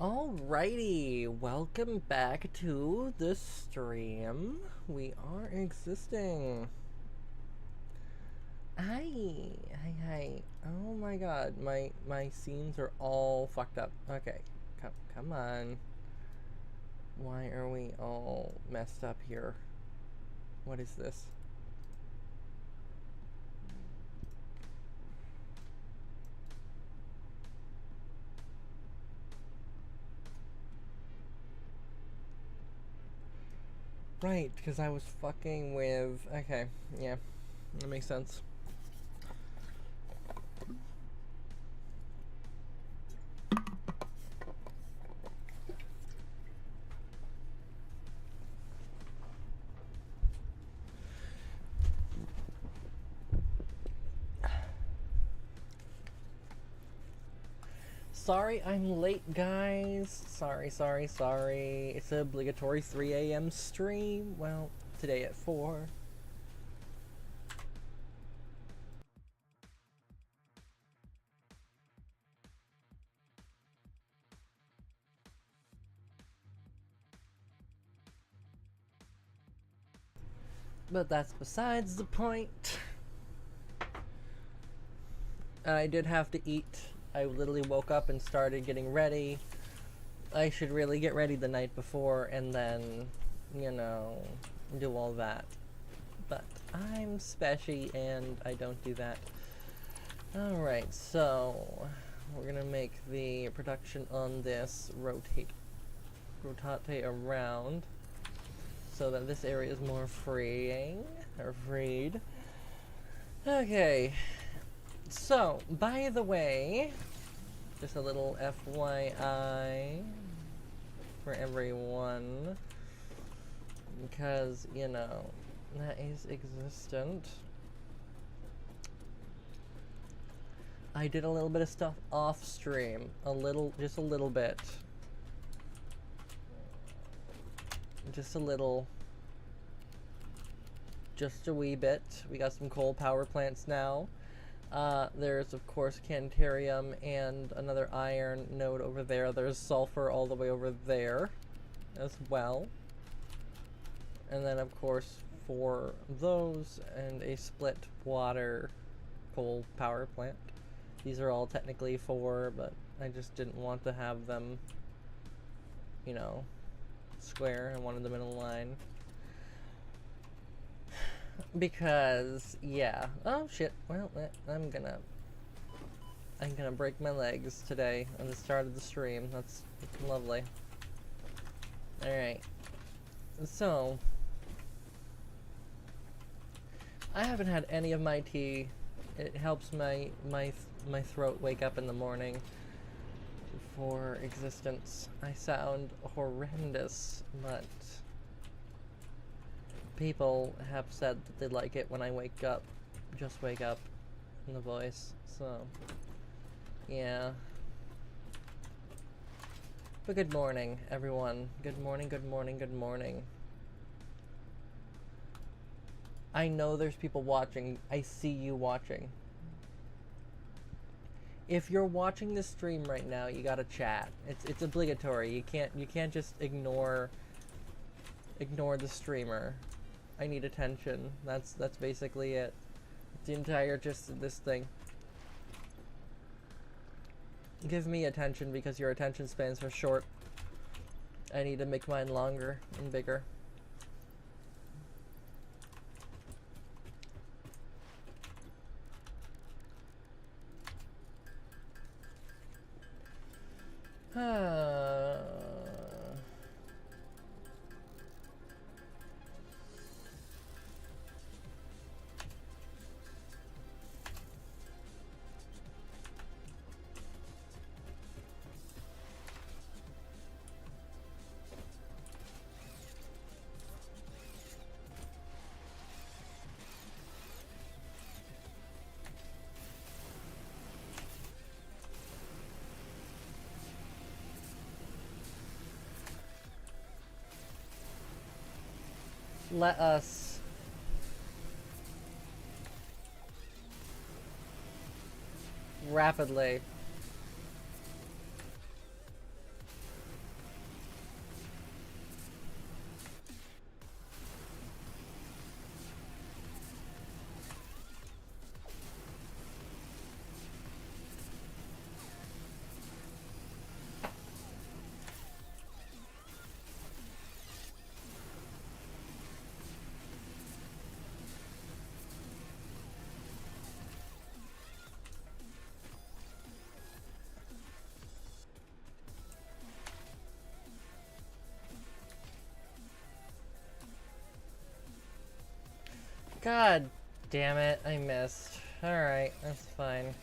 Alrighty, welcome back to the stream. We are existing. Hi. Oh my god, my scenes are all fucked up. Okay, come on. Why are we all messed up here? What is this? Right, because I was fucking with... Okay, yeah, that makes sense. Sorry I'm late, guys. Sorry. It's an obligatory 3 a.m. stream. Well, today at 4. But that's besides the point. I did have to eat. I literally woke up and started getting ready. I should really get ready the night before and then, you know, do all that. But I'm special and I don't do that. Alright, so we're gonna make the production on this rotate around so that this area is more freeing, or freed. Okay, so, by the way, just a little FYI for everyone, because, you know, that is existent. I did a little bit of stuff off stream, just a little bit. Just a little. Just a wee bit. We got some coal power plants now. There's of course Cantarium and another iron node over there. There's sulfur all the way over there as well. And then of course for those and a split water coal power plant. These are all technically 4, but I just didn't want to have them, you know, square. I wanted them in a line. Because, yeah. Oh shit. Well, I'm gonna break my legs today on the start of the stream. That's lovely. Alright. So, I haven't had any of my tea. It helps my throat wake up in the morning for existence. I sound horrendous, but people have said that they like it when I wake up in the voice, so yeah. But good morning, everyone. Good morning. I know there's people watching. I see you watching. If you're watching this stream right now, you gotta chat. It's obligatory. You can't just ignore the streamer. I need attention. That's basically it. It's the entire gist of this thing. Give me attention because your attention spans are short. I need to make mine longer and bigger. Let us rapidly God damn it, I missed. Alright, that's fine.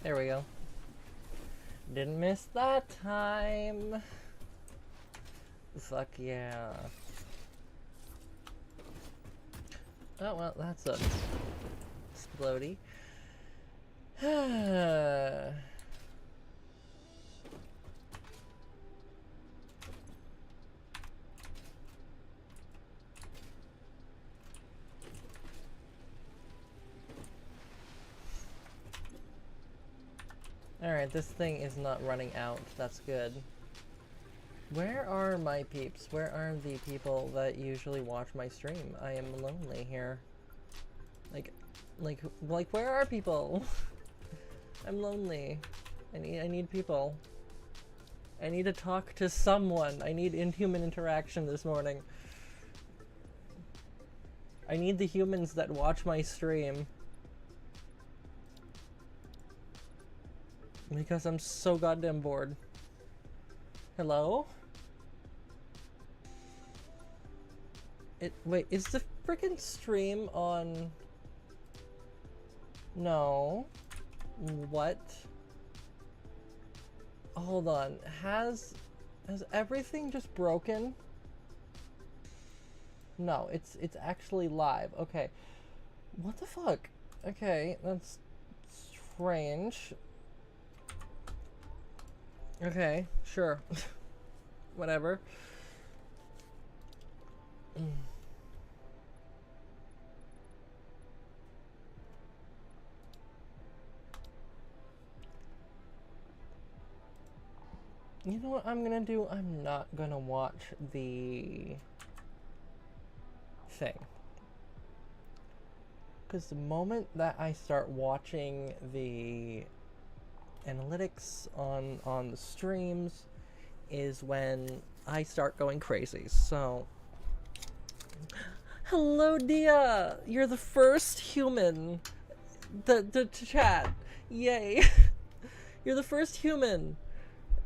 There we go. Didn't miss that time. Fuck yeah. Oh well, that's a explodey. Alright, this thing is not running out. That's good. Where are my peeps? Where are the people that usually watch my stream? I am lonely here. Like, where are people? I'm lonely. I need people. I need to talk to someone. I need human interaction this morning. I need the humans that watch my stream. Because I'm so goddamn bored. Hello? Wait, is the frickin' stream on? No. What? Hold on. Has everything just broken? No, it's actually live. Okay. What the fuck? Okay, that's strange. Okay, sure. Whatever. You know what I'm gonna do? I'm not gonna watch the thing. Because the moment that I start watching the analytics on the streams is when I start going crazy. So, hello Dia! You're the first human to chat. Yay! You're the first human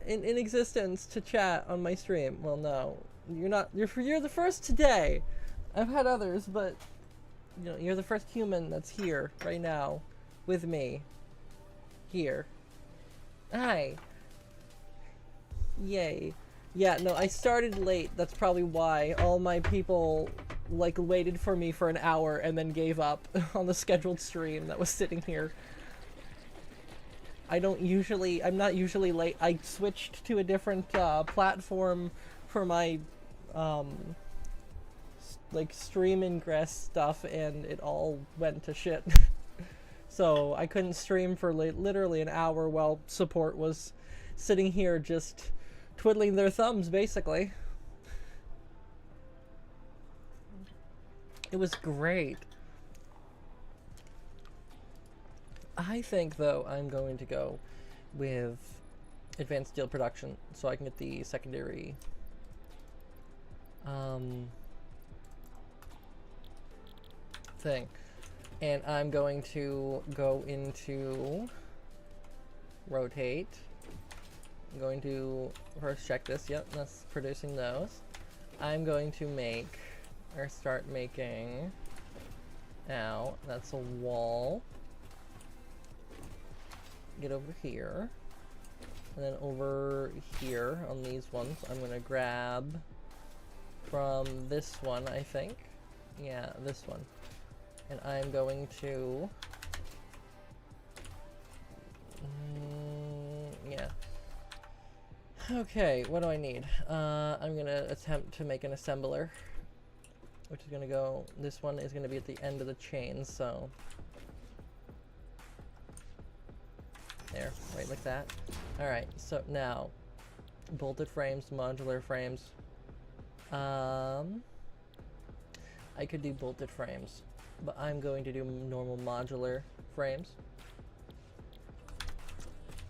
in existence to chat on my stream. Well, no, you're not. You're the first today. I've had others, but you know, you're the first human that's here right now with me. Here. Hi. Yay. Yeah, no, I started late. That's probably why all my people like waited for me for an hour and then gave up on the scheduled stream that was sitting here. I'm not usually late. I switched to a different platform for my like stream ingress stuff, and it all went to shit. So I couldn't stream for literally an hour while support was sitting here just twiddling their thumbs, basically. It was great. I think, though, I'm going to go with advanced steel production so I can get the secondary thing. And I'm going to go into rotate. I'm going to first check this. Yep, that's producing those. I'm going to make, or start making, now that's a wall. Get over here. And then over here on these ones, I'm going to grab from this one, I think. Yeah, this one. And I'm going to... yeah. Okay, what do I need? I'm going to attempt to make an assembler. Which is going to go... This one is going to be at the end of the chain, so... There, right like that. Alright, so now... Bolted frames, modular frames. I could do bolted frames, but I'm going to do normal modular frames.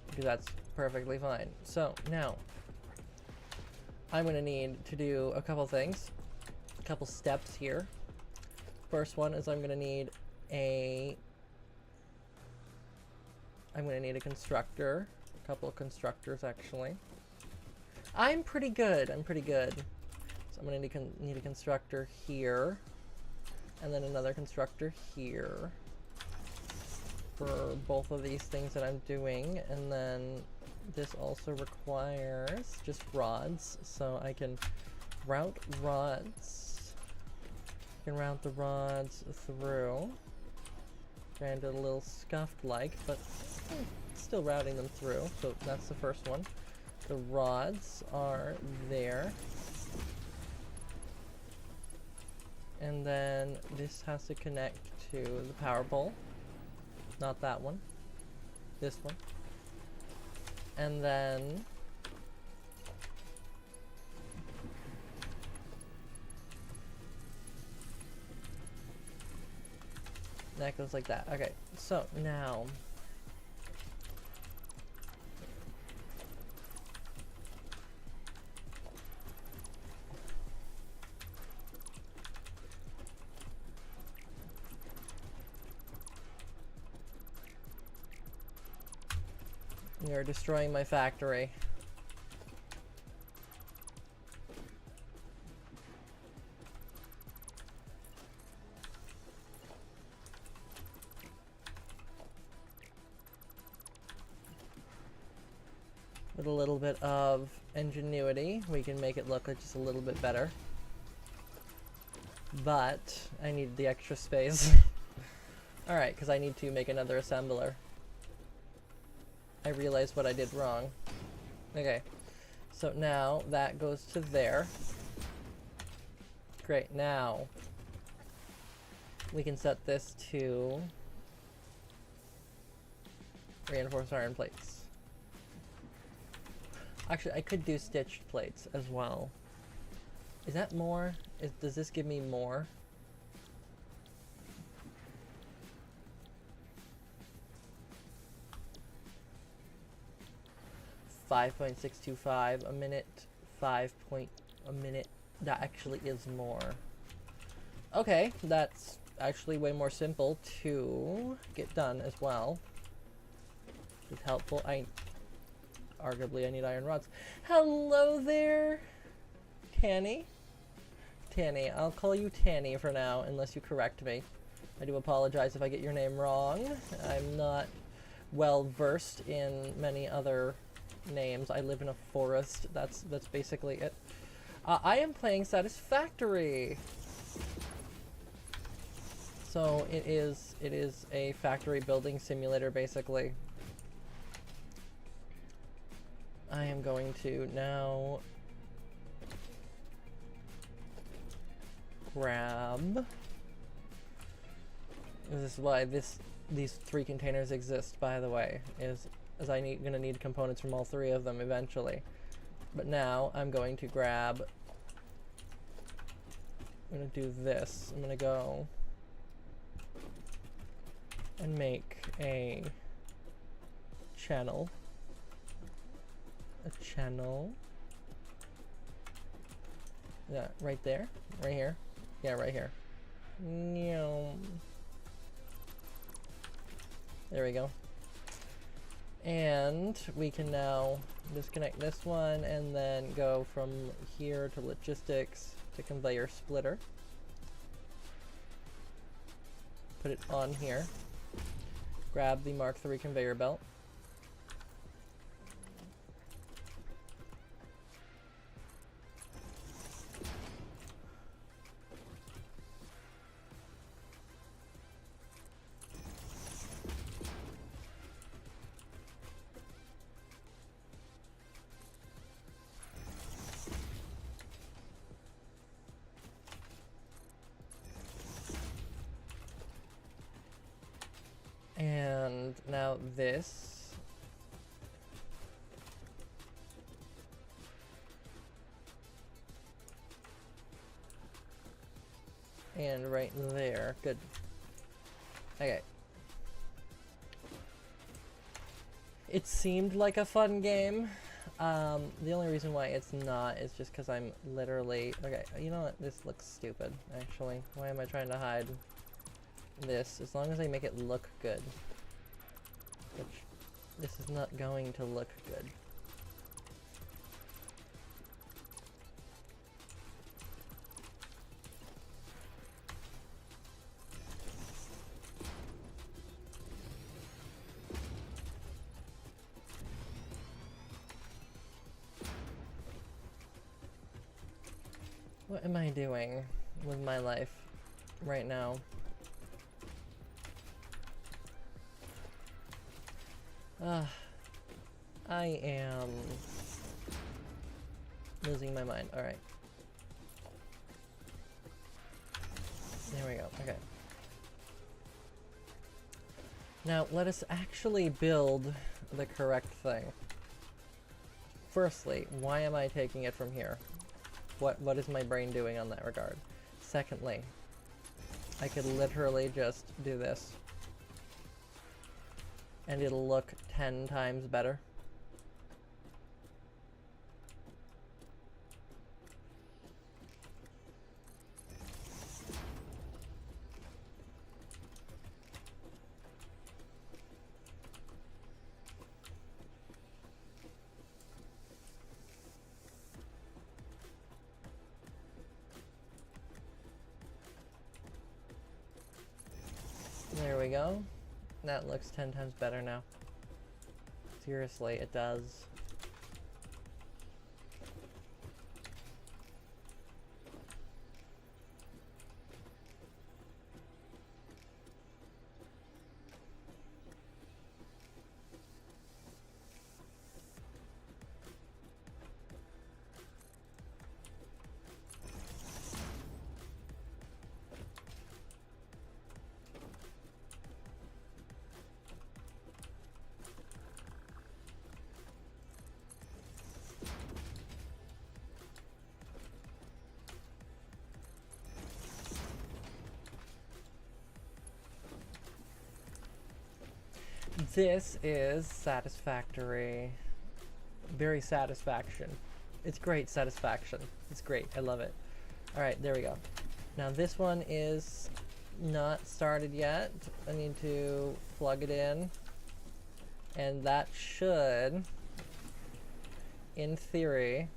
Because that's perfectly fine. So, now, I'm going to need to do a couple things. A couple steps here. First one is I'm going to need a... I'm going to need a constructor. A couple of constructors, actually. I'm pretty good. I'm pretty good. So I'm gonna need a constructor here, and then another constructor here for both of these things that I'm doing. And then this also requires just rods, so I can route rods. I can route the rods through. Kind of a little scuffed like, but still routing them through. So that's the first one. The rods are there. And then this has to connect to the power pole. Not that one. This one. And then that goes like that. Okay, so now you're destroying my factory. With a little bit of ingenuity, we can make it look like just a little bit better. But I need the extra space. Alright, because I need to make another assembler. I realized what I did wrong. Okay, so now that goes to there. Great, now we can set this to reinforced iron plates. Actually, I could do stitched plates as well. Is that more? Does this give me more? $5.625 a minute, a minute. That actually is more. Okay, that's actually way more simple to get done as well. It's helpful. Arguably I need iron rods. Hello there, Tanny. Tanny, I'll call you Tanny for now, unless you correct me. I do apologize if I get your name wrong. I'm not well versed in many other names. I live in a forest. That's basically it. I am playing Satisfactory. So it is a factory building simulator basically. I am going to now grab. This is why these 3 containers exist, by the way, is as gonna need components from all 3 of them eventually. But now I'm going to grab. I'm gonna do this. I'm gonna go and make a channel. A channel. Yeah, right there. Right here. Yeah, right here. There we go. And we can now disconnect this one and then go from here to logistics to conveyor splitter. Put it on here. Grab the Mark III conveyor belt. And now this. And right there. Good. Okay. It seemed like a fun game. The only reason why it's not is just because I'm literally... Okay, you know what? This looks stupid, actually. Why am I trying to hide this? As long as I make it look good. Which This is not going to look good. What am I doing with my life right now? I am losing my mind. Alright. There we go. Okay. Now, let us actually build the correct thing. Firstly, why am I taking it from here? What is my brain doing on that regard? Secondly, I could literally just do this. And it'll look 10 times better. There we go. That looks 10 times better now. Seriously, it does. This is satisfactory. Very satisfaction. It's great satisfaction. It's great. I love it. Alright, there we go. Now this one is not started yet. I need to plug it in. And that should, in theory,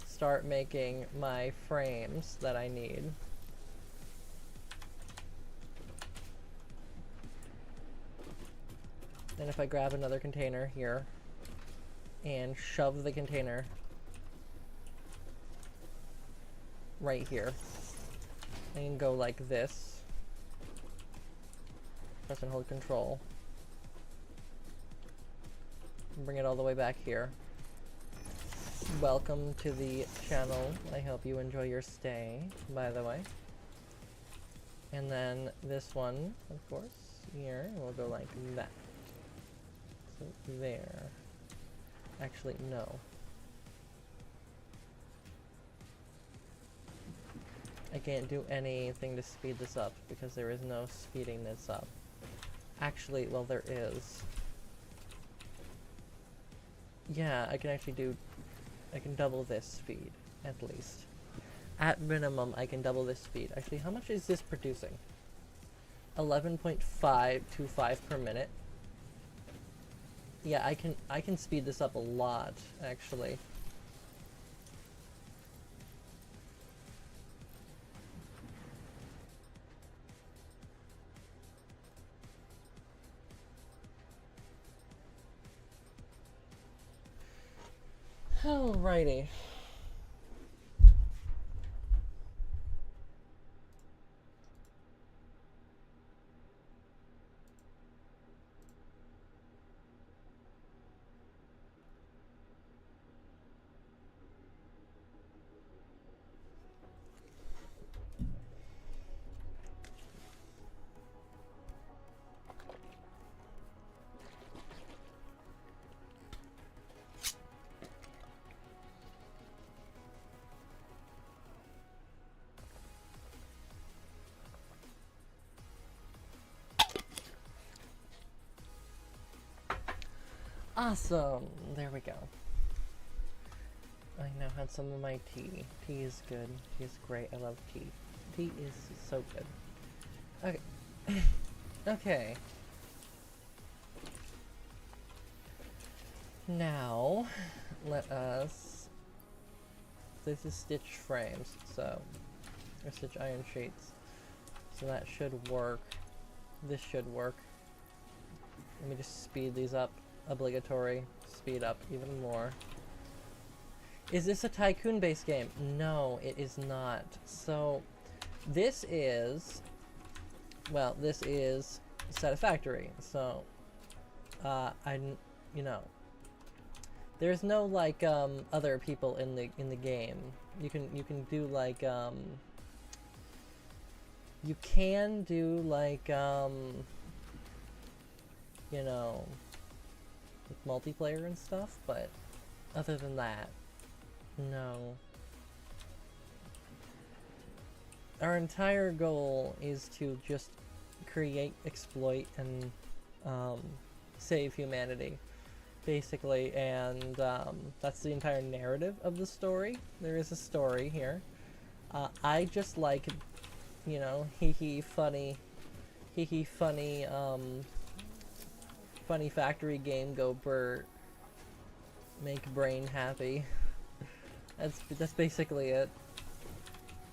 start making my frames that I need. Then if I grab another container here and shove the container right here, I can go like this. Press and hold control. Bring it all the way back here. Welcome to the channel. I hope you enjoy your stay, by the way. And then this one, of course, here, will go like that. There. Actually, no. I can't do anything to speed this up because there is no speeding this up. Actually, well, there is. Yeah, I can actually do... I can double this speed, at least. At minimum, I can double this speed. Actually, how much is this producing? 11.525 per minute. Yeah, I can speed this up a lot, actually. Alrighty. Awesome! There we go. I now had some of my tea. Tea is good. Tea is great. I love tea. Tea is so good. Okay. Okay. Now, let us... This is stitch frames, so... Or stitch iron sheets. So that should work. This should work. Let me just speed these up. Obligatory. Speed up even more. Is this a tycoon-based game? No, it is not. So, this is... Well, this is Satisfactory. So, you know... There's no, like, other people in the game. You can do, like, you can do, like, you know, like multiplayer and stuff, but other than that, no. Our entire goal is to just create, exploit, and save humanity, basically, and that's the entire narrative of the story. There is a story here. I just like, you know, funny, funny factory game, go Bert, make brain happy. That's basically it.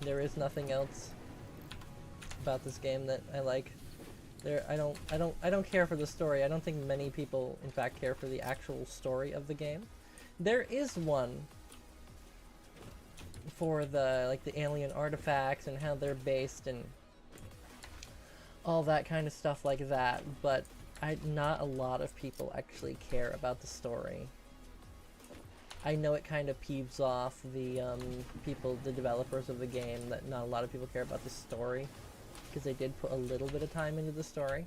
There is nothing else about this game that I like. I don't care for the story. I don't think many people, in fact, care for the actual story of the game. There is one for the alien artifacts and how they're based and all that kind of stuff like that, but not a lot of people actually care about the story. I know it kind of peeves off the the developers of the game, that not a lot of people care about the story, because they did put a little bit of time into the story.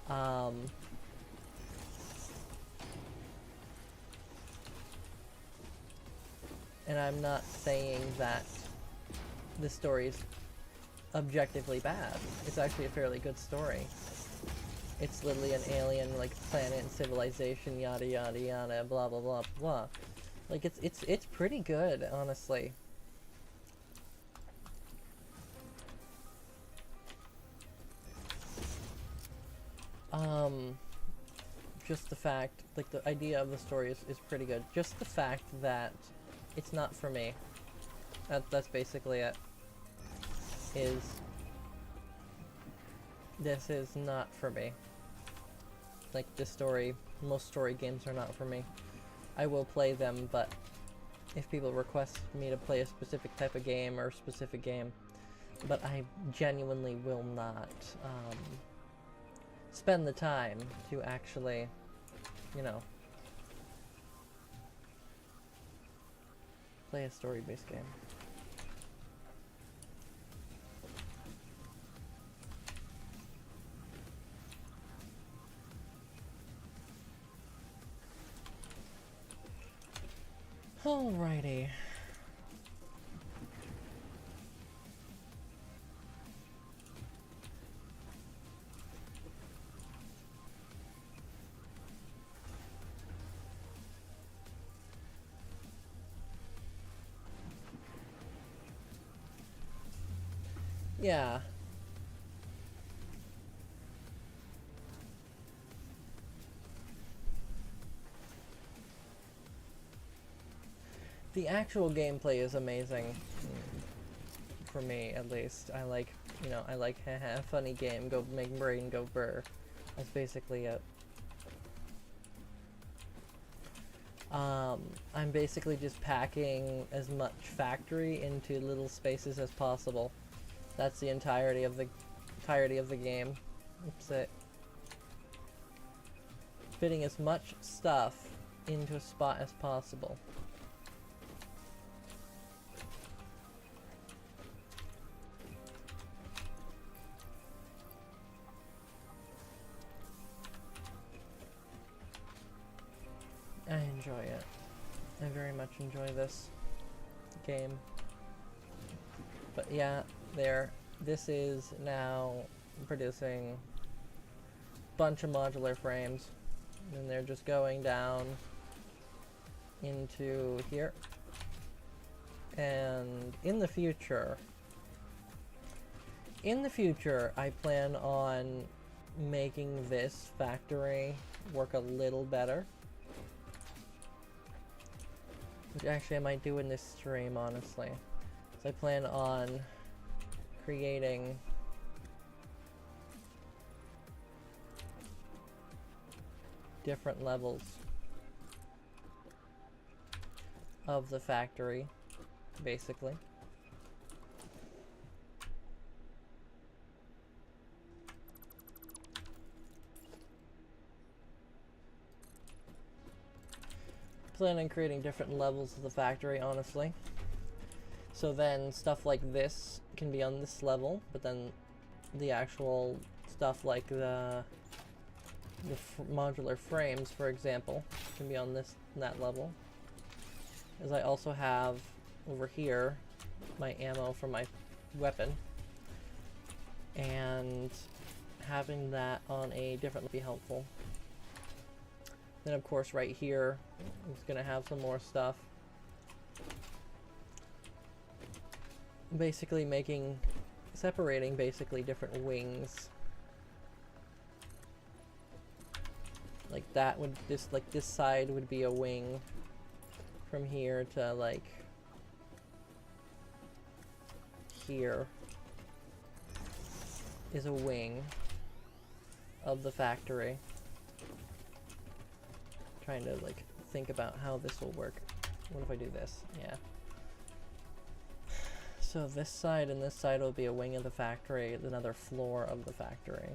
And I'm not saying that the story is objectively bad. It's actually a fairly good story. It's literally an alien, like, planet and civilization, yada yada yada, blah blah blah blah. Like, it's pretty good, honestly. Just the fact, like, the idea of the story is pretty good. Just the fact that it's not for me. That's basically it. This is not for me. Like, most story games are not for me. I will play them, but if people request me to play a specific type of game or a specific game, but I genuinely will not spend the time to actually, you know, play a story-based game. Alrighty. Yeah. The actual gameplay is amazing, for me at least. I like, you know, haha, funny game, go make brain go burr. That's basically it. I'm basically just packing as much factory into little spaces as possible. That's the entirety of the game. That's it. Fitting as much stuff into a spot as possible. I enjoy it. I very much enjoy this game. But yeah, this is now producing a bunch of modular frames, and they're just going down into here. And in the future, I plan on making this factory work a little better. which actually I might do in this stream, honestly. So I plan on creating different levels of the factory, basically. Plan on creating different levels of the factory, honestly. So then stuff like this can be on this level, but then the actual stuff like the modular frames, for example, can be on that level. As I also have over here my ammo for my weapon, and having that on a different would be helpful. Then of course right here is going to have some more stuff. Basically separating basically different wings. Like that would, this side would be a wing from here to like here is a wing of the factory. Trying to like think about how this will work. What if I do this? Yeah. So this side and this side will be a wing of the factory, another floor of the factory.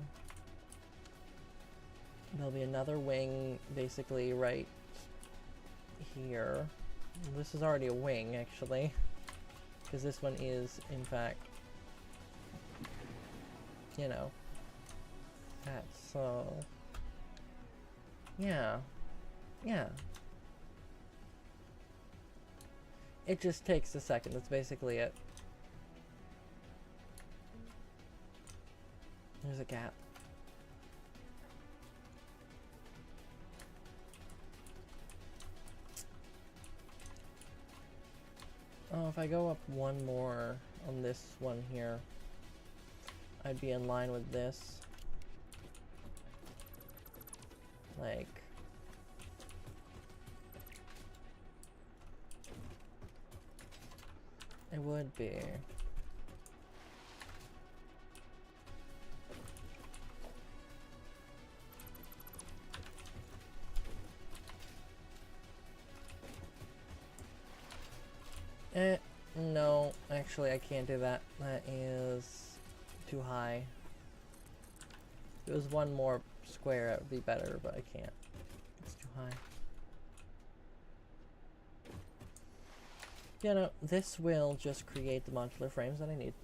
There'll be another wing basically right here. This is already a wing actually, because this one is in fact, you know, that, so yeah. Yeah. It just takes a second, that's basically it. There's a gap. Oh, if I go up one more on this one here, I'd be in line with this. Like, it would be. No, actually I can't do that. That is too high. If it was one more square, it would be better, but I can't. It's too high. Yeah, no, this will just create the modular frames that I need.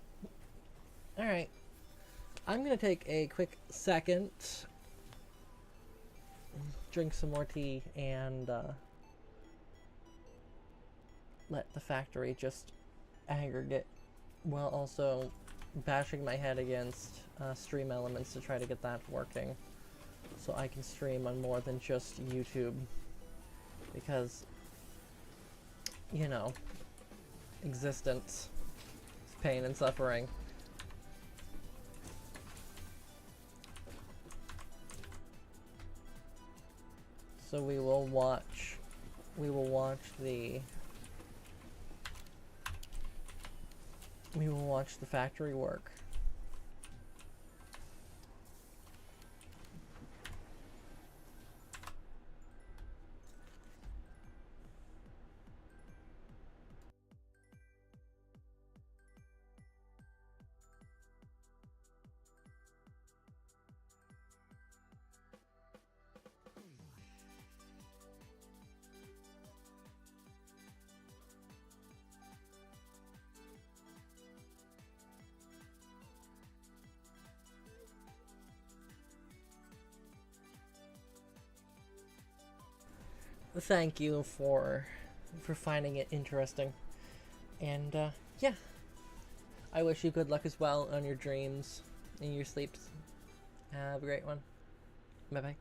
Alright. I'm gonna take a quick second, drink some more tea, and let the factory just aggregate, while also bashing my head against stream elements to try to get that working, so I can stream on more than just YouTube, because, you know, existence is pain and suffering. So we will watch the factory work. Thank you for finding it interesting, and yeah, I wish you good luck as well on your dreams and your sleeps. Have a great one. Bye bye.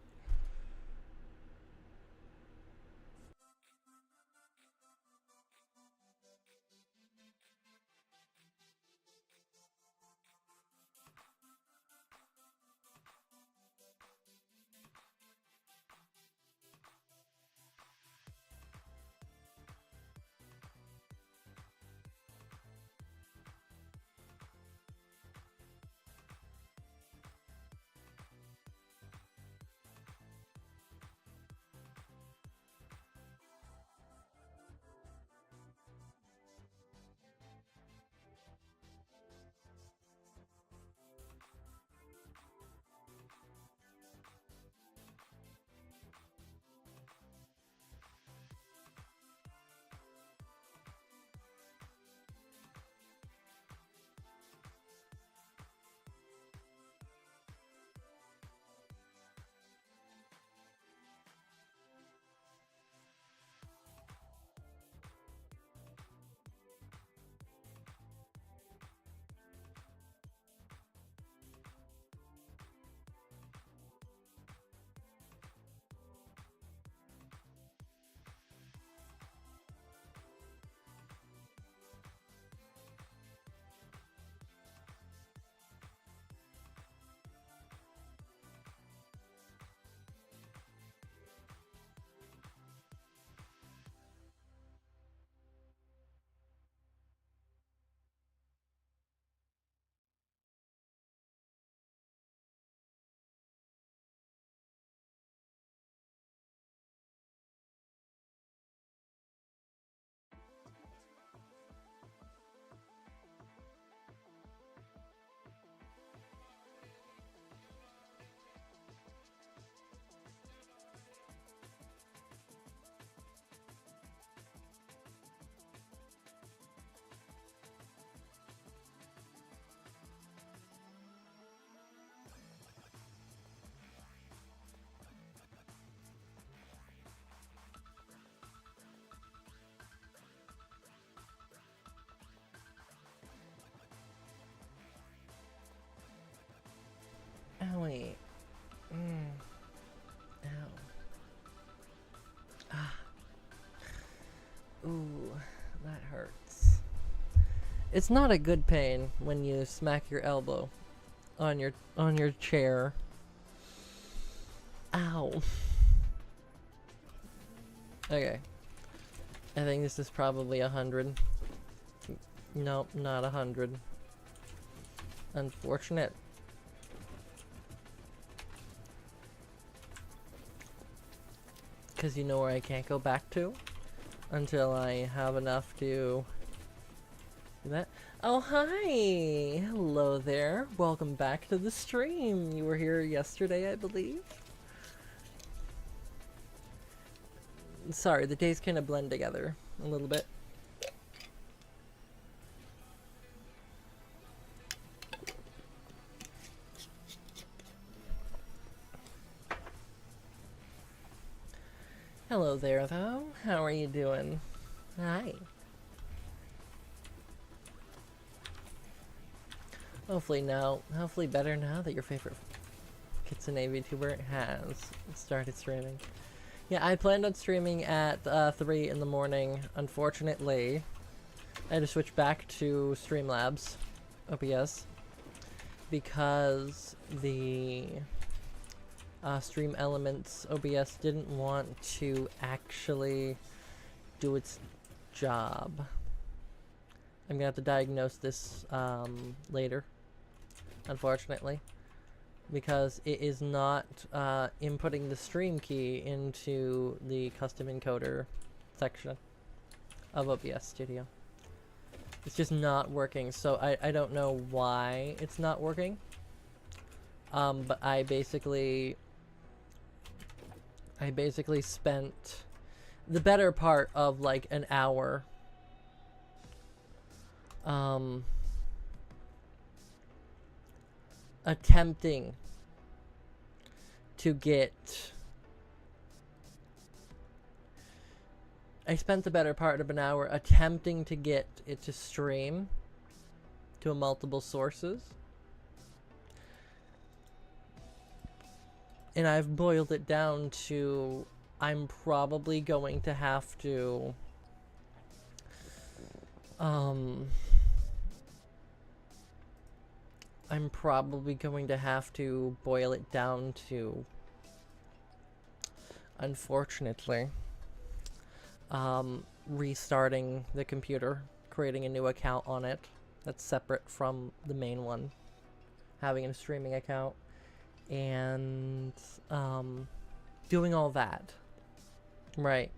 Ooh, that hurts. It's not a good pain when you smack your elbow on your chair. Ow. Okay. I think this is probably 100. Nope, not 100. Unfortunate. Because you know where I can't go back to? Until I have enough to do that. Oh, hi! Hello there. Welcome back to the stream. You were here yesterday, I believe? Sorry, the days kind of blend together a little bit. Hello there, though. How are you doing? Hi. Hopefully better now that your favorite Kitsune VTuber has started streaming. Yeah, I planned on streaming at 3 in the morning. Unfortunately, I had to switch back to Streamlabs OBS because the Stream Elements OBS didn't want to actually do its job. I'm gonna have to diagnose this later, unfortunately, because it is not inputting the stream key into the custom encoder section of OBS Studio. It's just not working, so I don't know why it's not working. But I basically spent the better part of like an hour attempting to get I spent the better part of an hour attempting to get it to stream to multiple sources. And I've boiled it down to I'm probably going to have to boil it down to, unfortunately, restarting the computer, creating a new account on it that's separate from the main one, having a streaming account, and doing all that. Right.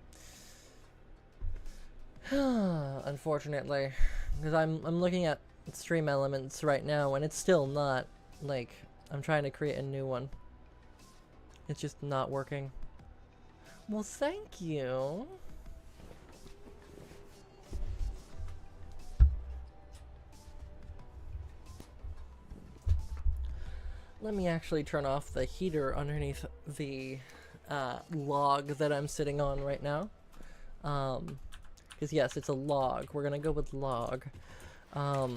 Unfortunately, because I'm looking at Stream Elements right now, and it's still not, like, I'm trying to create a new one. It's just not working. Well, thank you. Let me actually turn off the heater underneath the log that I'm sitting on right now. Because yes, it's a log. We're gonna go with log. But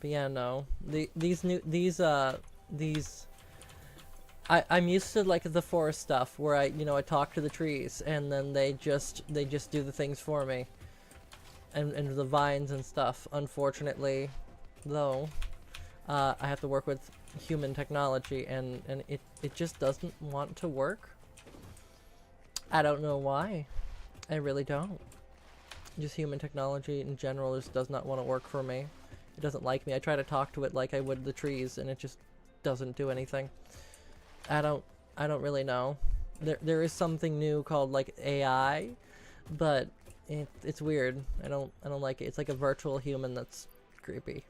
yeah, no. I'm used to like the forest stuff where I talk to the trees and then they just do the things for me. And the vines and stuff. Unfortunately, though, I have to work with human technology and it just doesn't want to work. I don't know why. I really don't. Just human technology in general just does not want to work for me. It doesn't like me. I try to talk to it like I would the trees and it just doesn't do anything. I don't really know. There is something new called like AI, but it's weird. I don't like it. It's like a virtual human that's creepy.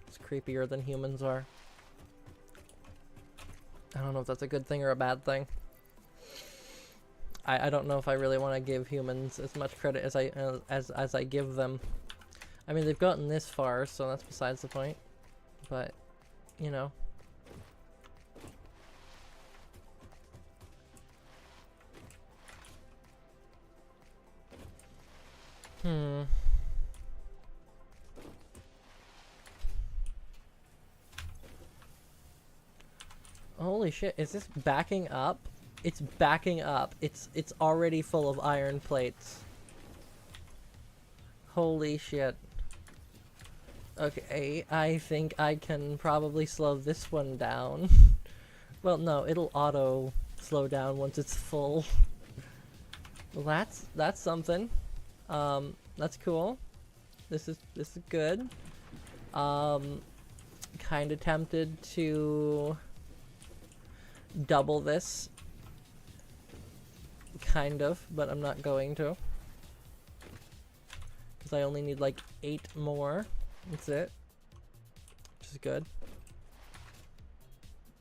It's creepier than humans are. I don't know if that's a good thing or a bad thing. I don't know if I really want to give humans as much credit as I give them. I mean, they've gotten this far, so that's besides the point. But, you know. Holy shit, is this backing up It's backing up. It's already full of iron plates. Holy shit. Okay, I think I can probably slow this one down. Well, no, it'll auto slow down once it's full. Well, that's something. That's cool. This is good. Kind of tempted to double this. Kind of, but I'm not going to. Because I only need like 8 more. That's it. Which is good.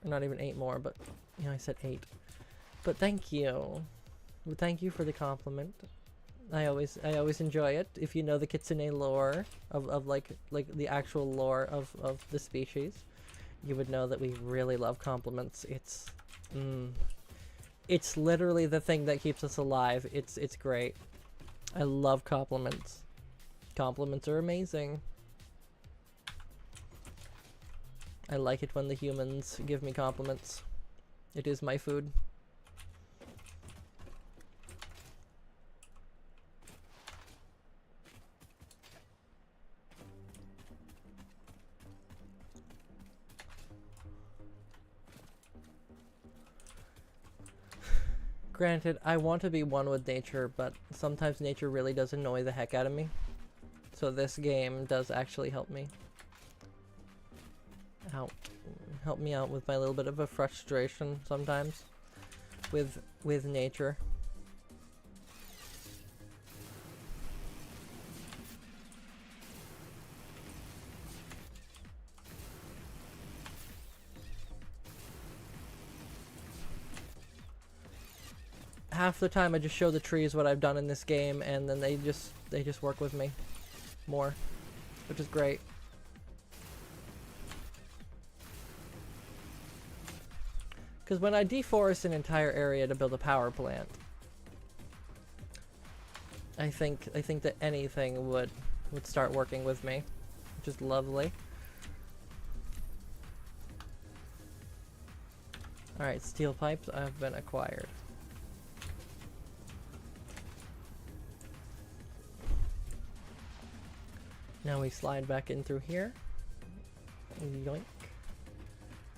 Or not even 8 more, but you know, I said 8. But thank you. Thank you for the compliment. I always enjoy it. If you know the kitsune lore of like the actual lore of the species, you would know that we really love compliments. It's literally the thing that keeps us alive. It's great. I love compliments. Compliments are amazing. I like it when the humans give me compliments. It is my food. Granted, I want to be one with nature, but sometimes nature really does annoy the heck out of me. So this game does actually help me. Help me out with my little bit of a frustration sometimes with nature. Half the time I just show the trees what I've done in this game, and then they just work with me more, which is great. Because when I deforest an entire area to build a power plant, I think that anything would start working with me, which is lovely. Alright, steel pipes have been acquired. Now we slide back in through here. Yoink.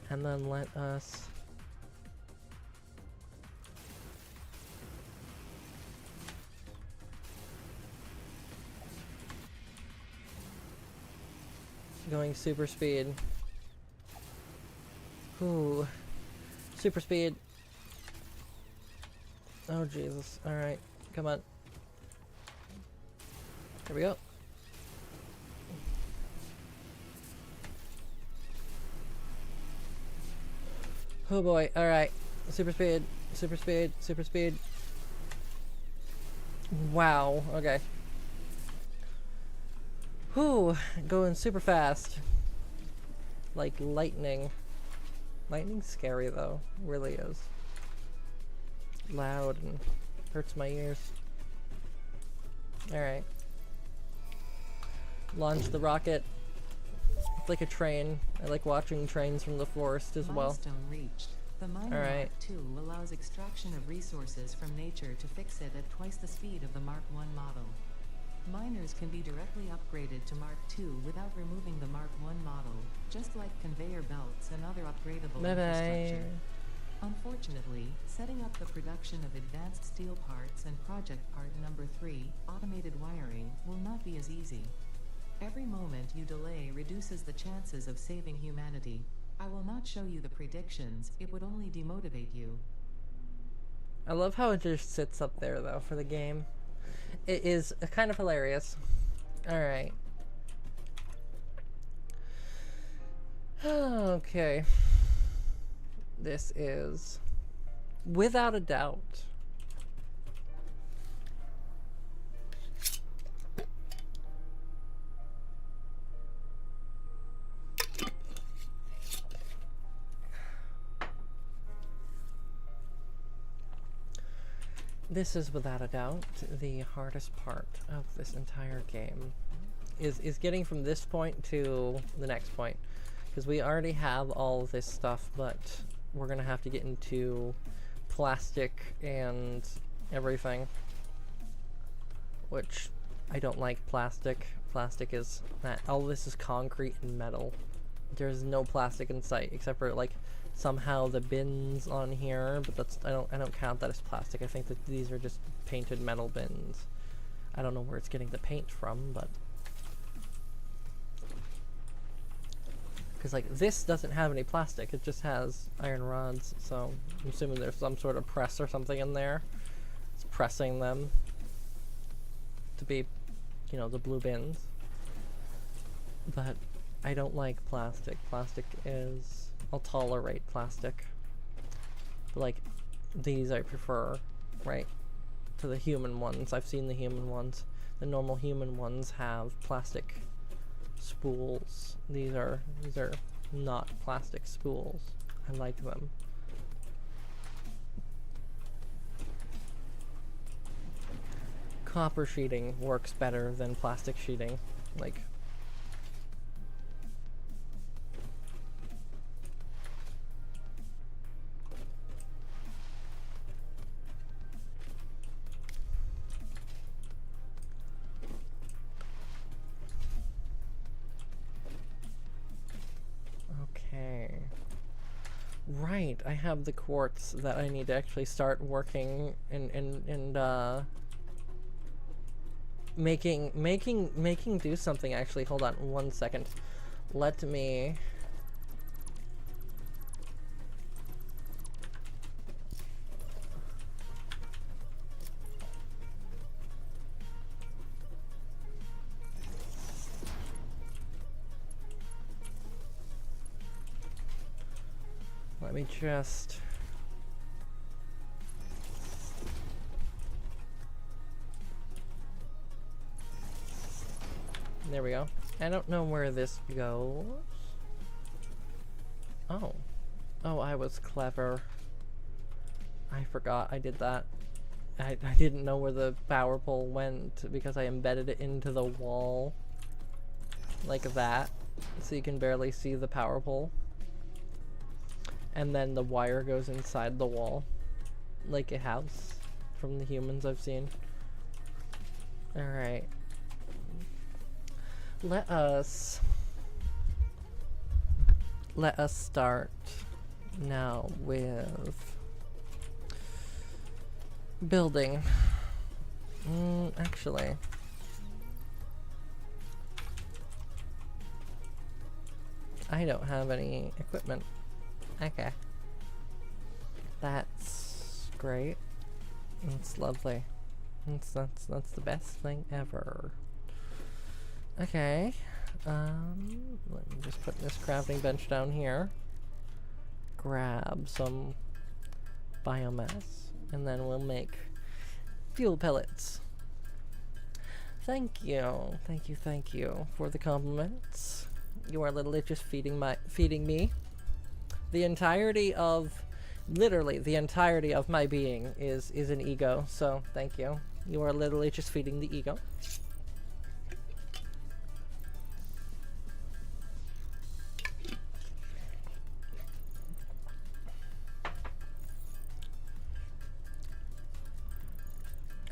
And then let us... going super speed. Ooh. Super speed. Oh Jesus. Alright. Come on. Here we go. Oh boy. Alright. Super speed. Super speed. Super speed. Wow. Okay. Whew, going super fast. Like lightning. Lightning's scary though, it really is. Loud and hurts my ears. Alright. Launch the rocket. It's like a train. I like watching trains from the forest as well. Milestone reached. The miner Mark II allows extraction of resources from nature to fix it at twice the speed of the Mark I model. Miners can be directly upgraded to Mark II without removing the Mark I model, just like conveyor belts and other upgradable infrastructure. Unfortunately, setting up the production of advanced steel parts and project part number 3, automated wiring, will not be as easy. Every moment you delay reduces the chances of saving humanity. I will not show you the predictions, it would only demotivate you. I love how it just sits up there though for the game. It is kind of hilarious. Alright. Okay. This is, without a doubt, the hardest part of this entire game is getting from this point to the next point, because we already have all of this stuff, but we're gonna have to get into plastic and everything. Which, I don't like plastic. Plastic is that all this is concrete and metal. There's no plastic in sight except for like somehow the bins on here, but that's I don't count that as plastic. I think that these are just painted metal bins. I don't know where it's getting the paint from, but because like this doesn't have any plastic, it just has iron rods, so I'm assuming there's some sort of press or something in there. It's pressing them to be, you know, the blue bins. But I don't like plastic. Plastic is, I'll tolerate plastic. But like these I prefer, right? To the human ones. I've seen the human ones. The normal human ones have plastic spools. These are not plastic spools. I like them. Copper sheeting works better than plastic sheeting. Like, okay. Right, I have the quartz that I need to actually start working and making do something. Actually, hold on 1 second. Let me just there we go. I don't know where this goes. Oh, I was clever. I forgot I did that. I didn't know where the power pole went because I embedded it into the wall like that, so you can barely see the power pole. And then the wire goes inside the wall, like a house from the humans I've seen. Alright. Let us start now with building. Actually, I don't have any equipment. Okay. That's great. That's lovely. That's the best thing ever. Okay. Let me just put this crafting bench down here. Grab some biomass, and then we'll make fuel pellets. Thank you for the compliments. You are literally just feeding me. The entirety of, literally the entirety of my being is an ego, so thank you. You are literally just feeding the ego.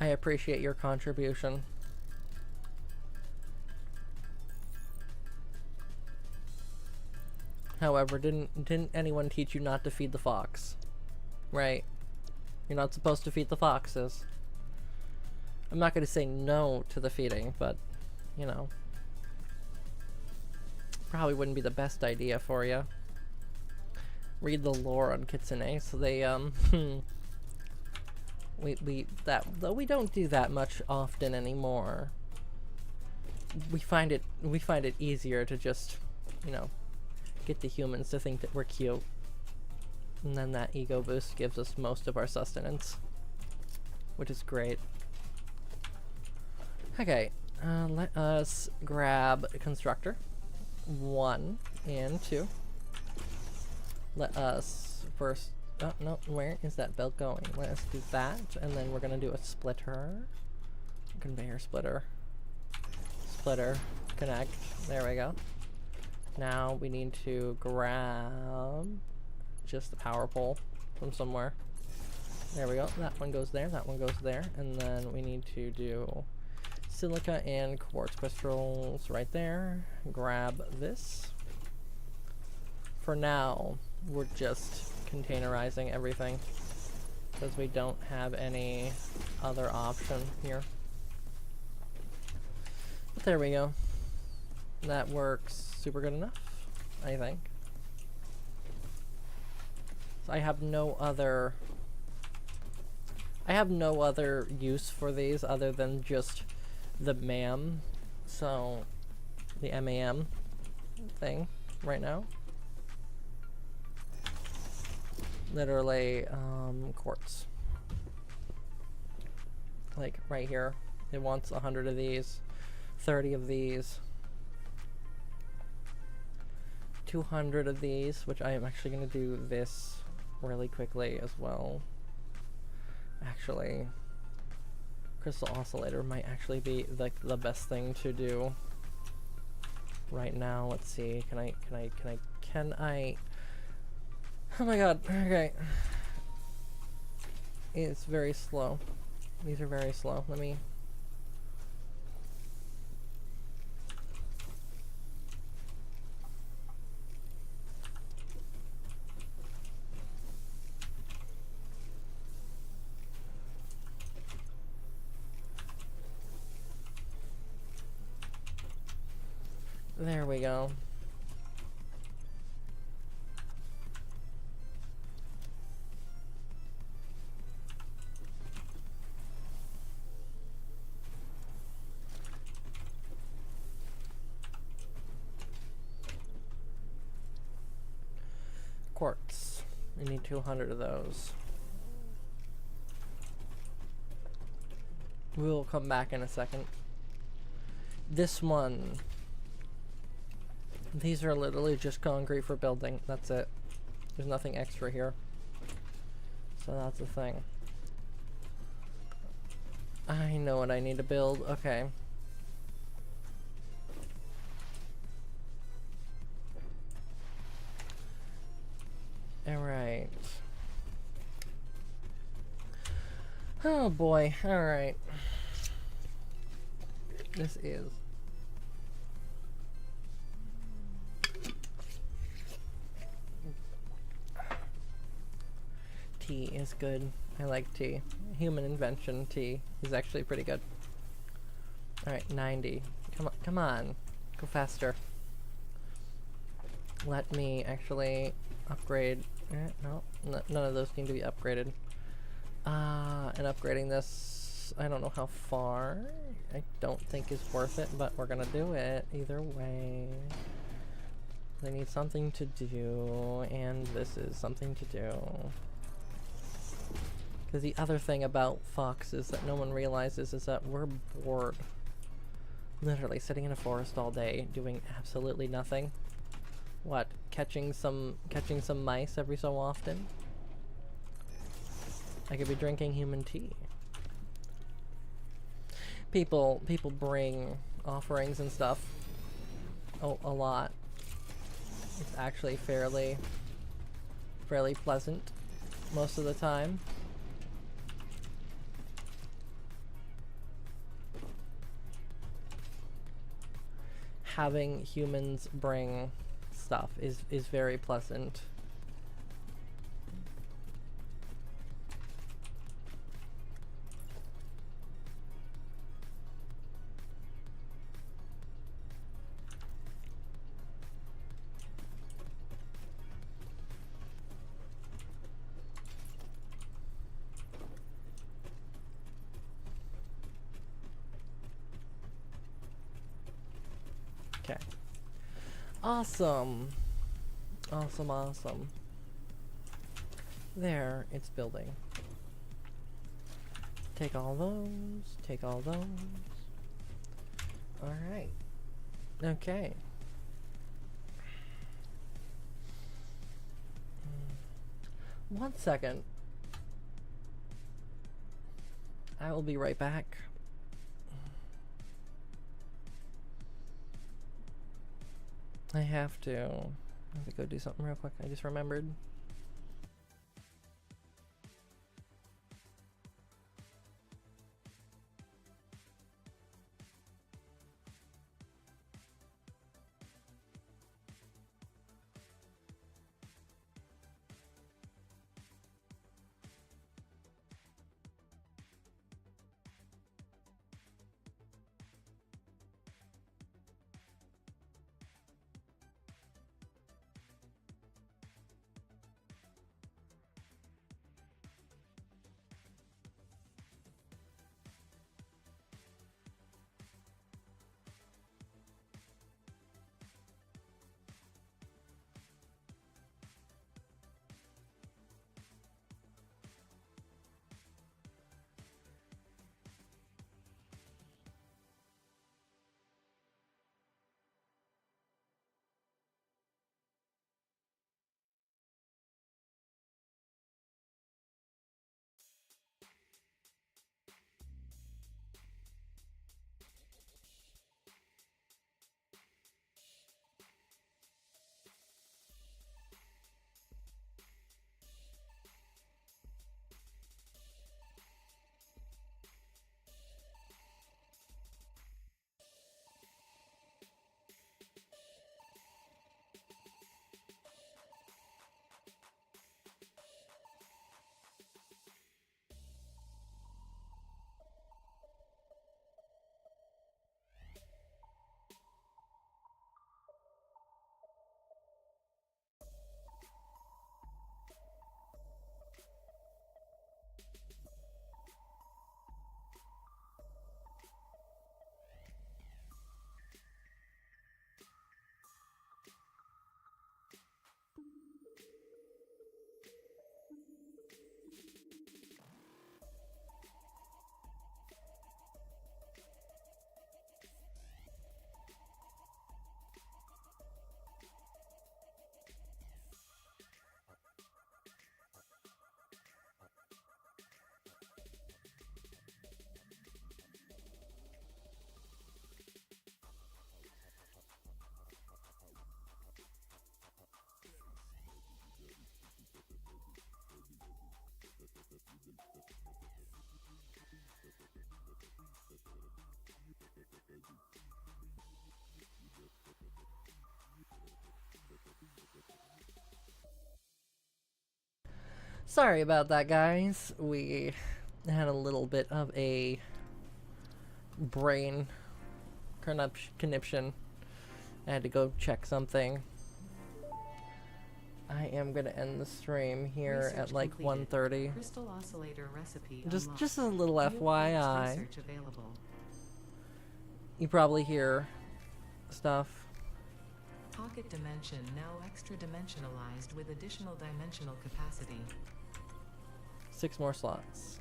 I appreciate your contribution. However, didn't anyone teach you not to feed the fox? Right? You're not supposed to feed the foxes. I'm not going to say no to the feeding, but, you know, probably wouldn't be the best idea for you. Read the lore on kitsune. So they though we don't do that much often anymore. We find it easier to just, you know, get the humans to think that we're cute, and then that ego boost gives us most of our sustenance, which is great. Okay, let us grab a constructor 1 and 2. Let us first, oh no, where is that belt going? Let us do that, and then we're gonna do a splitter, conveyor splitter, connect. There we go. Now we need to grab just the power pole from somewhere. There we go. That one goes there, that one goes there. And then we need to do silica and quartz crystals right there. Grab this. For now, we're just containerizing everything because we don't have any other option here. But there we go. That works super good enough, I think. So I have no other use for these other than just the MAM, so the MAM thing right now. Literally, quartz. Like right here, it wants 100 of these, 30 of these, 200 of these, which I am actually going to do this really quickly as well. Actually, crystal oscillator might actually be like the best thing to do right now. Let's see. Can I? Oh my god. Okay. It's very slow. These are very slow. Let me. There we go. Quartz. We need 200 of those. We'll come back in a second. This one. These are literally just concrete for building. That's it. There's nothing extra here. So that's the thing. I know what I need to build. Okay. Alright. Oh boy. Alright. This is. Tea is good. I like tea. Human invention tea is actually pretty good. Alright, 90. Come on. Go faster. Let me actually upgrade. No, none of those need to be upgraded. And upgrading this, I don't know how far. I don't think is worth it, but we're gonna do it either way. They need something to do, and this is something to do. Because the other thing about Fox is that no one realizes is that we're bored. Literally sitting in a forest all day doing absolutely nothing. What? Catching some mice every so often? I could be drinking human tea. People bring offerings and stuff. Oh, a lot. It's actually fairly pleasant most of the time. Having humans bring stuff is very pleasant. Okay. Awesome. Awesome. There, it's building. Take all those. Take all those. Alright. Okay. One second. I will be right back. I have to go do something real quick. I just remembered. Sorry about that, guys. We had a little bit of a brain conniption. I had to go check something. I am gonna end the stream here Research at like completed. 1:30. Crystal oscillator recipe Just a unlocked. little New quartz FYI. research available. You probably hear stuff. Pocket dimension now extra dimensionalized with additional dimensional capacity. 6 more slots.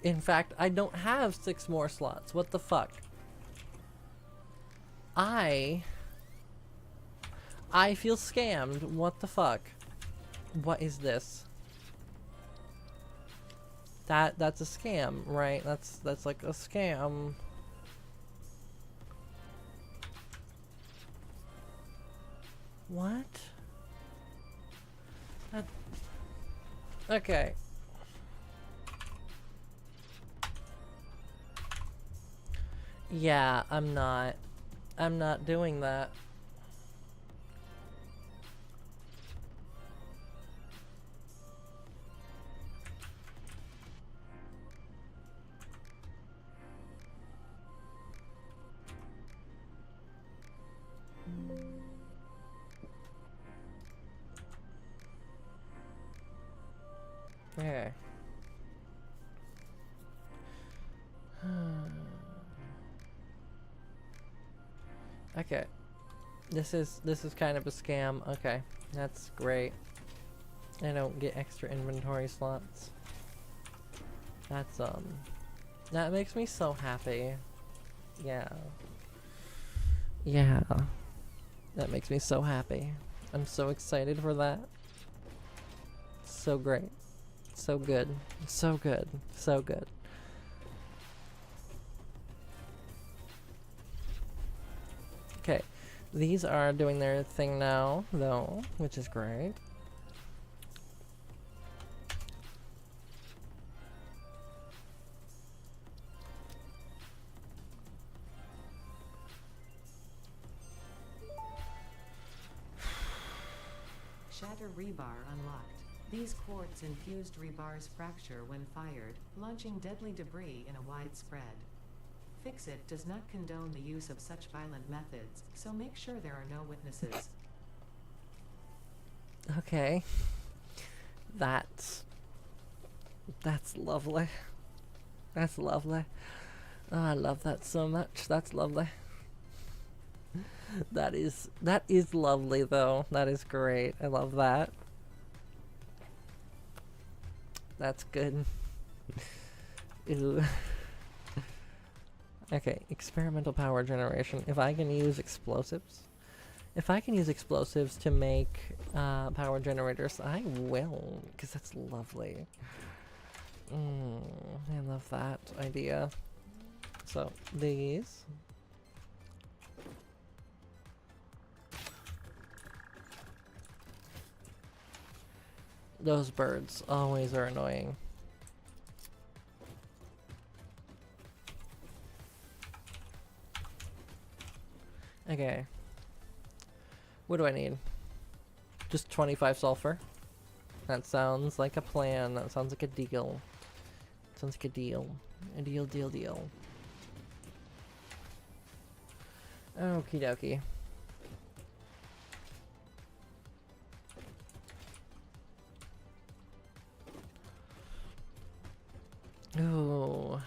In fact, I don't have 6 more slots. What the fuck? I feel scammed. What the fuck? What is this? That's a scam, right? That's like a scam. What? Okay. Yeah, I'm not doing that. Okay. Okay. This is kind of a scam. Okay. That's great. I don't get extra inventory slots. That's that makes me so happy. Yeah. Yeah. That makes me so happy. I'm so excited for that. So great. So good. So good. So good. Okay. These are doing their thing now, though, which is great. Shatter rebar unlocked. These quartz-infused rebars fracture when fired, launching deadly debris in a wide spread. Fix-It does not condone the use of such violent methods, so make sure there are no witnesses. Okay. That's lovely. That's lovely. Oh, I love that so much. That's lovely. That is lovely though. That is great. I love that. That's good. Ew. Okay, experimental power generation. If I can use explosives to make power generators, I will, because that's lovely. I love that idea. So, these. Those birds always are annoying. Okay. What do I need? Just 25 sulfur. That sounds like a plan. That sounds like a deal. Sounds like a deal. A deal. Okie dokie. Ooh.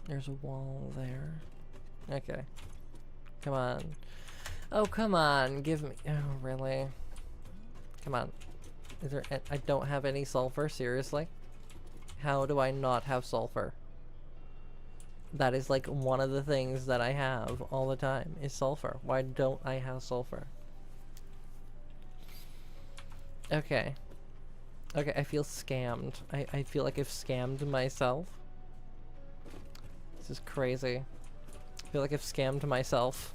There's a wall there. Okay. Come on. Oh, come on. Give me... Oh, really? Come on. Is there... I don't have any sulfur? Seriously? How do I not have sulfur? That is like one of the things that I have all the time is sulfur. Why don't I have sulfur? Okay. Okay, I feel scammed. I feel like I've scammed myself. This is crazy. I feel like I've scammed myself.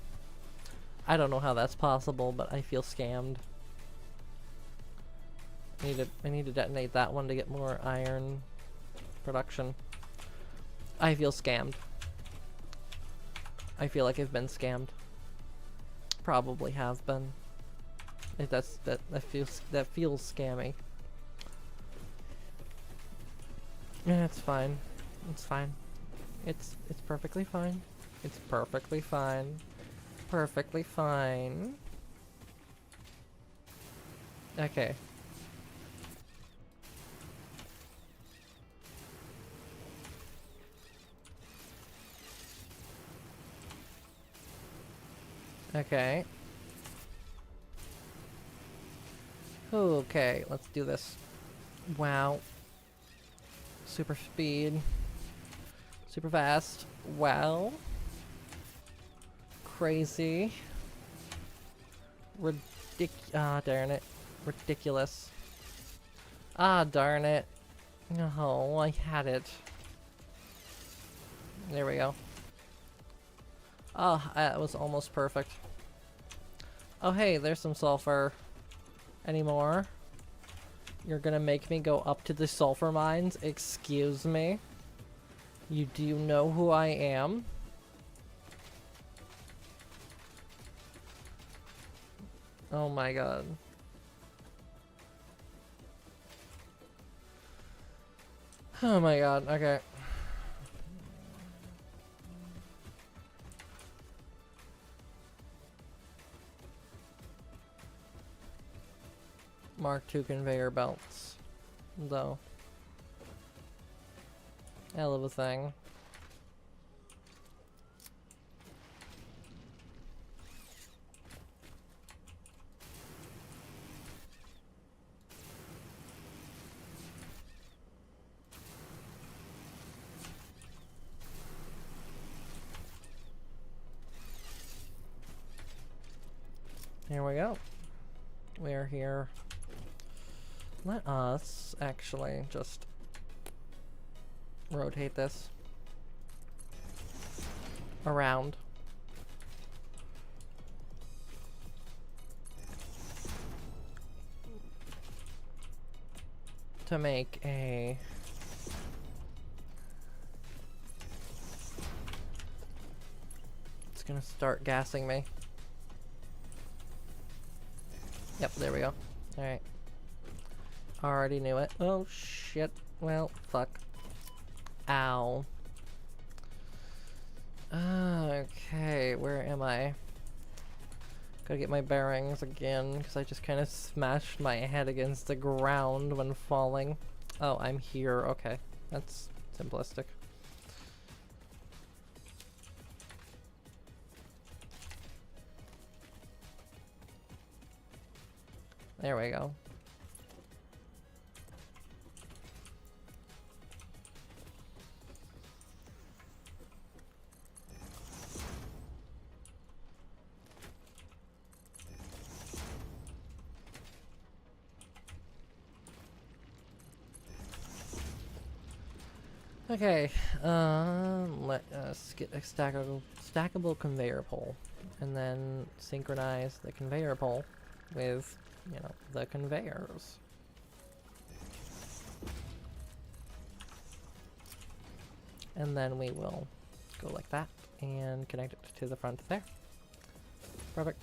I don't know how that's possible, but I feel scammed. I need to detonate that one to get more iron production. I feel scammed. I feel like I've been scammed. Probably have been. That feels scammy. Yeah, it's fine. It's fine. It's perfectly fine. It's perfectly fine. Perfectly fine. Okay. Okay. Okay, let's do this. Wow. Super speed. Super fast. Wow. Crazy. Ah, darn it. Ridiculous. Ah, darn it. No, I had it. There we go. Ah, that was almost perfect. Oh, hey, there's some sulfur. Any more? You're gonna make me go up to the sulfur mines? Excuse me? You do know who I am? Oh my god. Oh my god, okay. Mark II conveyor belts. Though. Hell of a thing. Here we go. We are here. Let us actually just rotate this around. To make a it's gonna start gassing me. Yep, there we go. Alright. Already knew it. Oh shit. Well, fuck. Ow. Okay, where am I? Gotta get my bearings again, because I just kind of smashed my head against the ground when falling. Oh, I'm here. Okay. That's simplistic. There we go. Okay, let us get a stackable conveyor pole, and then synchronize the conveyor pole with, you know, the conveyors. And then we will go like that and connect it to the front there. Perfect.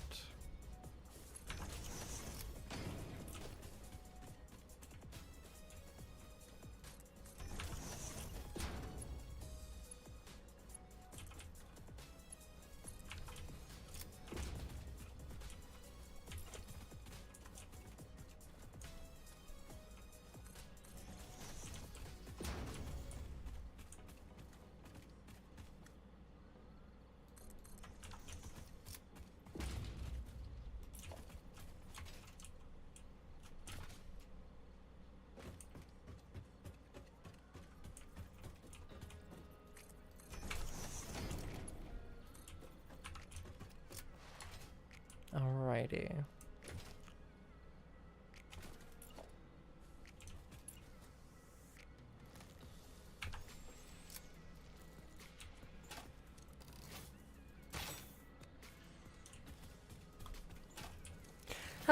Alrighty.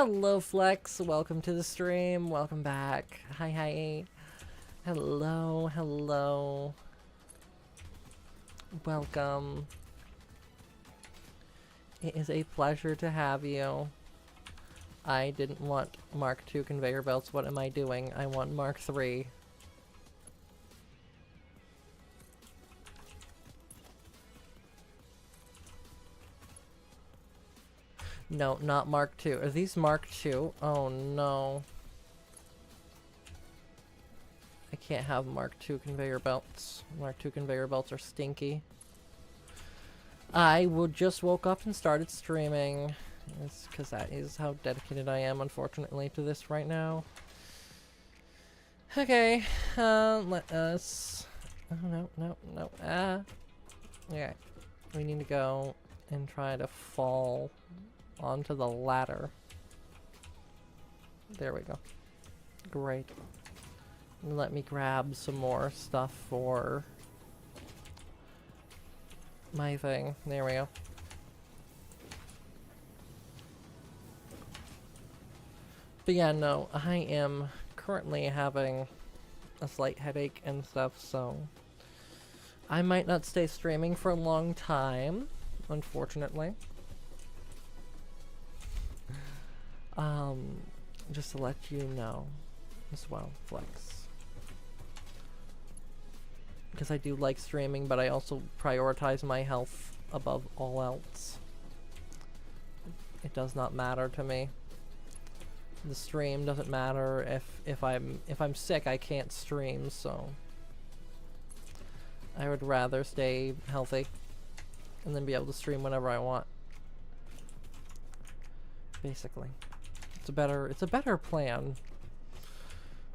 Hello, Flex. Welcome to the stream. Welcome back. Hi, hi. Hello, hello. Welcome. It is a pleasure to have you. I didn't want Mark II conveyor belts. What am I doing? I want Mark III. No, not Mark II. Are these Mark II? Oh no. I can't have Mark II conveyor belts. Mark II conveyor belts are stinky. I just woke up and started streaming. It's because that is how dedicated I am, unfortunately, to this right now. Okay, let us... Oh, no. Okay. We need to go and try to fall onto the ladder. There we go. Great. Let me grab some more stuff for my thing. There we go. But yeah, no, I am currently having a slight headache and stuff, so I might not stay streaming for a long time, unfortunately. Just to let you know as well, Flex. Because I do like streaming, but I also prioritize my health above all else. It does not matter to me. The stream doesn't matter. If I'm sick, I can't stream, so I would rather stay healthy and then be able to stream whenever I want. Basically. It's a better plan.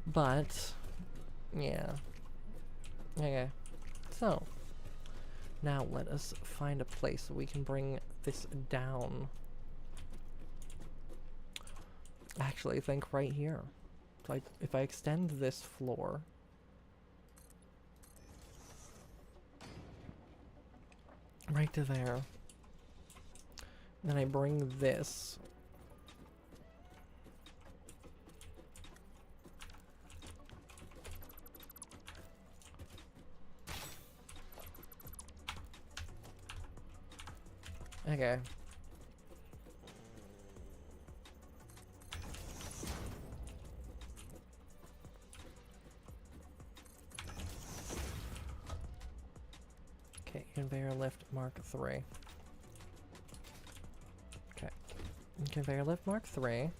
But yeah. Okay. So now let us find a place so we can bring this down. Actually, I think right here. So if I extend this floor, right to there, then I bring this okay. Okay, conveyor lift Mark III. Okay. Conveyor lift Mark III.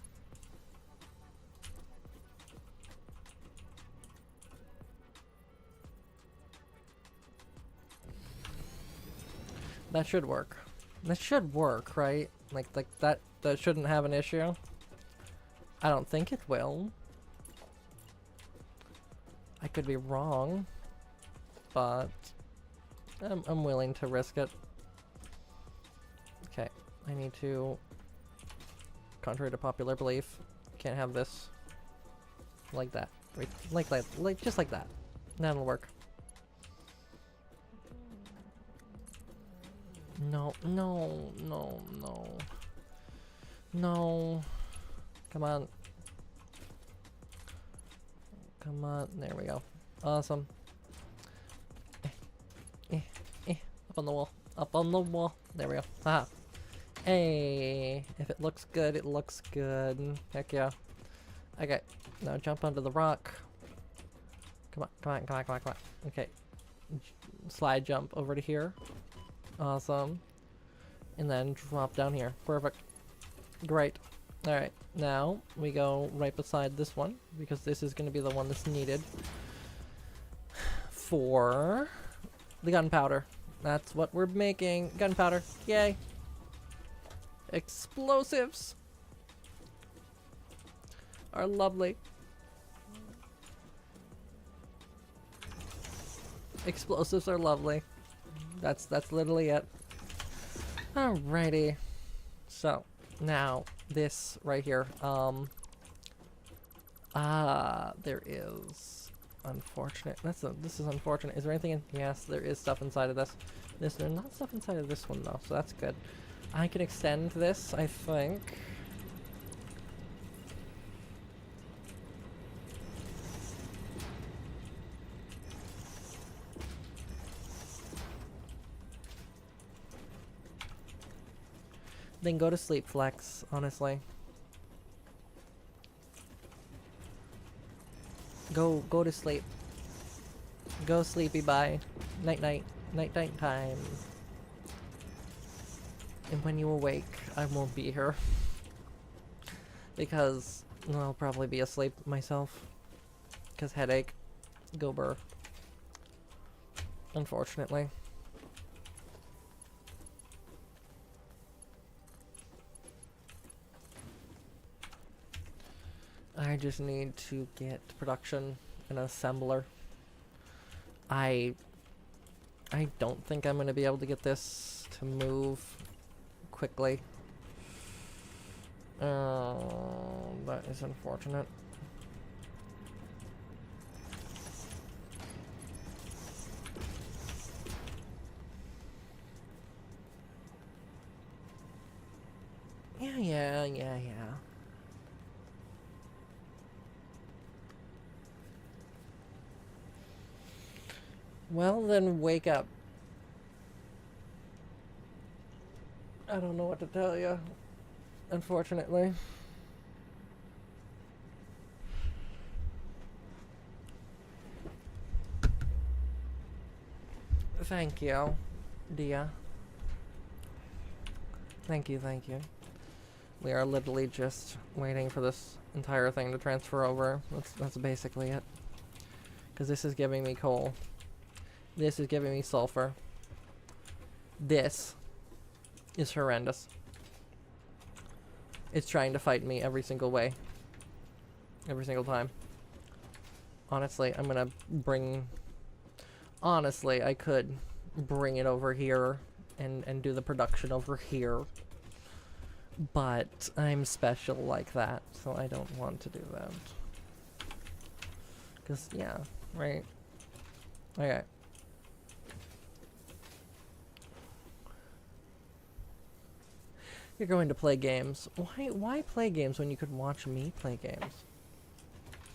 That should work. That should work, right? Like that shouldn't have an issue. I don't think it will. I could be wrong, but I'm willing to risk it. Okay, I need to, contrary to popular belief, can't have this like that. Wait, like just like that. That'll work. No. Come on. Come on. There we go. Awesome. Up on the wall. Up on the wall. There we go. Haha. Hey. If it looks good, it looks good. Heck yeah. Okay. Now jump onto the rock. Come on. Okay. Slide jump over to here. Awesome. And then drop down here. Perfect. Great. Alright, now we go right beside this one, because this is going to be the one that's needed for the gunpowder. That's what we're making. Gunpowder. Yay. Explosives are lovely. Explosives are lovely. That's literally it. Alrighty. So, now this right here. There is unfortunate. This is unfortunate. Is there anything in? Yes, there is stuff inside of this. There's not stuff inside of this one though, so that's good. I can extend this, I think. Then go to sleep, Flex, honestly. Go to sleep. Go sleepy bye. Night night. Night night time. And when you awake, I won't be here. Because I'll probably be asleep myself. Because headache. Go burr. Unfortunately. I just need to get production and assembler. I don't think I'm going to be able to get this to move quickly. That is unfortunate. Yeah. Well, then wake up. I don't know what to tell you, unfortunately. Thank you, Dia. Thank you. We are literally just waiting for this entire thing to transfer over. That's basically it. Because this is giving me coal. This is giving me sulfur. This is horrendous. It's trying to fight me every single way. Every single time. Honestly, I'm gonna bring... Honestly, I could bring it over here and do the production over here. But I'm special like that, so I don't want to do that. Because, yeah, right? Okay. You're going to play games. Why play games when you could watch me play games?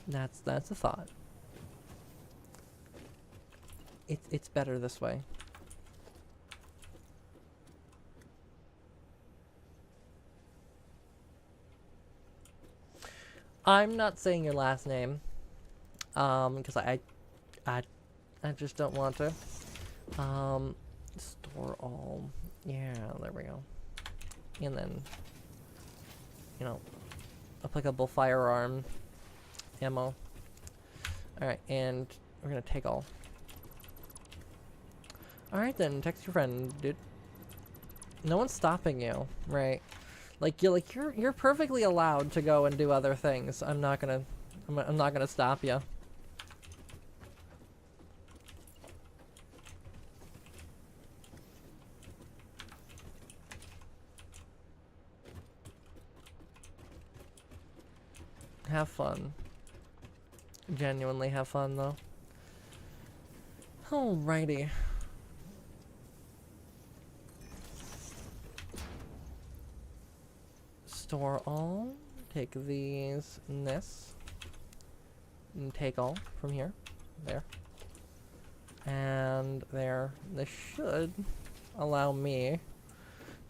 That's a thought. It's better this way. I'm not saying your last name, because I just don't want to. Store all. Yeah, there we go. And then, you know, applicable firearm ammo. Alright, and we're gonna take all. Alright then, text your friend, dude. No one's stopping you, right? You're perfectly allowed to go and do other things. I'm not gonna stop you. Have fun. Genuinely have fun, though. Alrighty. Store all. Take these and this. And take all from here. There. And there. This should allow me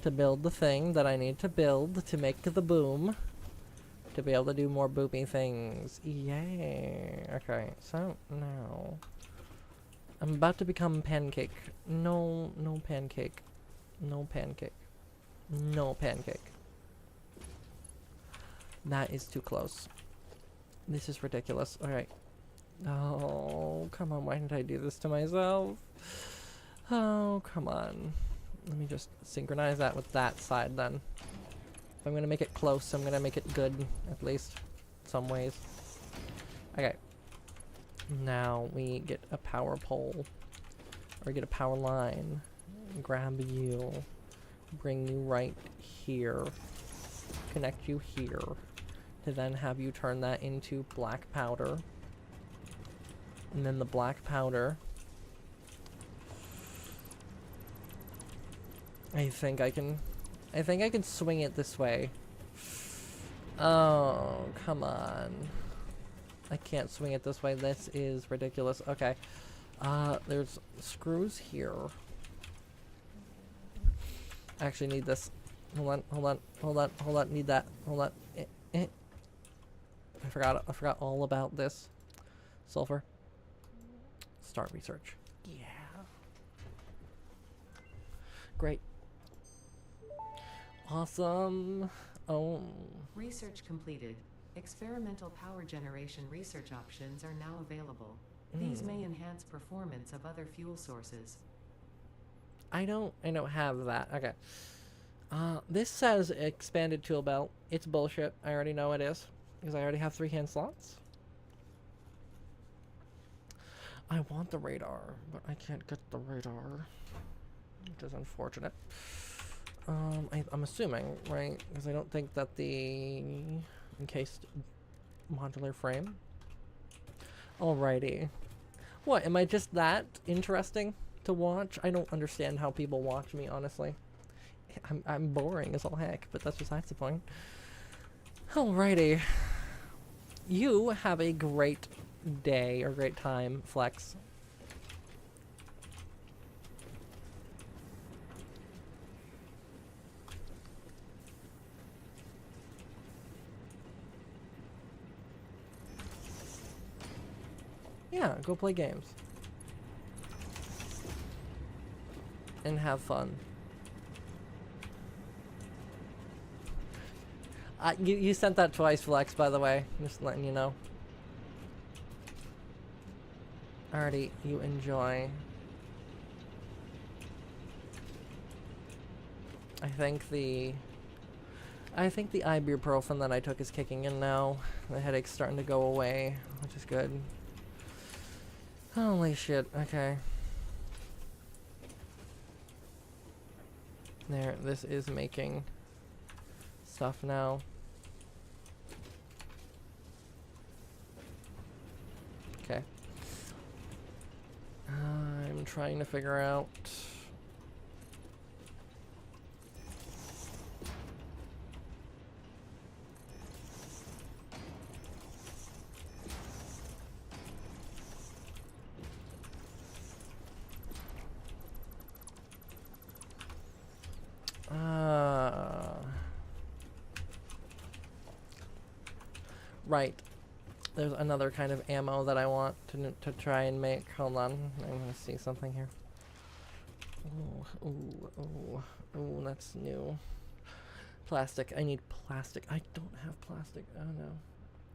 to build the thing that I need to build to make the boom. To be able to do more boopy things. Yay. Okay, so now I'm about to become pancake. No pancake. No pancake. No pancake. That is too close. This is ridiculous. Alright. Oh, come on. Why didn't I do this to myself? Oh, come on. Let me just synchronize that with that side then. If I'm gonna make it close, I'm gonna make it good, at least. Some ways. Okay. Now we get a power pole. Or get a power line. Grab you. Bring you right here. Connect you here. To then have you turn that into black powder. And then the black powder. I think I can swing it this way. Oh, come on. I can't swing it this way. This is ridiculous. Okay. There's screws here. I actually need this. Hold on, hold on, hold on, hold on. Need that. Hold on. I forgot all about this. Sulfur. Start research. Yeah. Great. Awesome. Oh. Research completed. Experimental power generation research options are now available. These may enhance performance of other fuel sources. I don't have that. Okay. This says expanded tool belt. It's bullshit. I already know it is. Because I already have 3 hand slots. I want the radar, but I can't get the radar. Which is unfortunate. I'm assuming, right? Because I don't think that the encased modular frame. Alrighty. What, am I just that interesting to watch? I don't understand how people watch me, honestly. I'm boring as all heck, but that's besides the point. Alrighty. You have a great day or great time, Flex. Yeah, go play games. And have fun. You sent that twice, Flex, by the way. Just letting you know. Alrighty, you enjoy. I think the ibuprofen that I took is kicking in now. The headache's starting to go away, which is good. Holy shit, okay. There, this is making stuff now. Okay. I'm trying to figure out... Right. There's another kind of ammo that I want to try and make. Hold on. I'm gonna see something here. Oh, that's new. Plastic. I need plastic. I don't have plastic. Oh no.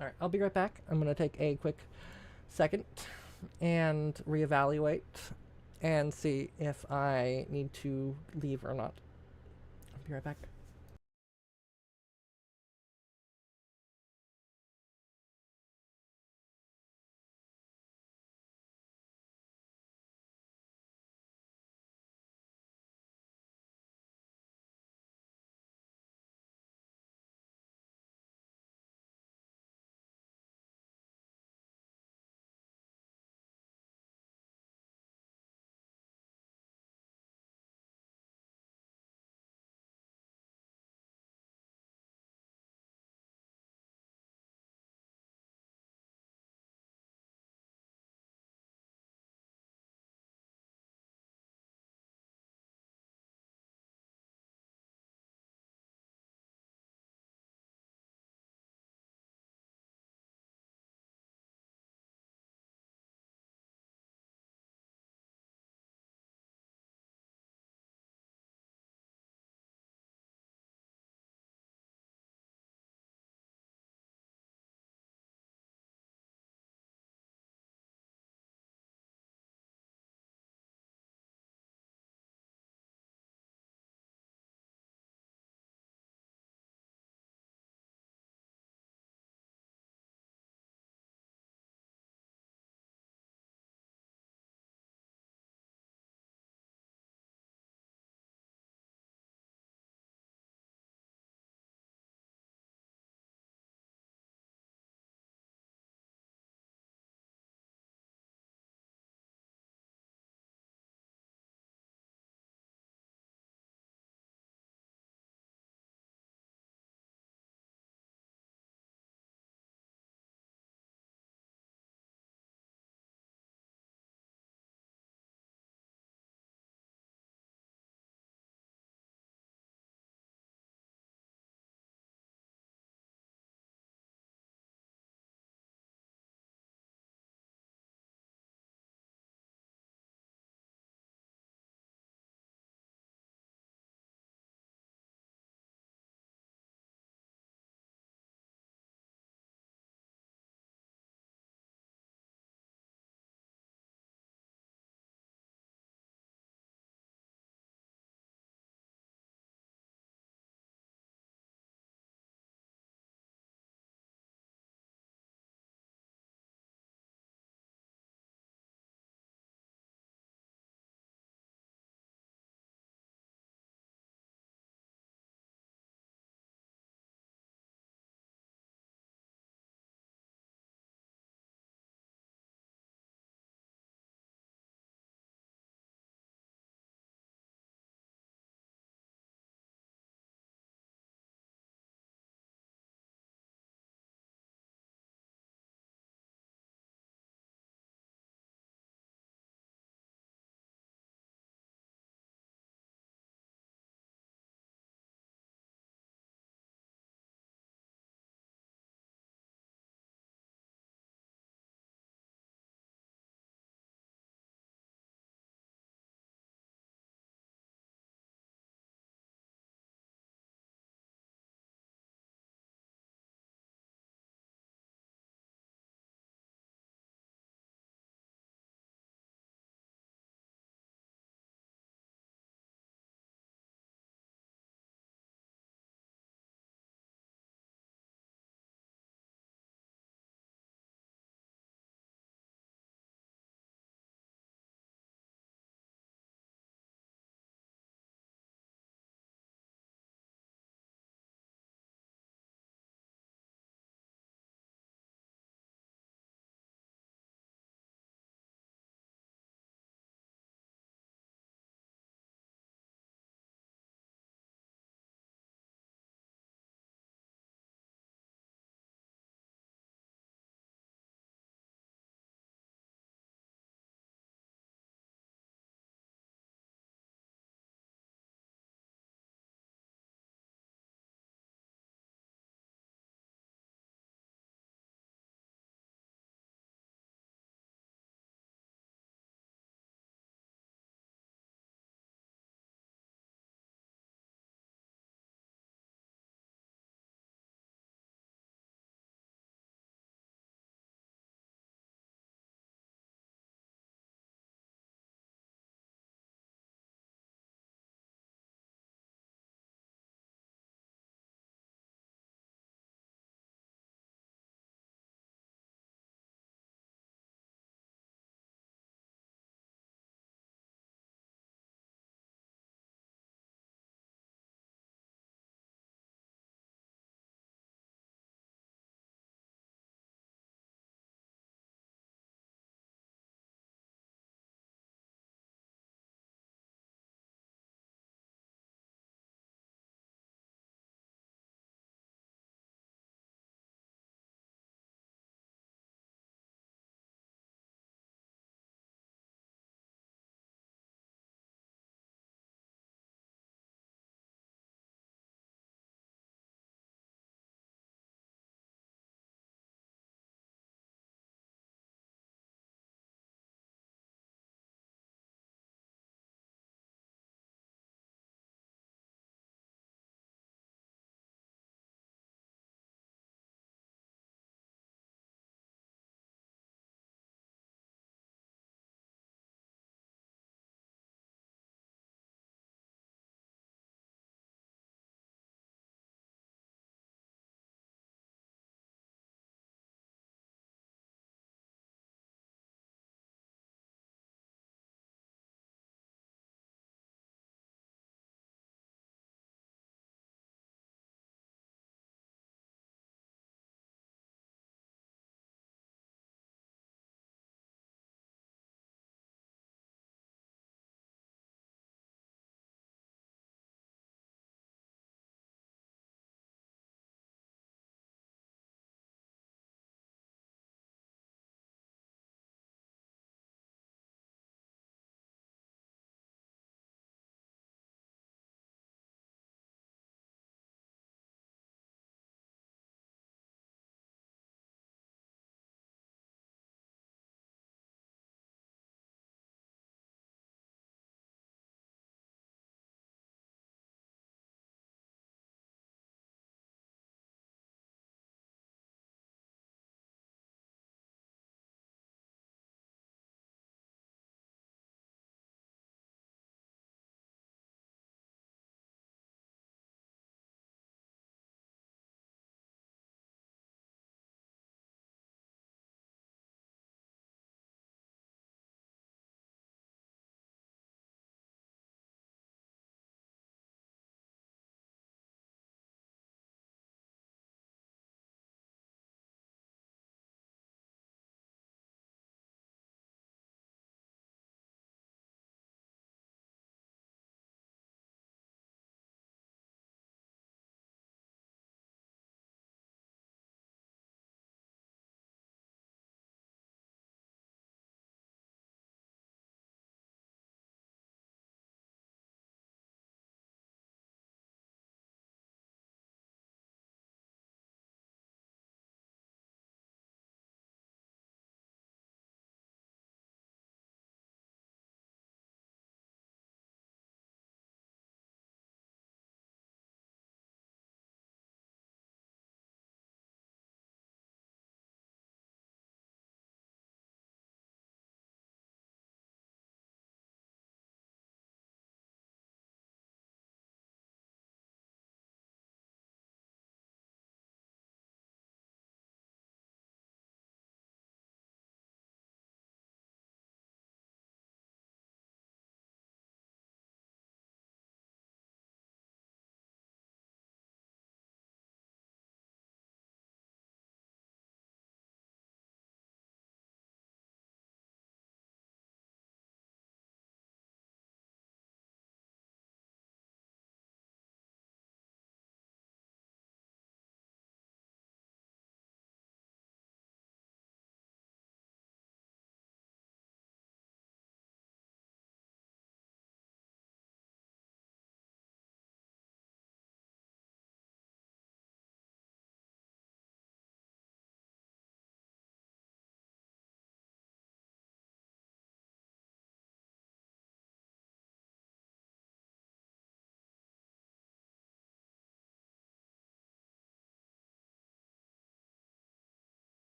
Alright, I'll be right back. I'm gonna take a quick second and reevaluate and see if I need to leave or not. I'll be right back.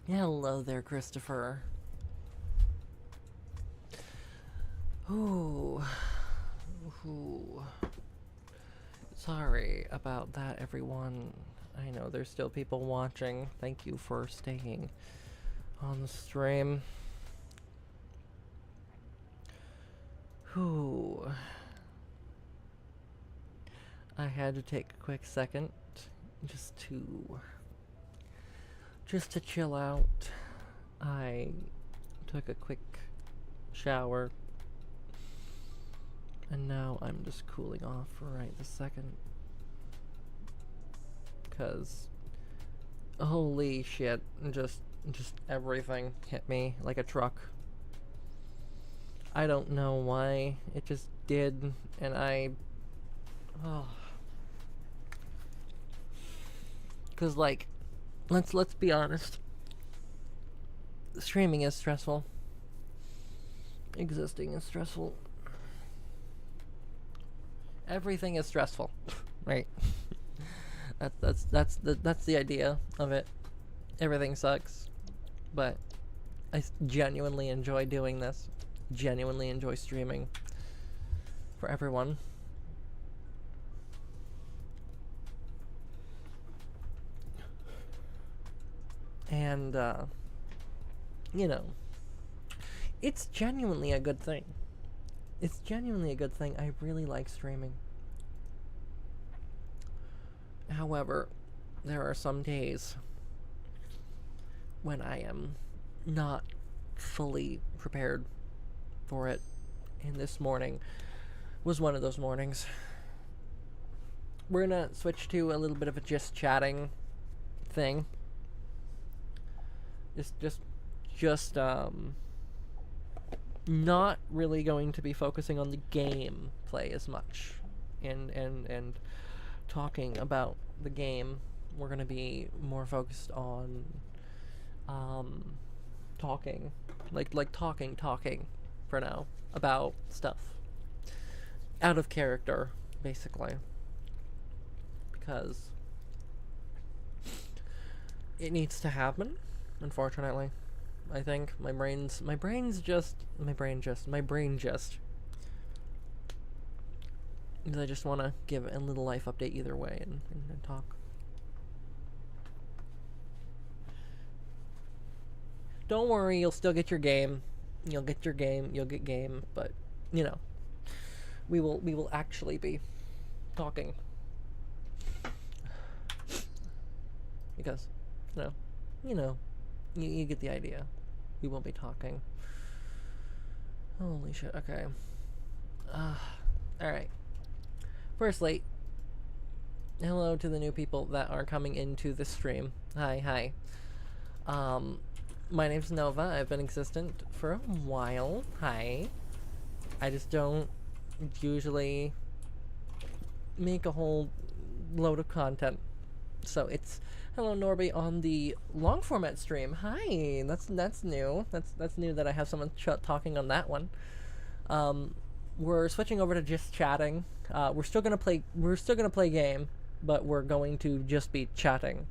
Hello there, Christopher. Ooh. Ooh. Sorry about that, everyone. I know there's still people watching. Thank you for staying on the stream. Ooh. I had to take a quick second just to chill out. I took a quick shower, and now I'm just cooling off for right this second. Cause holy shit, just everything hit me like a truck. I don't know why, it just did, and cause like, let's be honest. Streaming is stressful. Existing is stressful. Everything is stressful, right? That's the idea of it. Everything sucks, but I genuinely enjoy doing this. Genuinely enjoy streaming for everyone. And you know, it's genuinely a good thing. It's genuinely a good thing. I really like streaming. However, there are some days when I am not fully prepared for it, and this morning was one of those mornings. We're gonna switch to a little bit of a just chatting thing. Just not really going to be focusing on the game play as much, and talking about the game. We're gonna be more focused on talking, like talking for now about stuff out of character, basically, because it needs to happen, unfortunately. I think my brain just because I just want to give a little life update either way and talk. Don't worry, you'll still get your game. You'll get game, but you know, we will actually be talking. Because you get the idea. We will be talking. Holy shit, okay. Alright. Firstly, hello to the new people that are coming into the stream. Hi. My name's Nova. I've been existent for a while. Hi. I just don't usually make a whole load of content. So it's hello Norby on the long format stream. Hi. That's new. That's new that I have someone talking on that one. We're switching over to just chatting. We're still gonna play game, but we're going to just be chatting,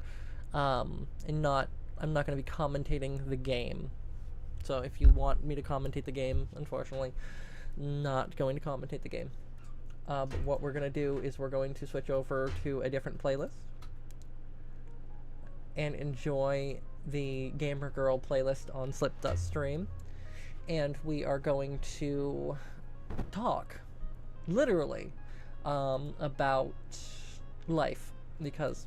and I'm not gonna be commentating the game. So if you want me to commentate the game, unfortunately, not going to commentate the game. But what we're gonna do is we're going to switch over to a different playlist and enjoy the Gamer Girl playlist on Slipdust stream, and we are going to talk literally about life, because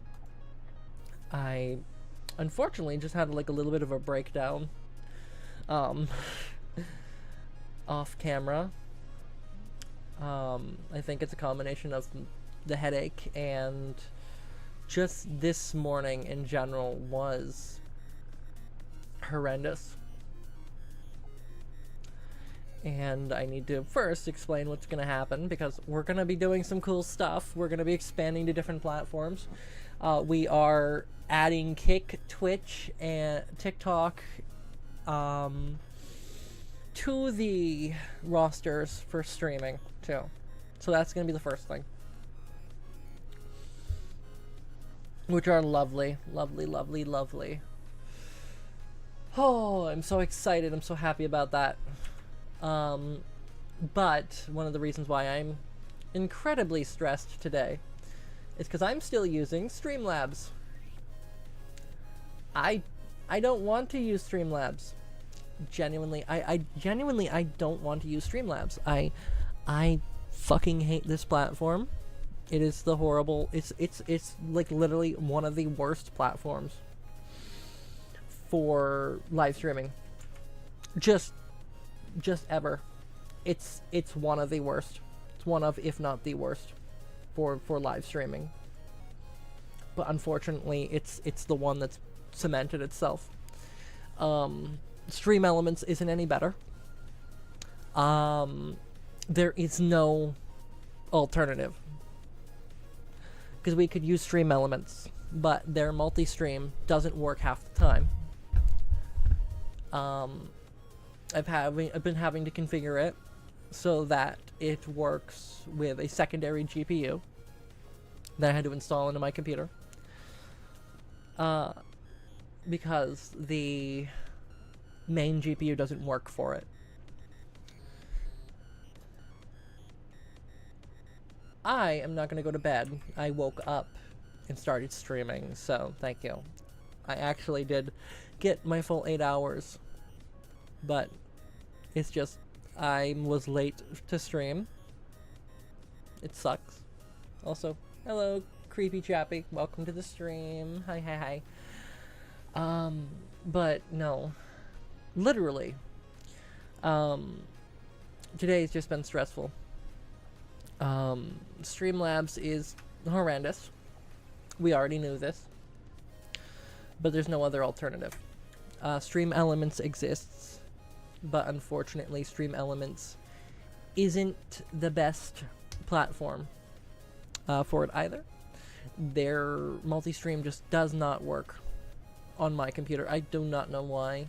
I unfortunately just had like a little bit of a breakdown off camera. I think it's a combination of the headache, and just this morning in general was horrendous. And I need to first explain what's going to happen, because we're going to be doing some cool stuff. We're going to be expanding to different platforms. We are adding Kick, Twitch, and TikTok to the rosters for streaming too. So that's going to be the first thing. Which are lovely. Oh, I'm so excited. I'm so happy about that. But one of the reasons why I'm incredibly stressed today is because I'm still using Streamlabs. I don't want to use Streamlabs. Genuinely, I genuinely don't want to use Streamlabs. I fucking hate this platform. It is the horrible. It's like literally one of the worst platforms for live streaming. Just ever. It's one of the worst. It's one of, if not the worst, for live streaming. But unfortunately, it's the one that's cemented itself. Stream Elements isn't any better. There is no alternative. Because we could use Stream Elements, but their multi-stream doesn't work half the time. I've been having to configure it so that it works with a secondary GPU that I had to install into my computer. Because the main GPU doesn't work for it. I am not going to go to bed. I woke up and started streaming, so thank you. I actually did get my full 8 hours, but it's just I was late to stream. It sucks. Also, hello, creepy chappy. Welcome to the stream. Hi. But no. Literally. Today's just been stressful. Streamlabs is horrendous. We already knew this. But there's no other alternative. Stream Elements exists, but unfortunately Stream Elements isn't the best platform for it either. Their multi-stream just does not work on my computer. I do not know why.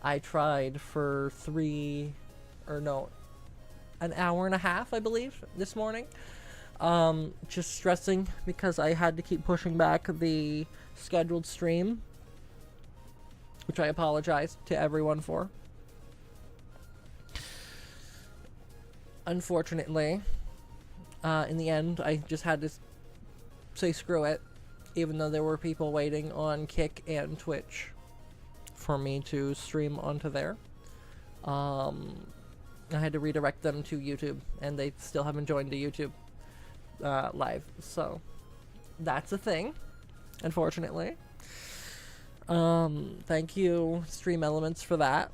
I tried for an hour and a half, I believe, this morning. Just stressing because I had to keep pushing back the scheduled stream, which I apologize to everyone for. Unfortunately, in the end, I just had to say screw it, even though there were people waiting on Kick and Twitch for me to stream onto there. I had to redirect them to YouTube, and they still haven't joined the YouTube live, so that's a thing, unfortunately. Thank you, Stream Elements, for that.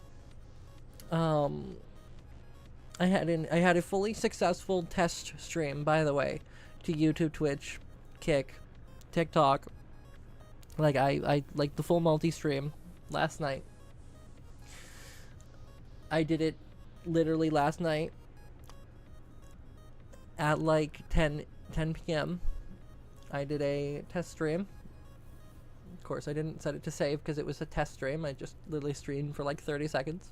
I had a fully successful test stream, by the way, to YouTube, Twitch, Kick, TikTok. Like I like the full multi-stream last night. I did it literally last night at like 10 p.m. I did a test stream. Of course, I didn't set it to save because it was a test stream. I just literally streamed for like 30 seconds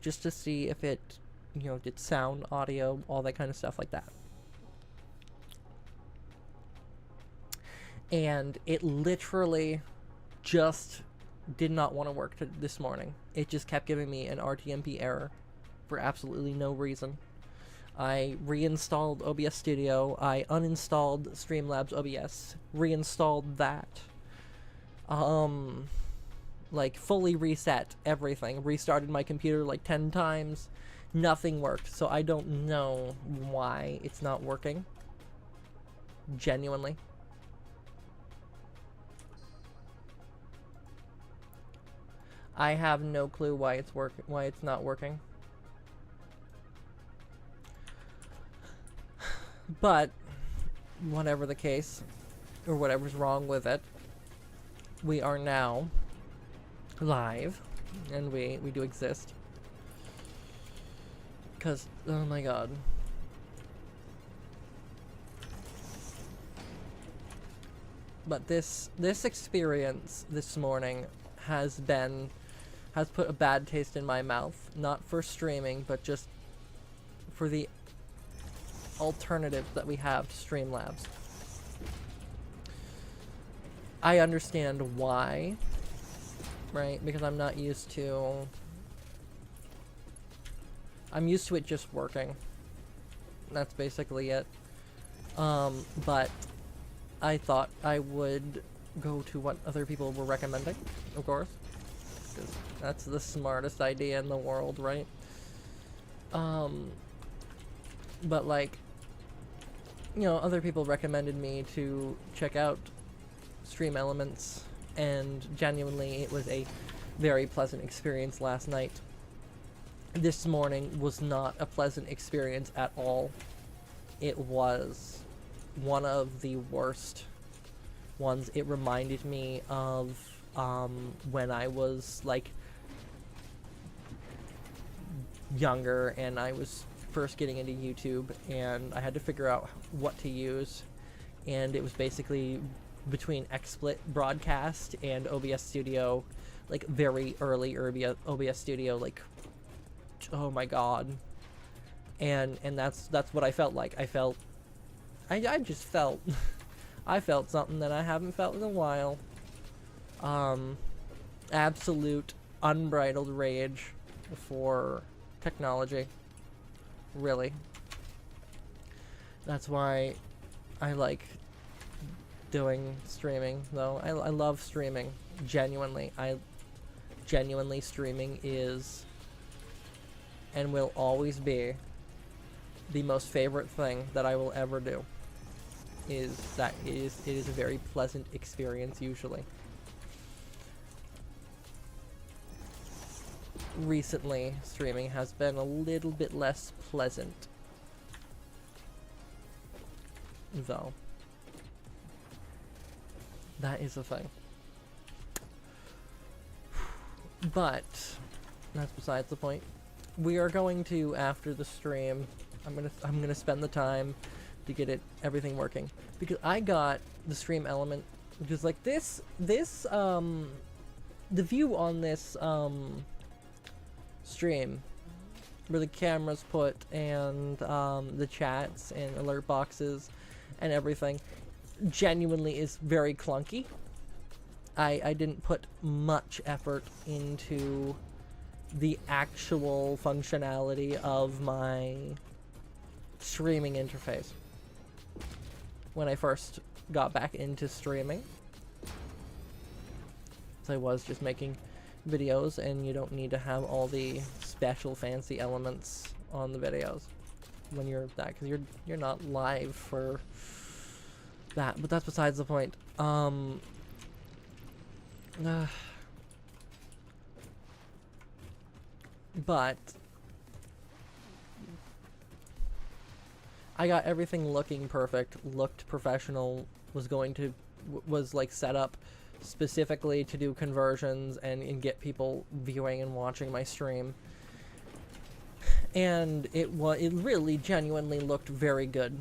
just to see if it, did sound, audio, all that kind of stuff like that. And it literally just did not want to work this morning. It just kept giving me an RTMP error for absolutely no reason. I reinstalled OBS Studio. I uninstalled Streamlabs OBS. Reinstalled that. Like fully reset everything. Restarted my computer like 10 times. Nothing worked. So I don't know why it's not working. Genuinely. I have no clue why it's not working. But whatever the case, or whatever's wrong with it, we are now live, and we do exist. Cause oh my god. But this experience this morning has put a bad taste in my mouth, not for streaming, but just for the alternative that we have to Streamlabs. I understand why right? Because I'm not used to... I'm used to it just working. That's basically it. But I thought I would go to what other people were recommending, of course. Because that's the smartest idea in the world, right? But like, you know, other people recommended me to check out Stream Elements, and genuinely it was a very pleasant experience last night. This morning was not a pleasant experience at all. It was one of the worst ones. It reminded me of when I was like younger and I was first getting into YouTube and I had to figure out what to use, and it was basically between XSplit Broadcast and OBS Studio, like very early OBS Studio, like, oh my god. And that's what I felt like. I just felt I felt something that I haven't felt in a while. Absolute unbridled rage for technology. Really. That's why I like doing streaming, though. I love streaming. Genuinely. Genuinely, streaming is and will always be the most favorite thing that I will ever do. It is a very pleasant experience usually. Recently, streaming has been a little bit less pleasant, though. That is a thing. But that's besides the point. We are going to, after the stream, I'm gonna spend the time to get everything working, because I got the stream element, because like this the view on this stream where the camera's put and the chats and alert boxes and everything genuinely is very clunky. I didn't put much effort into the actual functionality of my streaming interface when I first got back into streaming. So I was just making videos, and you don't need to have all the special fancy elements on the videos when you're that, because you're not live for that. But that's besides the point. But I got everything looking perfect, looked professional, was like set up specifically to do conversions and get people viewing and watching my stream. And it really genuinely looked very good.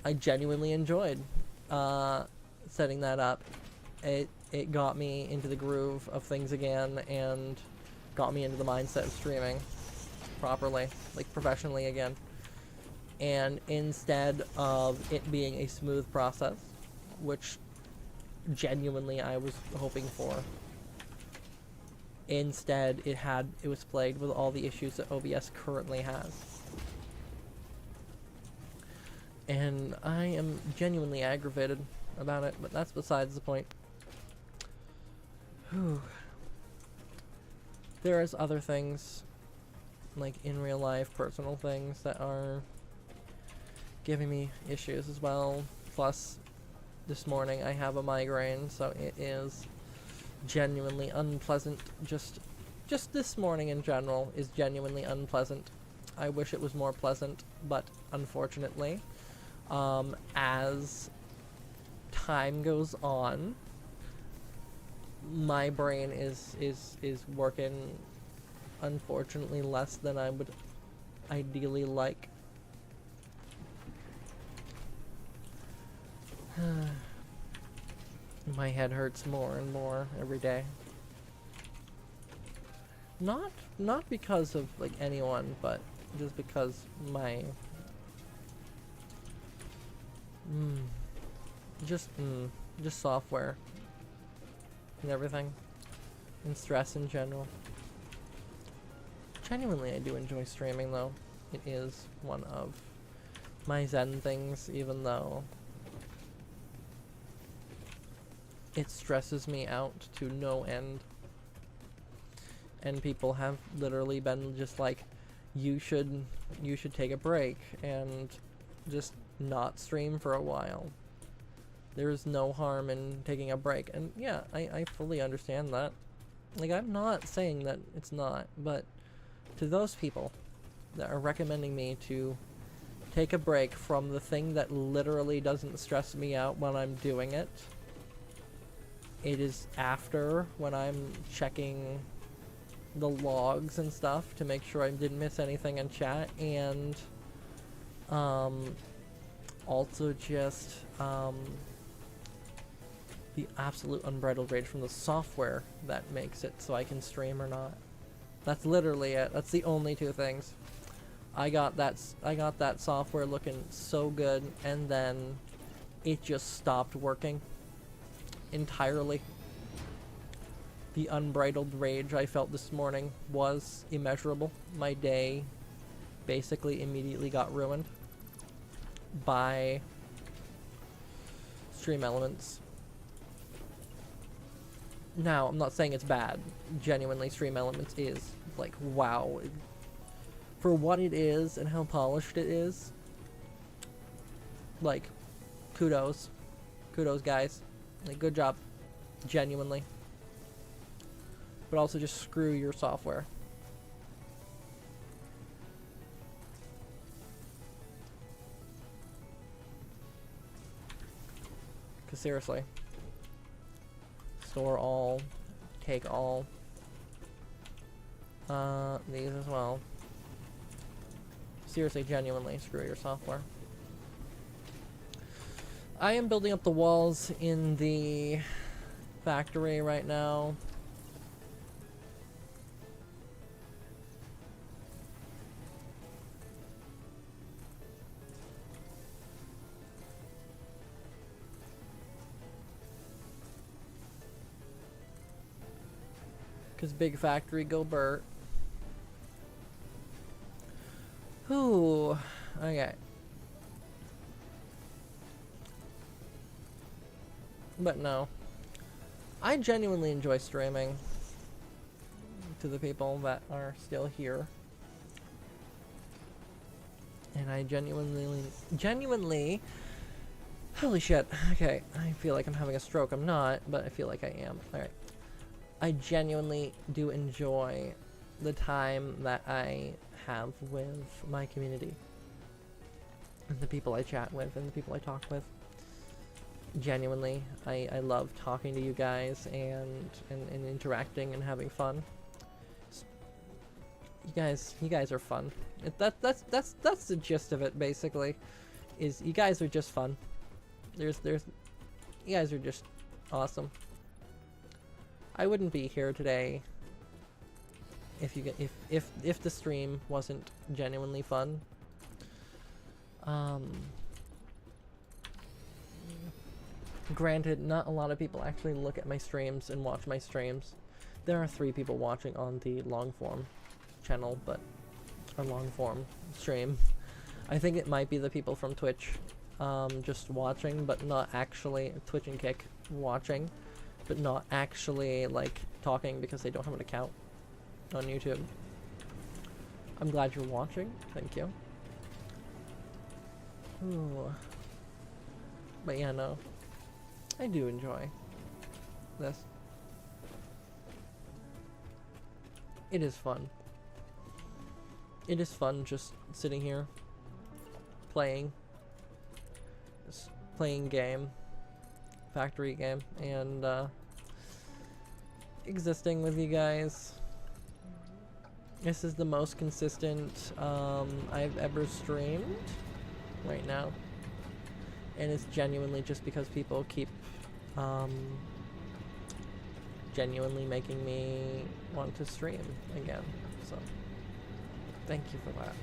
I genuinely enjoyed setting that up. It got me into the groove of things again and got me into the mindset of streaming properly, like professionally again. And instead of it being a smooth process, which genuinely I was hoping for, instead it was plagued with all the issues that OBS currently has. And I am genuinely aggravated about it, but that's besides the point. Whew. There is other things, like in real life, personal things that are giving me issues as well. Plus, this morning I have a migraine, so it is genuinely unpleasant. Just this morning in general is genuinely unpleasant. I wish it was more pleasant, but unfortunately, as time goes on, my brain is working, unfortunately, less than I would ideally like. My head hurts more and more every day. Not because of like anyone, but just because my just software and everything. and stress in general. Genuinely, I do enjoy streaming though. It is one of my zen things, even though it stresses me out to no end. And people have literally been just like, you should take a break and just not stream for a while. There's no harm in taking a break. And yeah, I fully understand that. Like, I'm not saying that it's not, but to those people that are recommending me to take a break from the thing that literally doesn't stress me out when I'm doing it, it is after, when I'm checking the logs and stuff to make sure I didn't miss anything in chat, and also just the absolute unbridled rage from the software that makes it so I can stream or not. That's literally it. That's the only two things. I got that software looking so good, and then it just stopped working entirely. The unbridled rage I felt this morning was immeasurable. My day basically immediately got ruined by Stream Elements. Now, I'm not saying it's bad. Genuinely, Stream Elements is, like, wow. For what it is and how polished it is, like, kudos. Kudos, guys. Like, good job. Genuinely. But also just screw your software. Because seriously. Store all. Take all. These as well. Seriously, genuinely, screw your software. I am building up the walls in the factory right now. Because big factory, go Bert. Ooh, okay. But no. I genuinely enjoy streaming to the people that are still here. And I genuinely, holy shit. Okay, I feel like I'm having a stroke. I'm not, but I feel like I am. Alright. I genuinely do enjoy the time that I have with my community. And the people I chat with and the people I talk with. Genuinely, I love talking to you guys and interacting and having fun. You guys are fun. That's the gist of it, basically. Is you guys are just fun. You guys are just awesome. I wouldn't be here today if the stream wasn't genuinely fun. Granted, not a lot of people actually look at my streams and watch my streams. There are 3 people watching on the long form channel, but or long form stream. I think it might be the people from Twitch, just watching, but not actually Twitch and Kick watching. But not actually, like, talking because they don't have an account on YouTube. I'm glad you're watching. Thank you. Ooh. But yeah, no. I do enjoy this. It is fun. It is fun just sitting here. Playing. Just playing game. Factory game, and existing with you guys. This is the most consistent I've ever streamed right now, and it's genuinely just because people keep genuinely making me want to stream again, so thank you for that.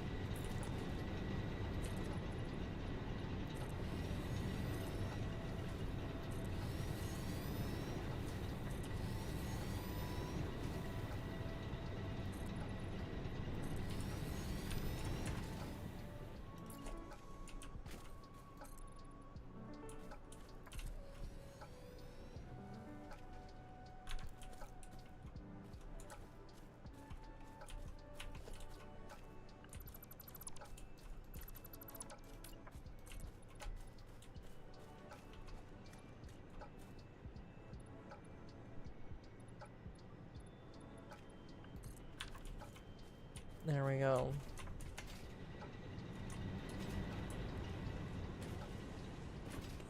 There we go.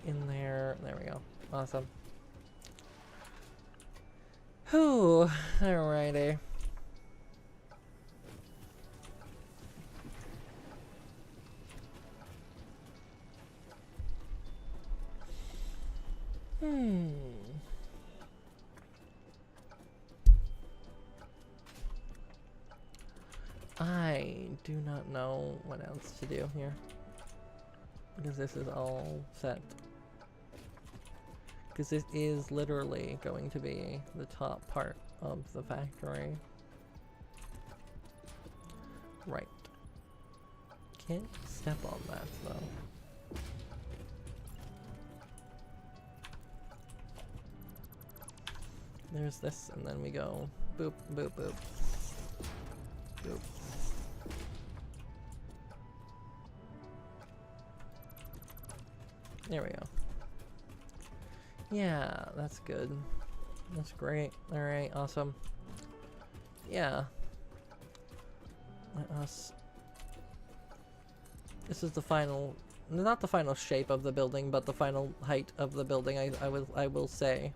In there. There we go. Awesome. Whew. Alrighty. I do not know what else to do here, because this is all set. Because this is literally going to be the top part of the factory. Right. Can't step on that though. There's this, and then we go boop, boop, boop. Boop. There we go. Yeah, that's good. That's great. Alright, awesome. Yeah. Let us... This is the final... Not the final shape of the building, but the final height of the building, I will say.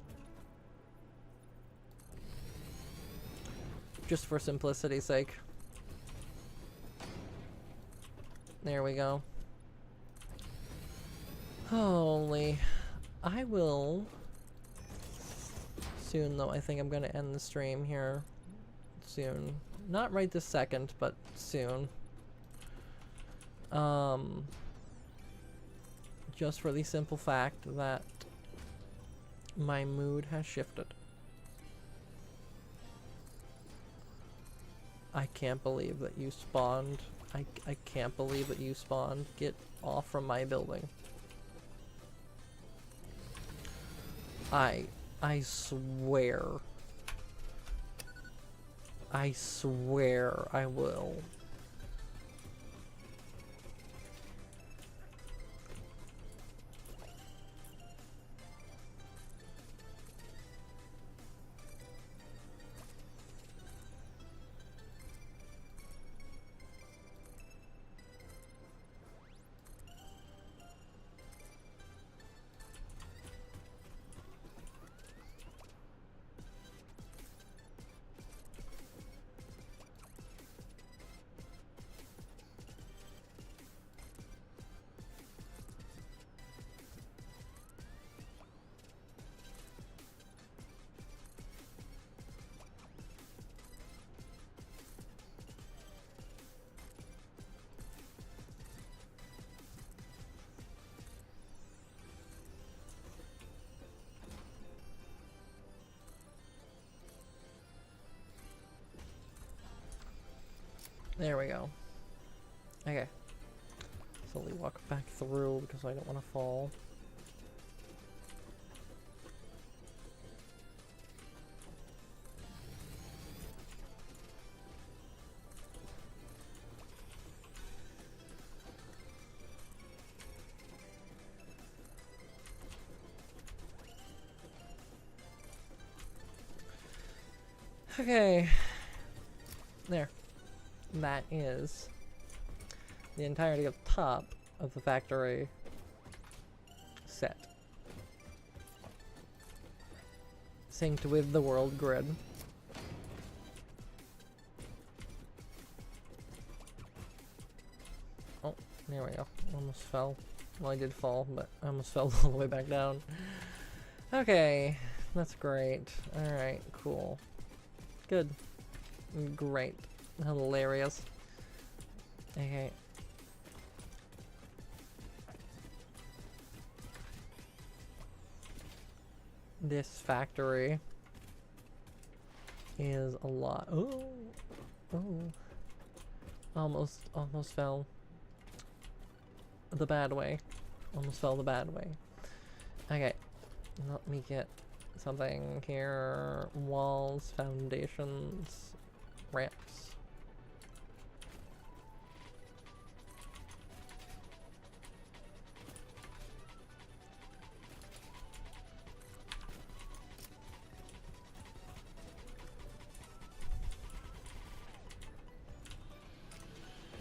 Just for simplicity's sake. There we go. Holy. I will soon, though. I think I'm gonna end the stream here soon. Not right this second, but soon. Just for the simple fact that my mood has shifted. I can't believe that you spawned. I can't believe that you spawned. Get off from my building. I swear. I swear I will. There we go. Okay. Slowly walk back through because I don't want to fall. Okay. There. That is the entirety of the top of the factory set. Synced with the world grid. Oh, there we go. Almost fell. Well, I did fall, but I almost fell all the way back down. Okay, that's great. Alright, cool. Good. Great. Hilarious. Okay. This factory is a lot. Oh, oh! Almost fell the bad way. Almost fell the bad way. Okay, let me get something here. Walls, foundations, ramps.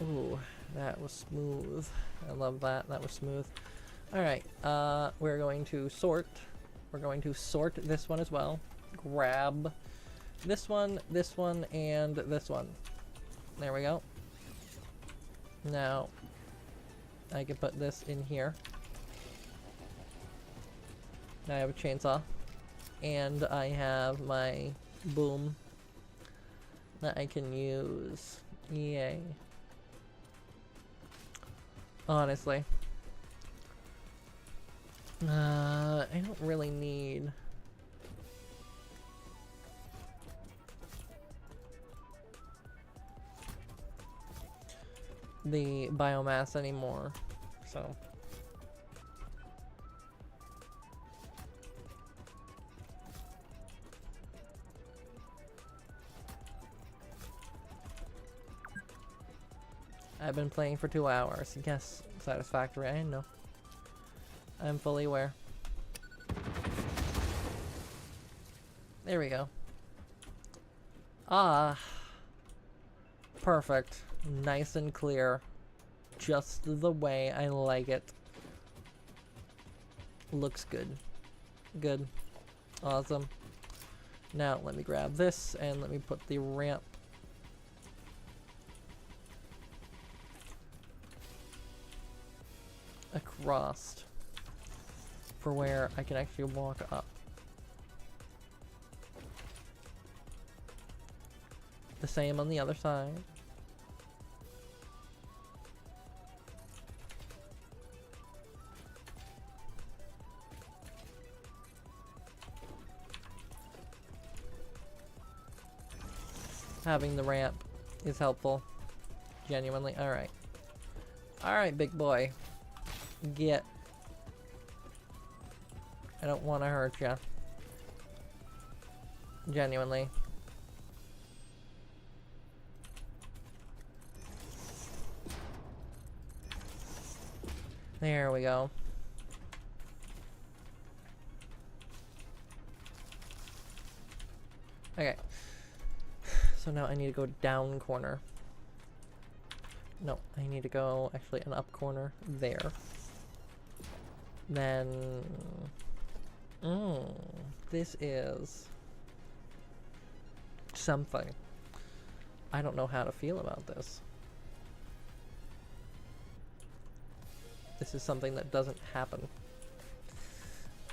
Ooh, that was smooth. I love that. That was smooth. Alright, we're going to sort. We're going to sort this one as well. Grab this one, and this one. There we go. Now, I can put this in here. Now I have a chainsaw. And I have my boom that I can use. Yay. Honestly. I don't really need the biomass anymore, so I've been playing for 2 hours. Yes, Satisfactory, I know. I'm fully aware. There we go. Ah. Perfect. Nice and clear. Just the way I like it. Looks good. Good. Awesome. Now, let me grab this and let me put the ramp across for where I can actually walk up. The same on the other side. Having the ramp is helpful. Genuinely. Alright. Alright, big boy. Get. I don't want to hurt ya. Genuinely. There we go. Okay. So now I need to go down corner. No, I need to go actually an up corner there. Then... this is... something. I don't know how to feel about this. This is something that doesn't happen.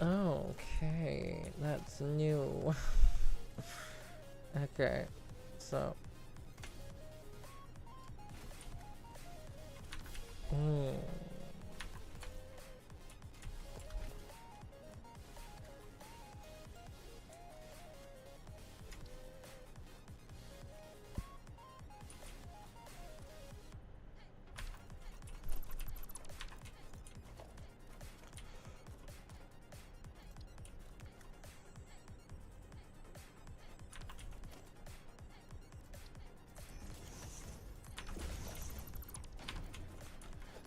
Okay, that's new. Okay, so...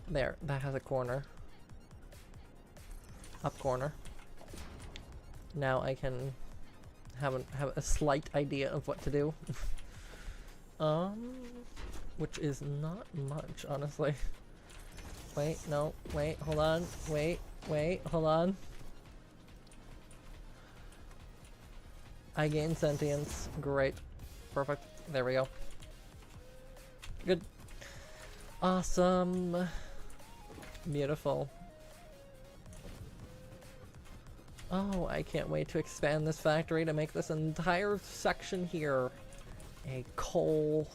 There, that has a corner. Up corner. Now I can have a slight idea of what to do. Which is not much, honestly. Wait, no, wait, hold on, wait, hold on. I gain sentience. Great. Perfect. There we go. Good. Awesome. Beautiful. Oh, I can't wait to expand this factory to make this entire section here a coal,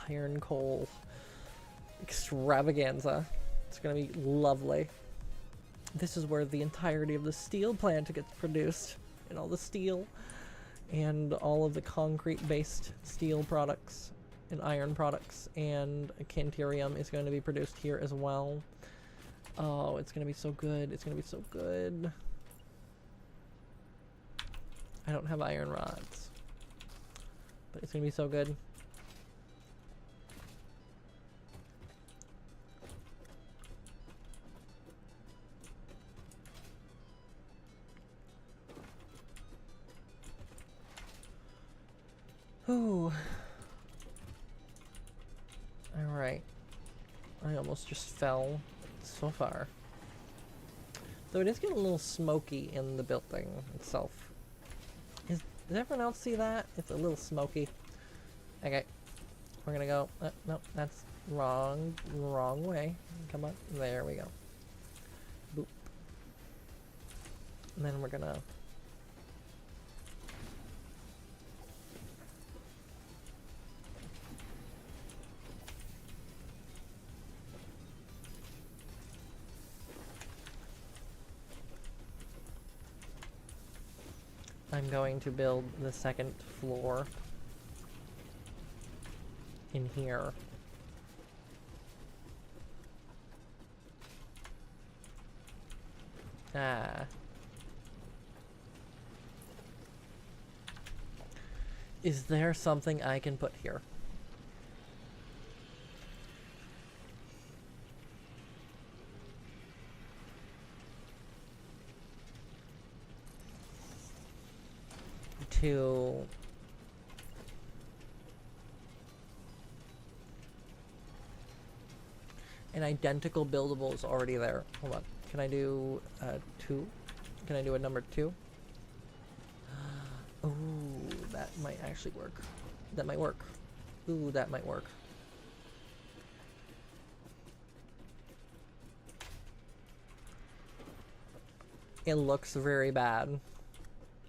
iron coal extravaganza. It's gonna be lovely. This is where the entirety of the steel plant gets produced, and all the steel and all of the concrete-based steel products and iron products, and Canterium is going to be produced here as well. Oh, it's going to be so good. It's going to be so good. I don't have iron rods, but it's going to be so good. Ooh. Alright. I almost just fell so far. Though it is getting a little smoky in the building itself. Does everyone else see that? It's a little smoky. Okay. We're gonna go. No, that's wrong. Wrong way. Come on. There we go. Boop. And then we're gonna... I'm going to build the second floor in here. Ah. Is there something I can put here? To an identical buildable is already there. Hold on. Can I do 2? Can I do a number 2? Ooh, that might actually work. That might work. Ooh, that might work. It looks very bad.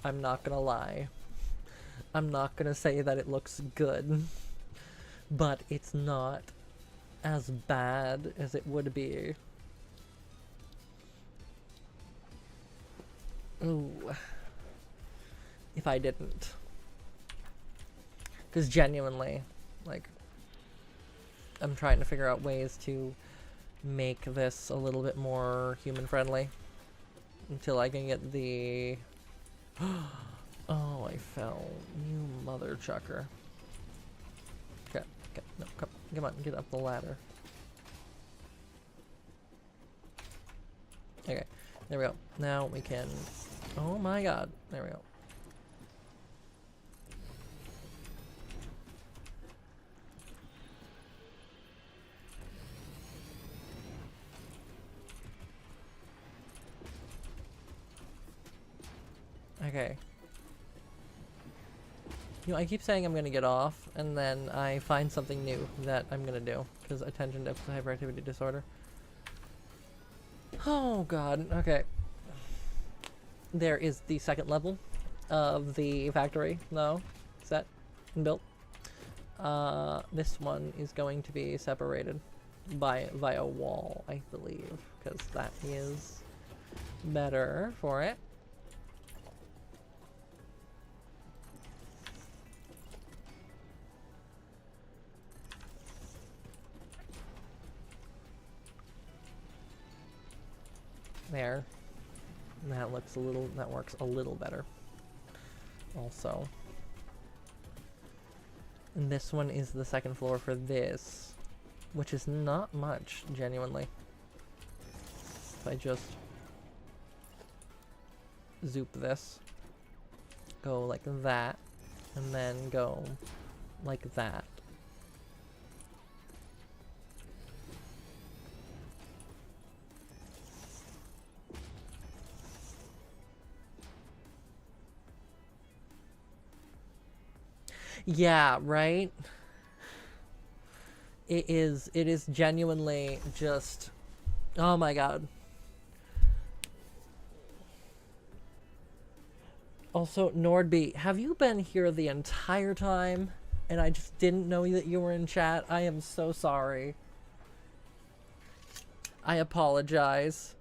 I'm not gonna lie. I'm not gonna say that it looks good, but it's not as bad as it would be. Ooh. If I didn't. Because genuinely, like, I'm trying to figure out ways to make this a little bit more human-friendly until I can get the... Oh, I fell. You mother chucker. Okay, no, come on, get up the ladder. Okay, there we go. Now we can... Oh my god, there we go. Okay. You know, I keep saying I'm gonna get off, and then I find something new that I'm gonna do. Because attention deficit hyperactivity disorder. Oh god, okay. There is the second level of the factory, though, set and built. This one is going to be separated via a wall, I believe. Because that is better for it. There. That looks a little, that works a little better. Also. And this one is the second floor for this, which is not much, genuinely. If I just zoop this, go like that, and then go like that. Yeah, right? It is genuinely just, oh my god. Also, Nordby, have you been here the entire time and I just didn't know that you were in chat? I am so sorry. I apologize.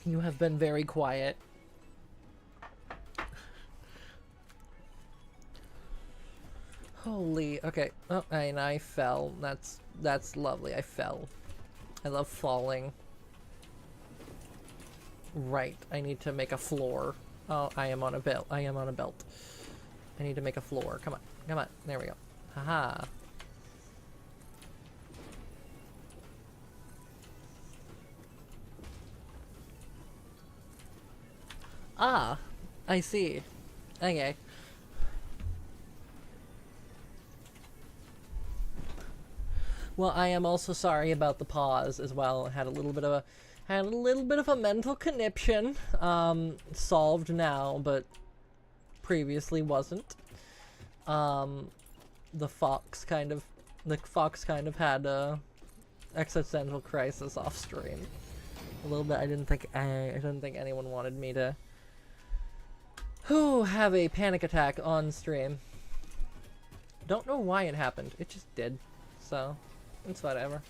You have been very quiet. Holy, okay. Oh, and I fell. That's lovely. I fell. I love falling. Right, I need to make a floor. Oh, I am on a belt. I am on a belt. I need to make a floor. Come on. Come on. There we go. Haha. Ah, I see. Okay. Well, I am also sorry about the pause as well. Had a little bit of a mental conniption. Solved now, but previously wasn't. The fox kind of had a existential crisis off stream. A little bit. I didn't think anyone wanted me to have a panic attack on stream. Don't know why it happened. It just did. So, it's whatever.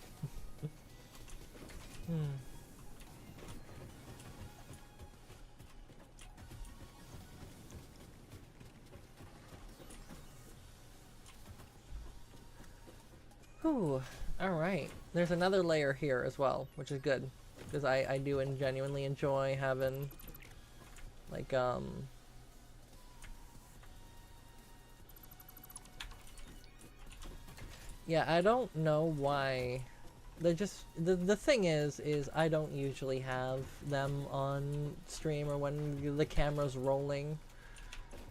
Whew. Alright. There's another layer here as well, which is good. Because I do genuinely enjoy having, like, yeah, I don't know why. They just, the thing is I don't usually have them on stream or when the camera's rolling.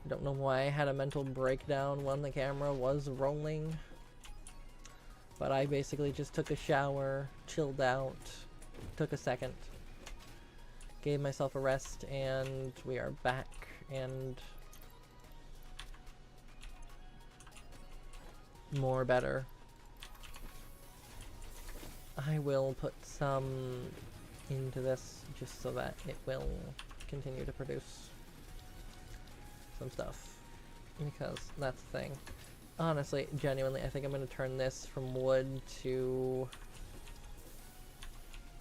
I don't know why I had a mental breakdown when the camera was rolling. But I basically just took a shower, chilled out, took a second, gave myself a rest, and we are back, and more better. I will put some into this just so that it will continue to produce some stuff, because that's the thing. Honestly, genuinely, I think I'm going to turn this from wood to...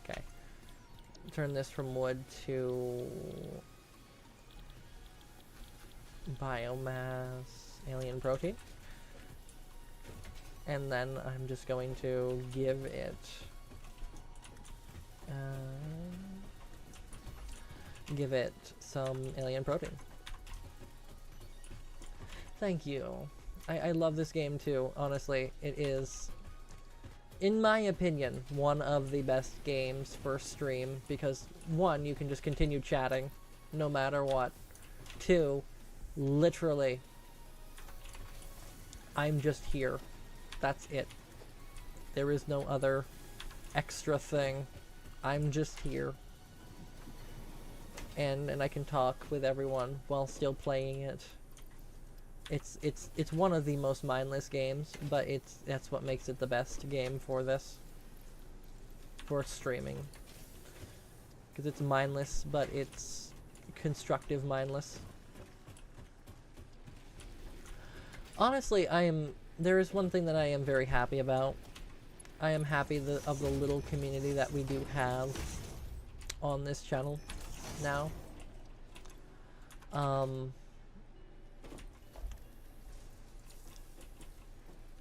Okay. Turn this from wood to... biomass alien protein. And then I'm just going to give it... some alien protein. Thank you. I love this game too, honestly. It is, in my opinion, one of the best games for stream, because 1, you can just continue chatting no matter what. 2, literally, I'm just here. That's it. There is no other extra thing. I'm just here. And I can talk with everyone while still playing it. It's one of the most mindless games, but that's what makes it the best game for this. For streaming. Because it's mindless, but it's constructive mindless. Honestly, there is one thing that I am very happy about. I am happy of the little community that we do have on this channel now.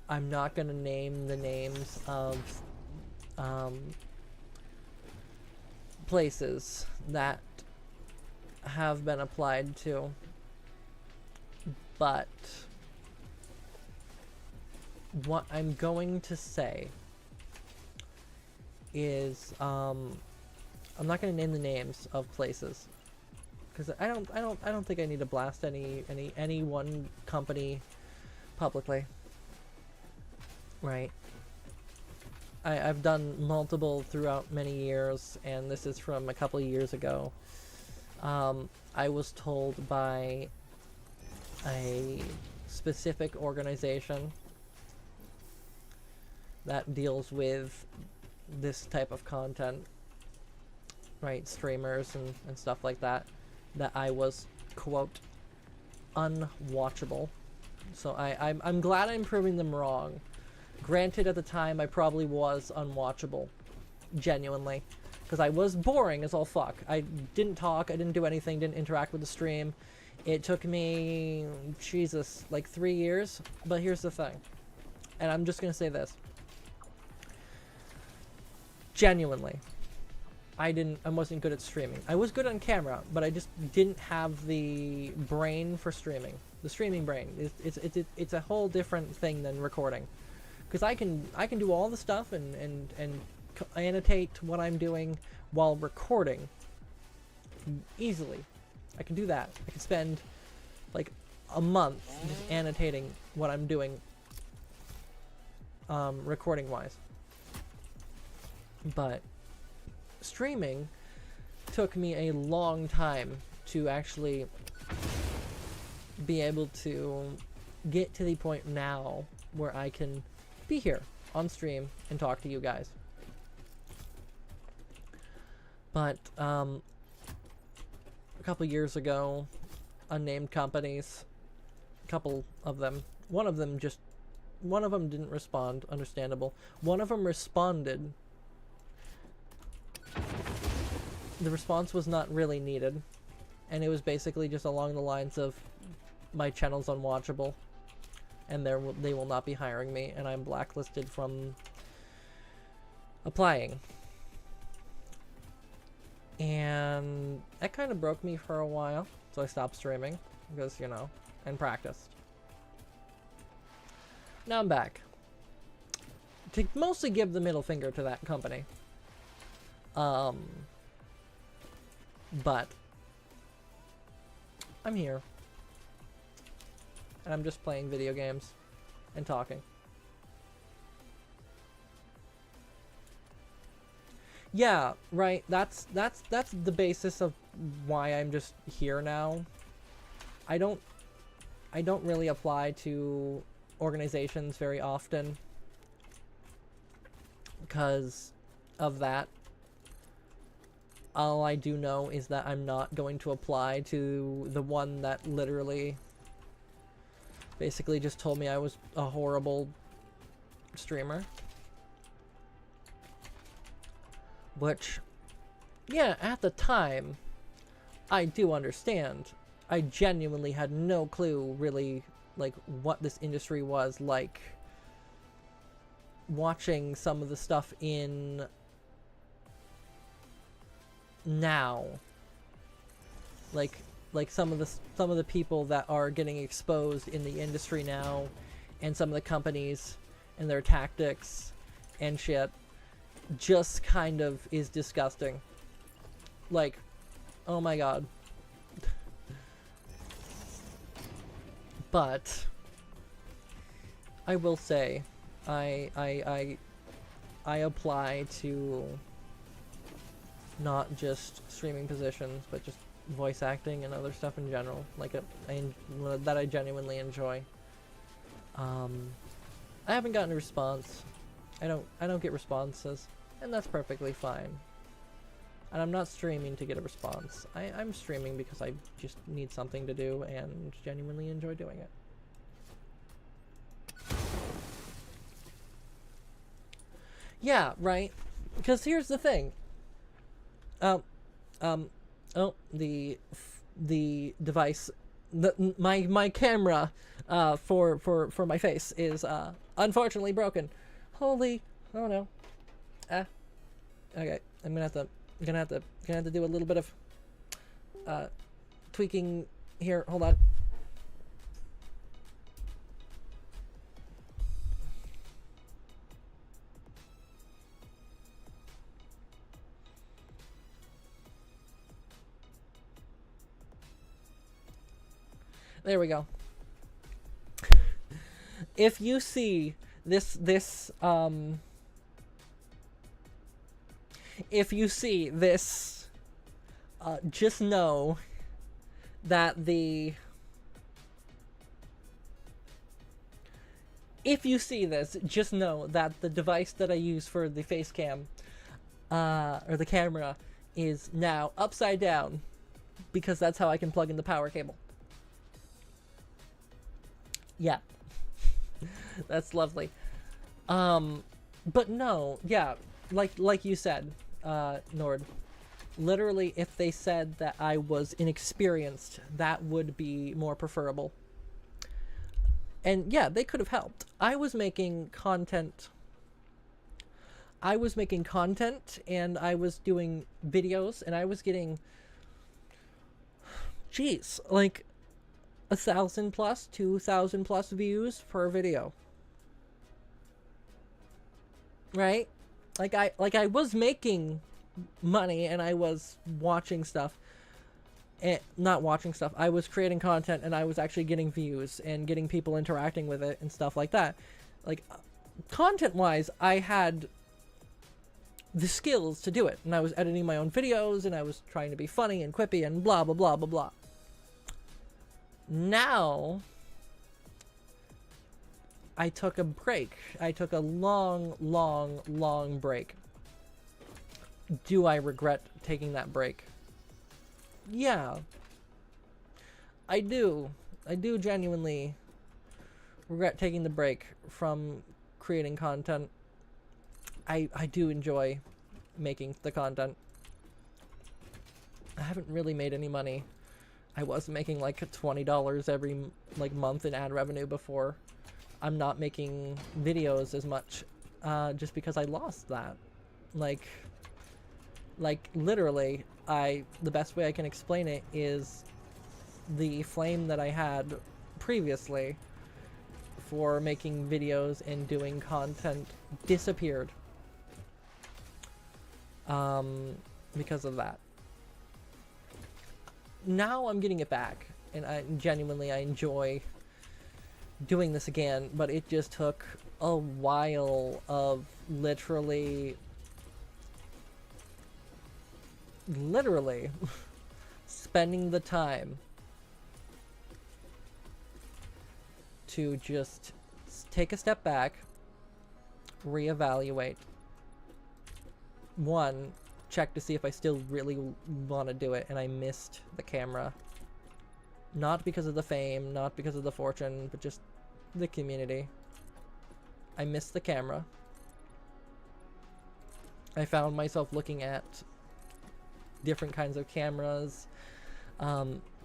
I'm not gonna name the names of places that have been applied to, but what I'm going to say is I'm not going to name the names of places because I don't think I need to blast any one company publicly. Right. I've done multiple throughout many years, and this is from a couple of years ago. I was told by a specific organization that deals with this type of content, right, streamers and stuff like that, that I was, quote, unwatchable. So I'm glad I'm proving them wrong. Granted, at the time, I probably was unwatchable. Genuinely. Because I was boring as all fuck. I didn't talk, I didn't do anything, didn't interact with the stream. It took me, Jesus, like 3 years. But here's the thing. And I'm just gonna say this. Genuinely. I wasn't good at streaming. I was good on camera, but I just didn't have the brain for streaming. The streaming brain. It's a whole different thing than recording. Because I can do all the stuff and annotate what I'm doing while recording easily. I can do that. I can spend like a month just annotating what I'm doing recording wise. But streaming took me a long time to actually be able to get to the point now where I can be here on stream and talk to you guys. But a couple years ago, unnamed companies, a couple of them, one of them didn't respond, understandable. One of them responded. The response was not really needed, and it was basically just along the lines of, my channel's unwatchable, and they will not be hiring me, and I'm blacklisted from applying. And that kind of broke me for a while, so I stopped streaming, because, you know, and practiced. Now I'm back. To mostly give the middle finger to that company. But I'm here. And I'm just playing video games and talking. Yeah, right. That's the basis of why I'm just here now. I don't really apply to organizations very often because of that. All I do know is that I'm not going to apply to the one that literally basically just told me I was a horrible streamer. Which, yeah, at the time, I do understand. I genuinely had no clue, really, like, what this industry was like. Watching some of the stuff in now, like some of the people that are getting exposed in the industry now, and some of the companies and their tactics and shit, just kind of is disgusting. Like, oh my god. But I will say, I apply to not just streaming positions, but just voice acting and other stuff in general, like that I genuinely enjoy. I haven't gotten a response. I don't get responses, and that's perfectly fine. And I'm not streaming to get a response. I'm streaming because I just need something to do and genuinely enjoy doing it. Yeah, right. Because here's the thing. Oh, the device, my camera, for my face is unfortunately broken. Holy, oh no. Okay, I'm gonna have to do a little bit of tweaking here. Hold on. There we go. If you see this, if you see this, just know that if you see this, just know that the device that I use for the face cam, or the camera, is now upside down, because that's how I can plug in the power cable. Yeah. That's lovely. But no, yeah, like you said, Nord, literally, if they said that I was inexperienced, that would be more preferable. And yeah, they could have helped. I was making content, and I was doing videos, and I was getting, jeez, like 1,000 plus, 2,000 plus views per video. Right? Like I was making money, and I was watching stuff, not watching stuff. I was creating content and I was actually getting views and getting people interacting with it and stuff like that. Like, content-wise, I had the skills to do it. And I was editing my own videos and I was trying to be funny and quippy and blah, blah, blah, blah, blah. Now, I took a break. I took a long, long, long break. Do I regret taking that break? Yeah. I do. I do genuinely regret taking the break from creating content. I do enjoy making the content. I haven't really made any money. I was making like $20 every month in ad revenue before. I'm not making videos as much just because I lost that. Like literally, the best way I can explain it is the flame that I had previously for making videos and doing content disappeared because of that. Now I'm getting it back, and I enjoy doing this again, but it just took a while of literally spending the time to just take a step back, reevaluate. One, check to see if I still really want to do it, and I missed the camera. Not because of the fame, not because of the fortune, but just the community. I missed the camera. I found myself looking at different kinds of cameras,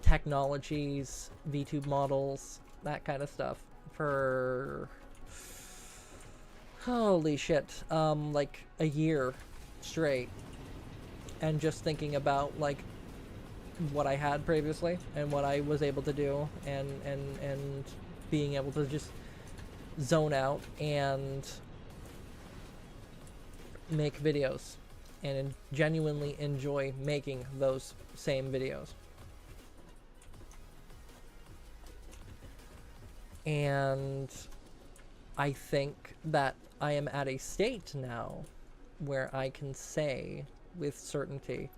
technologies, VTube models, that kind of stuff for holy shit, like a year straight, and just thinking about like what I had previously and what I was able to do, and being able to just zone out and make videos and genuinely enjoy making those same videos. And I think that I am at a state now where I can say with certainty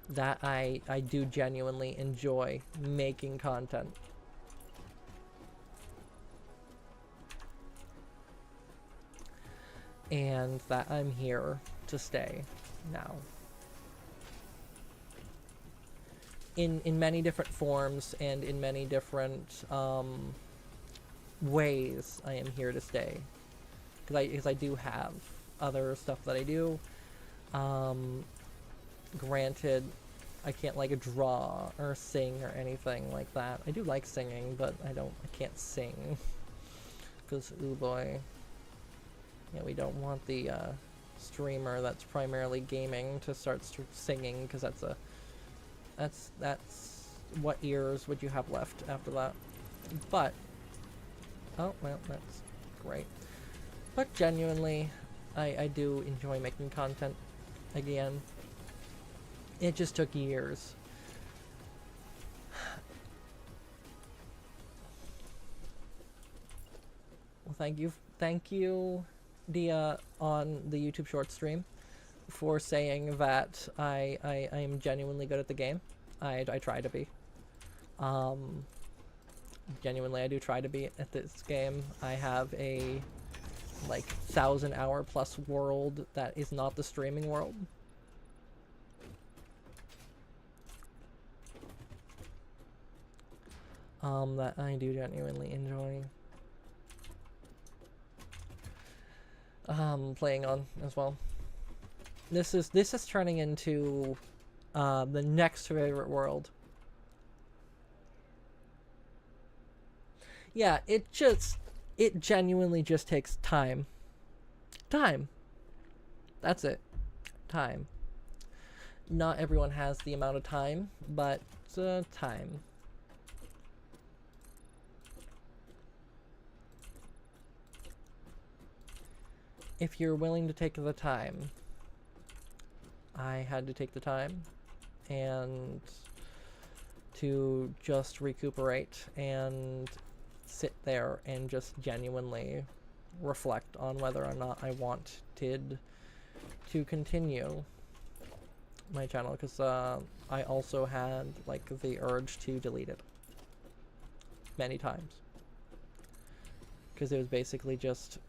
that I do genuinely enjoy making content. And that I'm here to stay now. In many different forms and in many different ways, I am here to stay. Because I do have other stuff that I do. Granted, I can't like draw or sing or anything like that. I do like singing, but I can't sing. Because, ooh boy. Yeah, we don't want the streamer that's primarily gaming to start singing, because that's what ears would you have left after that. But, oh, well, that's great. But genuinely, I do enjoy making content again. It just took years. Well, thank you, Dia, on the YouTube short stream, for saying that I am genuinely good at the game. I try to be. Genuinely, I do try to be at this game. I have a like 1,000-hour plus world that is not the streaming world. That I do genuinely enjoy playing on as well. This is turning into the next favorite world. Yeah, it genuinely just takes time. Time. That's it. Time. Not everyone has the amount of time, but time. If you're willing to take the time, I had to take the time, and to just recuperate and sit there and just genuinely reflect on whether or not I wanted to continue my channel, because I also had like the urge to delete it many times, because it was basically just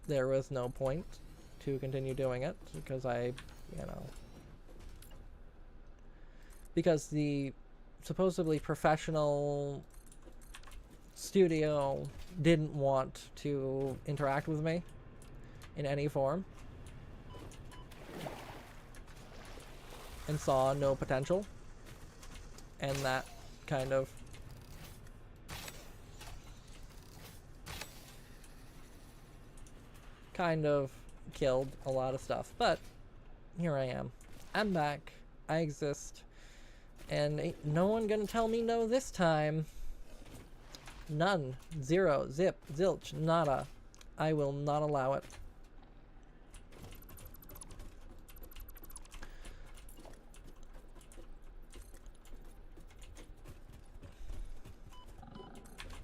there was no point to continue doing it, because because the supposedly professional studio didn't want to interact with me in any form and saw no potential, and that kind of killed a lot of stuff. But here I am. I'm back. I exist. And ain't no one gonna tell me no this time. None. Zero. Zip. Zilch. Nada. I will not allow it.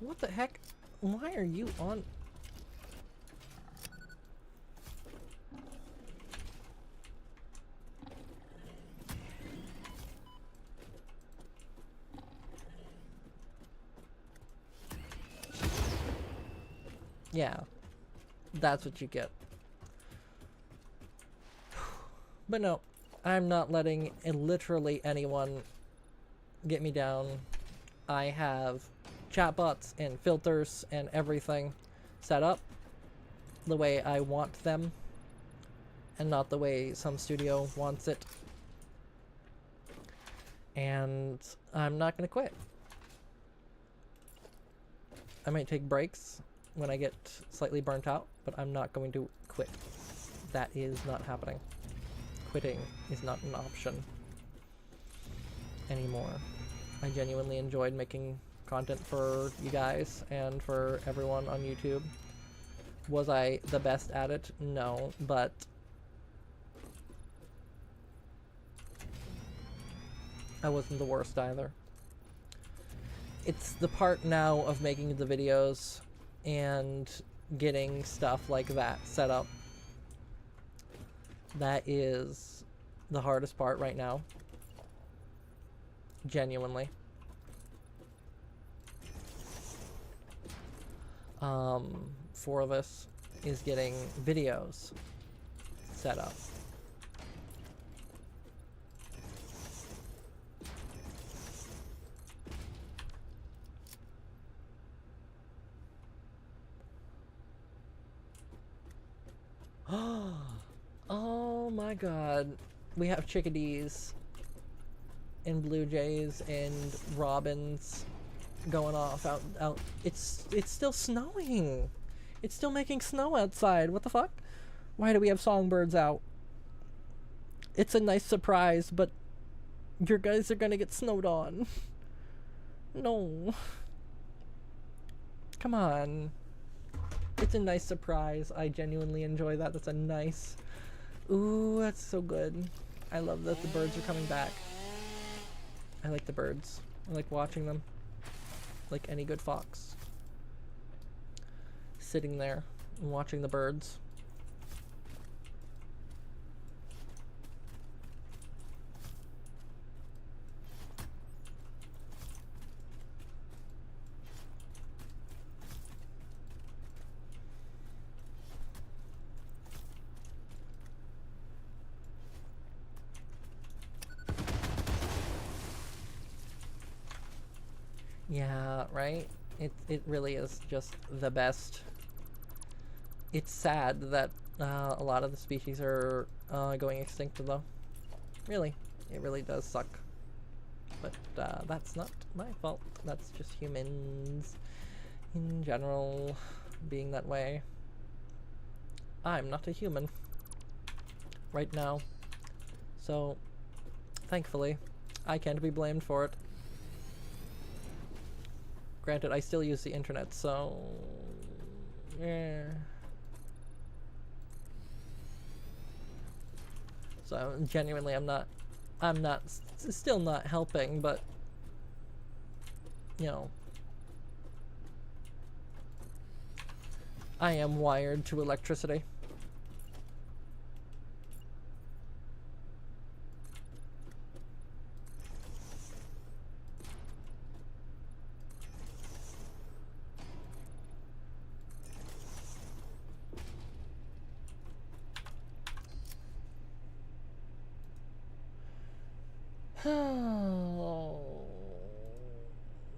What the heck? Why are you on? Yeah, that's what you get. But no, I'm not letting literally anyone get me down. I have chatbots and filters and everything set up the way I want them, and not the way some studio wants it. And I'm not gonna quit. I might take breaks when I get slightly burnt out, but I'm not going to quit. That is not happening. Quitting is not an option anymore. I genuinely enjoyed making content for you guys and for everyone on YouTube. Was I the best at it? No, but I wasn't the worst either. It's the part now of making the videos and getting stuff like that set up that is the hardest part right now. Genuinely. For this is getting videos set up. Oh my god. We have chickadees and blue jays and robins going off out. It's still snowing. It's still making snow outside. What the fuck? Why do we have songbirds out? It's a nice surprise, but your guys are gonna get snowed on. No. Come on. It's a nice surprise. I genuinely enjoy that. That's a nice... Ooh, that's so good. I love that the birds are coming back. I like the birds. I like watching them. Like any good fox. Sitting there and watching the birds. Yeah, right? It really is just the best. It's sad that a lot of the species are going extinct, though. Really. It really does suck. But that's not my fault. That's just humans in general being that way. I'm not a human right now. So, thankfully, I can't be blamed for it. Granted, I still use the internet, so... yeah. So, genuinely, I'm not still not helping, but you know, I am wired to electricity.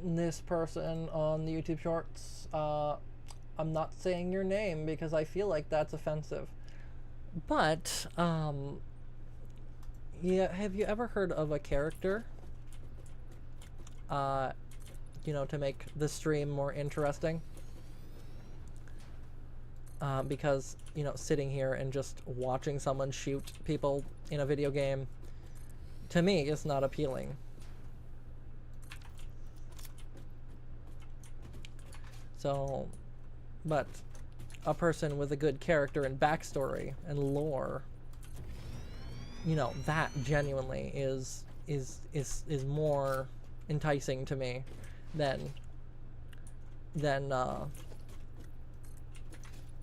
This person on the YouTube Shorts, I'm not saying your name because I feel like that's offensive. But, yeah, have you ever heard of a character, you know, to make the stream more interesting? Because, you know, sitting here and just watching someone shoot people in a video game, to me, is not appealing. So, but a person with a good character and backstory and lore, you know, that genuinely is more enticing to me than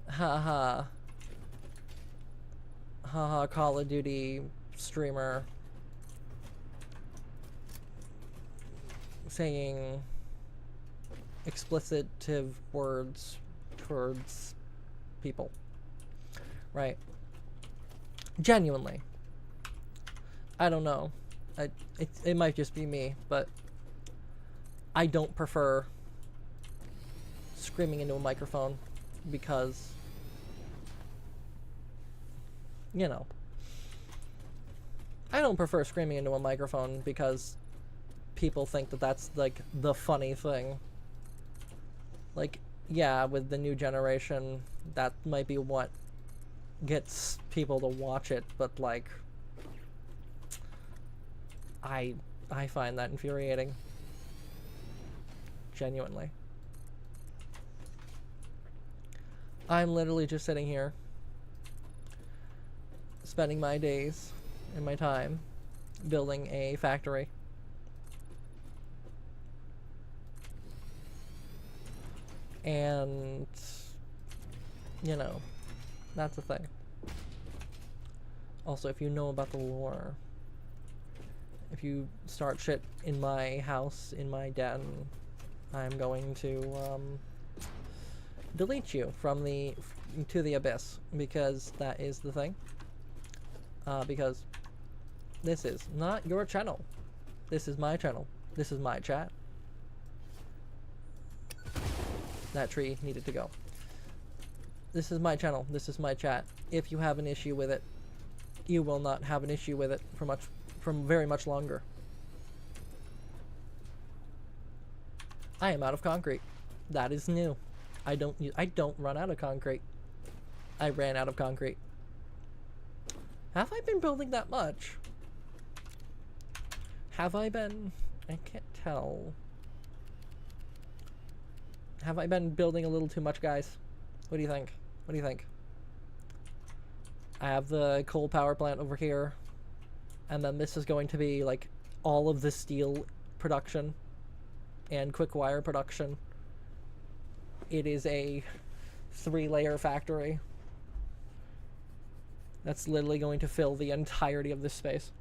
haha Call of Duty streamer saying explicitive words towards people, right? Genuinely, I don't know. It might just be me, but I don't prefer screaming into a microphone because, you know, I don't prefer screaming into a microphone because people think that that's like the funny thing. Like, yeah, with the new generation, that might be what gets people to watch it, but like, I find that infuriating. Genuinely. I'm literally just sitting here, spending my days and my time building a factory. And, you know, that's the thing. Also, if you know about the lore, if you start shit in my house, in my den, I'm going to delete you from to the abyss, because that is the thing. Because this is not your channel. This is my channel. This is my chat. That tree needed to go. This is my channel. This is my chat. If you have an issue with it, you will not have an issue with it for very much longer. I am out of concrete. That is new. I don't run out of concrete. I ran out of concrete. Have I been building that much? Have I been? I can't tell. Have I been building a little too much, guys? What do you think? What do you think? I have the coal power plant over here, and then this is going to be like all of the steel production and quick wire production. It is a 3-layer factory that's literally going to fill the entirety of this space.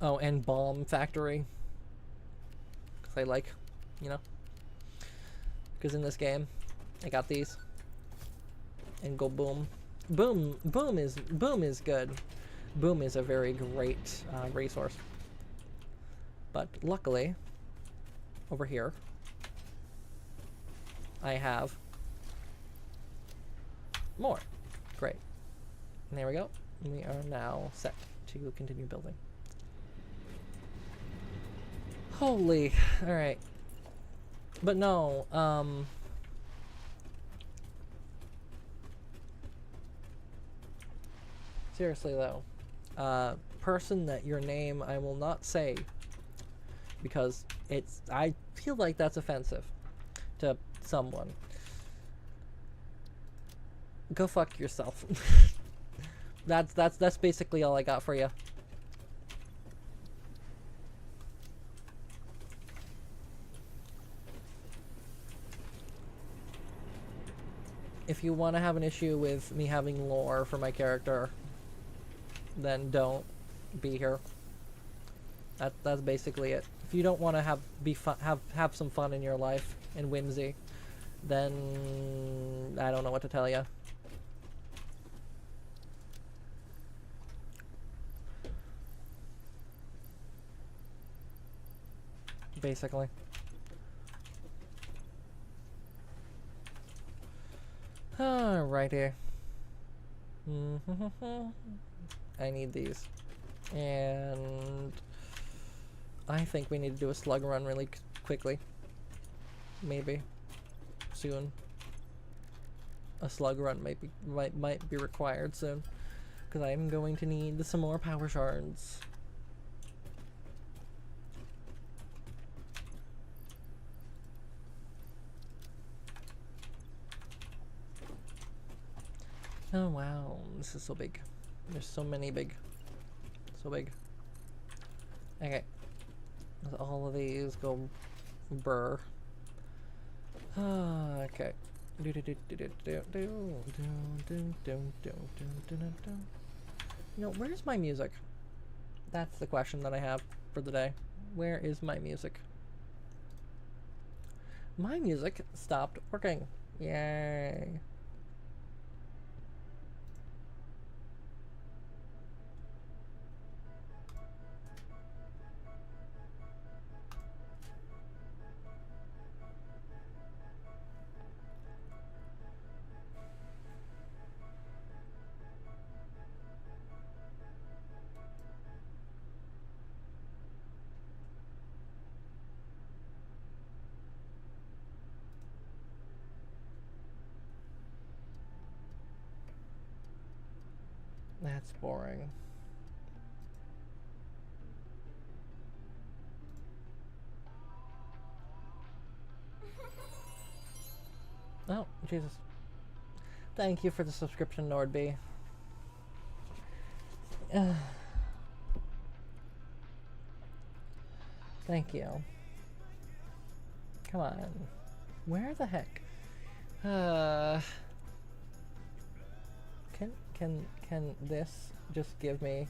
Oh, and bomb factory. Because I like, you know. Because in this game, I got these. And go boom. Boom is good. Boom is a very great resource. But luckily, over here, I have more. Great. And there we go. We are now set to continue building. Holy, alright. But no, seriously though, person that your name I will not say, because I feel like that's offensive to someone. Go fuck yourself. That's basically all I got for you. if you want to have an issue with me having lore for my character, then don't be here. That's basically it. If you don't want to have some fun in your life and whimsy, then I don't know what to tell you. Basically. Alrighty. I need these. And I think we need to do a slug run really quickly. Maybe. Soon. A slug run might be required soon. Because I'm going to need some more power shards. Oh wow, this is so big. There's so many big. So big. Okay. All of these go burr. Okay. Where's my music? That's the question that I have for the day. Where is my music? My music stopped working. Yay. That's boring. Oh, Jesus. Thank you for the subscription, Nordby. Thank you. Come on. Where the heck? Can this just give me...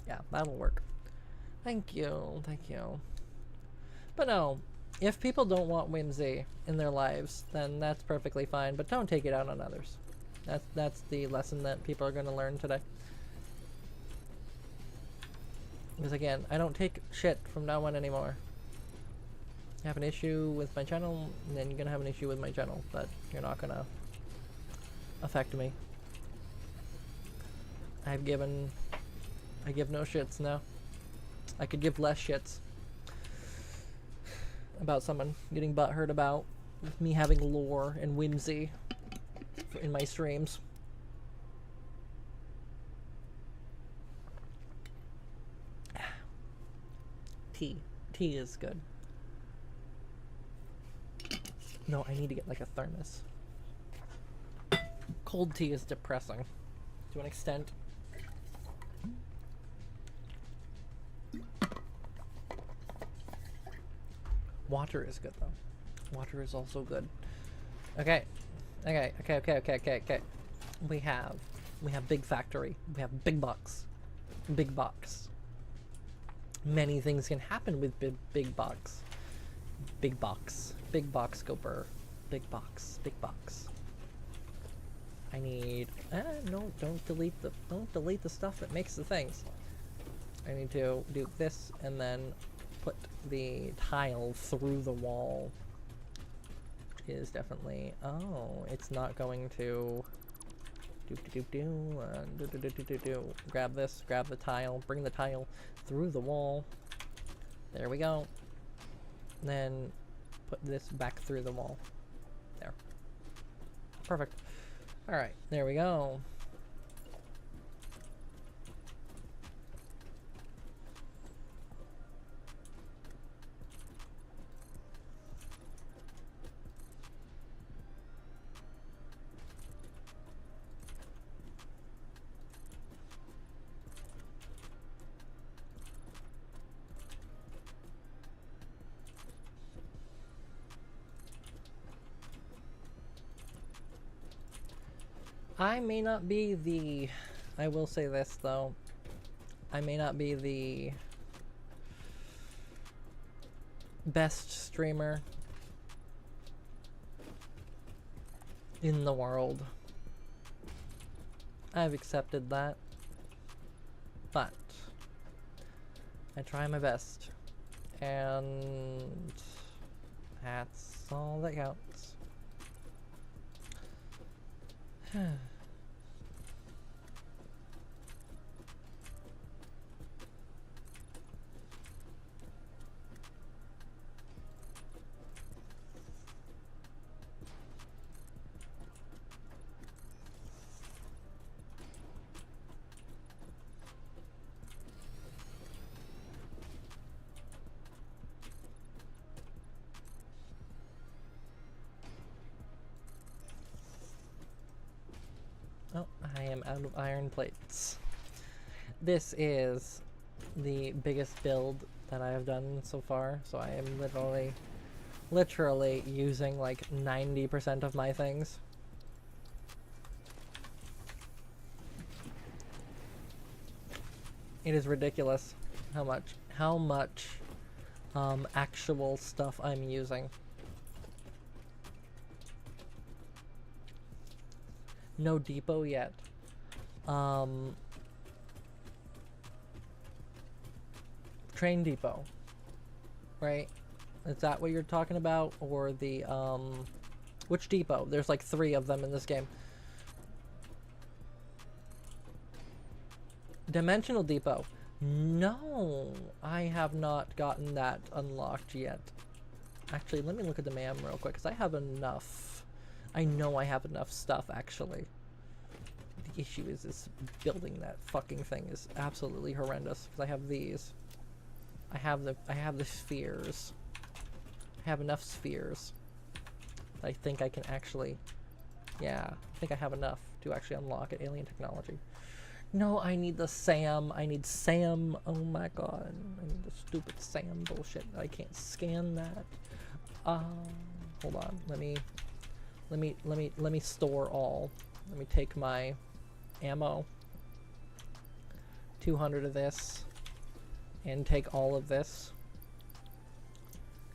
Yeah, that'll work. Thank you, thank you. But no, if people don't want whimsy in their lives, then that's perfectly fine, but don't take it out on others. That's the lesson that people are going to learn today. Because again, I don't take shit from no one anymore. You have an issue with my channel, and then you're going to have an issue with my channel, but you're not going to affect me. I give no shits now. I could give less shits about someone getting butthurt about me having lore and whimsy in my streams. Tea is good. No, I need to get like a thermos. Cold tea is depressing to an extent. Water is good though. Water is also good. Okay. We have big factory. We have big box. Big box. Many things can happen with big box. Big box. Big box go burr. Big box. Big box. I need no, don't delete the stuff that makes the things. I need to do this and then put the tile through the wall. Is definitely... Oh, it's not going to... Grab this, grab the tile, bring the tile through the wall. There we go. Then put this back through the wall. There. Perfect. Alright, there we go. I may not be the... I will say this, though. I may not be the best streamer in the world. I've accepted that. But I try my best. And that's all that counts. Oh, I am out of iron plates. This is the biggest build that I have done so far, so I am literally using like 90% of my things. It is ridiculous how much actual stuff I'm using. No depot yet. Train depot, right? Is that what you're talking about? Or the, which depot? There's like 3 of them in this game. Dimensional depot. No, I have not gotten that unlocked yet. Actually, let me look at the map real quick, because I have enough. I know I have enough stuff, actually. The issue is this building that fucking thing is absolutely horrendous, because I have these. I have the spheres. I have enough spheres. I think I can actually, yeah, I think I have enough to actually unlock it. Alien technology. No, I need the SAM. I need SAM. Oh my god. I need the stupid SAM bullshit. I can't scan that. Hold on. Let me store all. Let me take my ammo. 200 of this. And take all of this.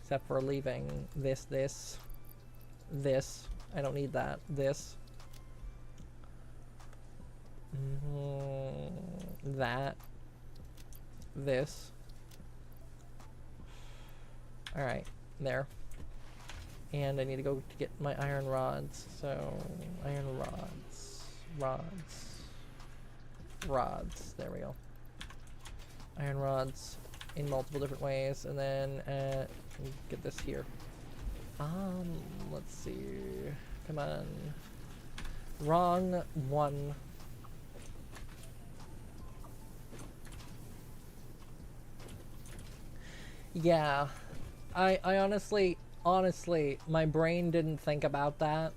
Except for leaving this. I don't need that. This. That. This. Alright. There. And I need to go to get my iron rods. So, iron rods. Rods. There we go. Iron rods in multiple different ways. And then, get this here. Let's see. Come on. Wrong one. Yeah. I honestly, my brain didn't think about that.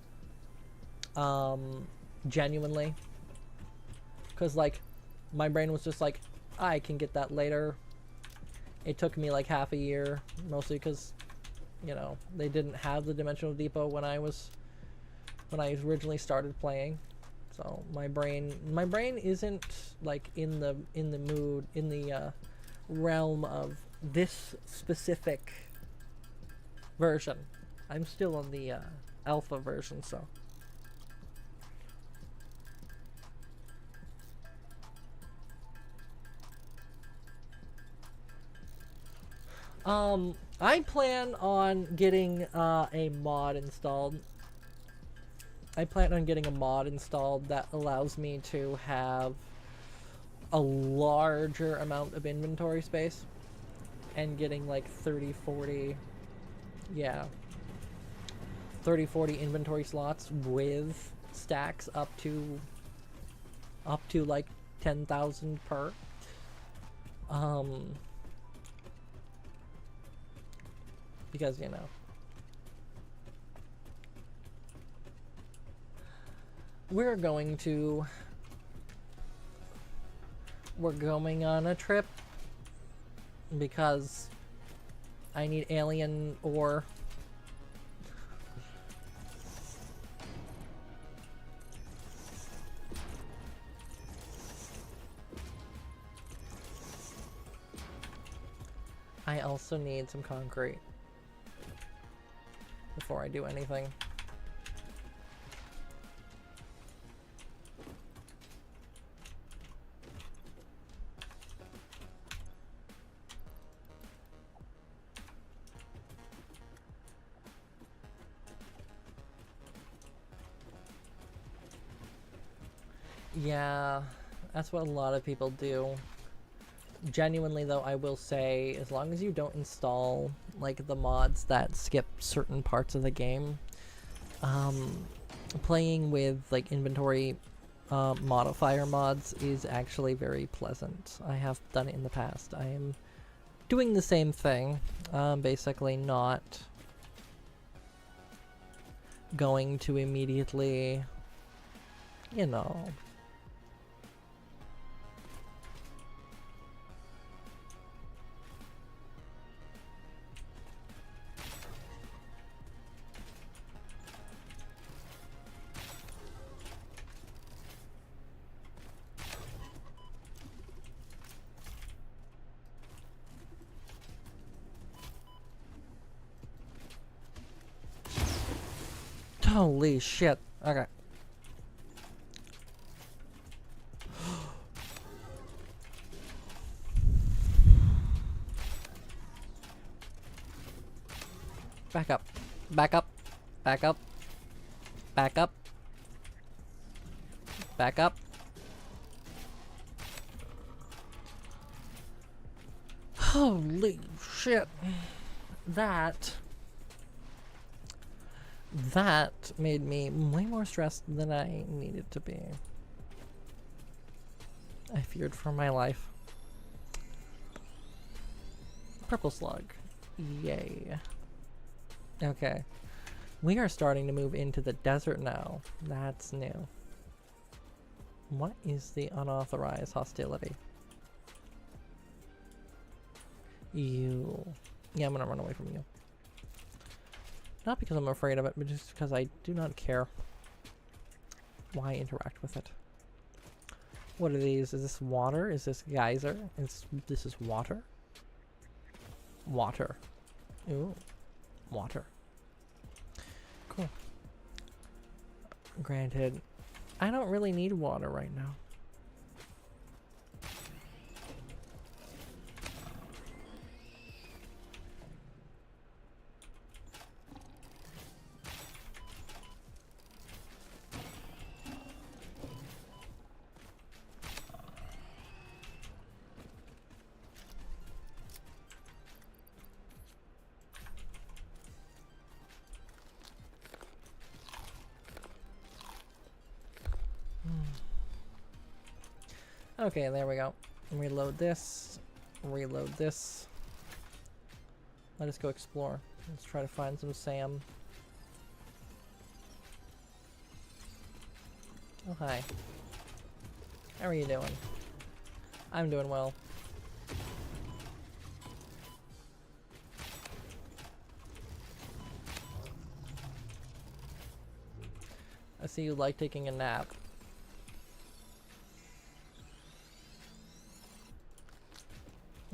Genuinely. Because, like, my brain was just like, I can get that later. It took me like half a year, mostly because, you know, they didn't have the Dimensional Depot when I originally started playing. So my brain isn't like in the mood, in the realm of this specific version. I'm still on the alpha version, so. I plan on getting a mod installed. I plan on getting a mod installed that allows me to have a larger amount of inventory space and getting like 30-40 inventory slots with stacks up to like 10,000 per. Because, you know, we're going on a trip because I need alien ore. I also need some concrete before I do anything. Yeah, that's what a lot of people do. Genuinely though, I will say, as long as you don't install like the mods that skip certain parts of the game, playing with like inventory modifier mods is actually very pleasant. I have done it in the past. I am doing the same thing, basically not going to immediately, you know, holy shit. Okay. Back up. Back up. Back up. Back up. Back up. Holy shit. That made me way more stressed than I needed to be. I feared for my life. Purple slug. Yay. Okay. We are starting to move into the desert now. That's new. What is the unauthorized hostility? You. Yeah, I'm gonna run away from you. Not because I'm afraid of it, but just because I do not care. Why interact with it? What are these? Is this water? Is this geyser? This is water? Water. Ooh. Water. Cool. Granted, I don't really need water right now. Okay, there we go. Reload this. Reload this. Let us go explore. Let's try to find some Sam. Oh, hi. How are you doing? I'm doing well. I see you like taking a nap.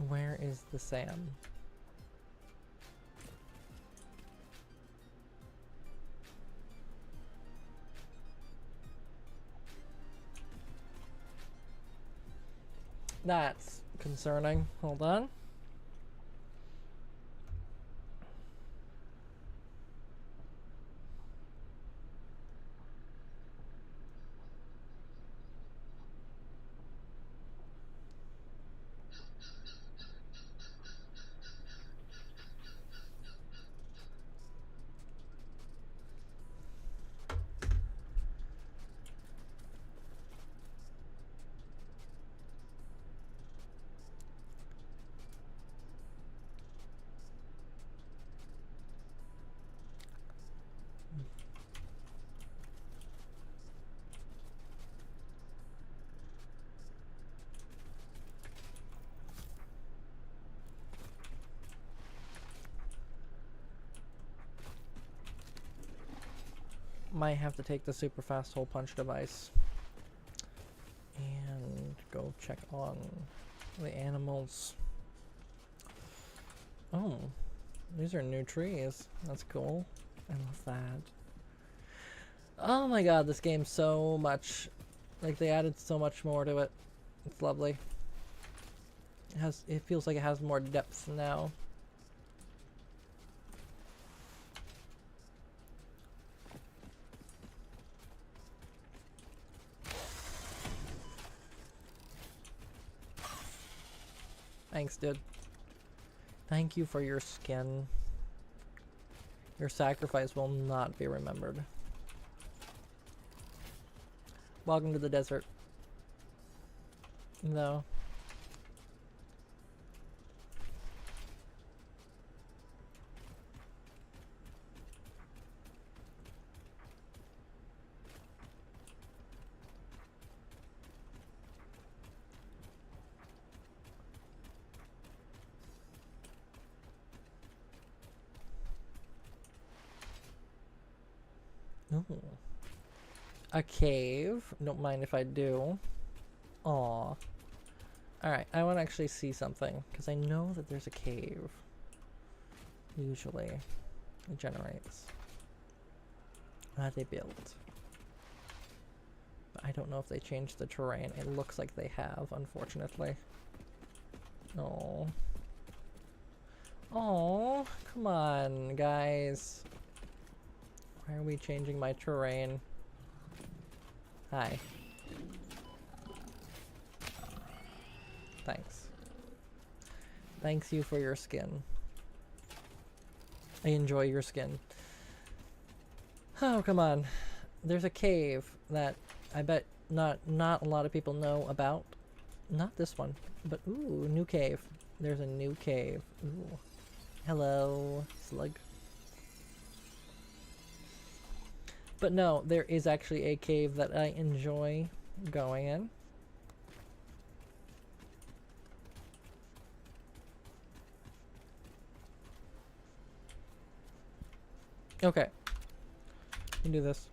Where is the Sam? That's concerning. Hold on. Might have to take the super fast hole punch device and go check on the animals. Oh, these are new trees. That's cool. I love that. Oh my god, this game's so much... Like, they added so much more to it. It's lovely. It feels like it has more depth now. Thanks, dude. Thank you for your skin. Your sacrifice will not be remembered. Welcome to the desert. No. Ooh. A cave. Don't mind if I do. Aw. Alright, I want to actually see something, because I know that there's a cave. Usually. It generates. That they built. But I don't know if they changed the terrain. It looks like they have, unfortunately. Oh. Oh, come on, guys. Why are we changing my terrain? Hi. Thanks. Thanks you for your skin. I enjoy your skin. Oh, come on. There's a cave that I bet not a lot of people know about. Not this one, but ooh, new cave. There's a new cave. Ooh. Hello, slug. But no, there is actually a cave that I enjoy going in. Okay. You can do this.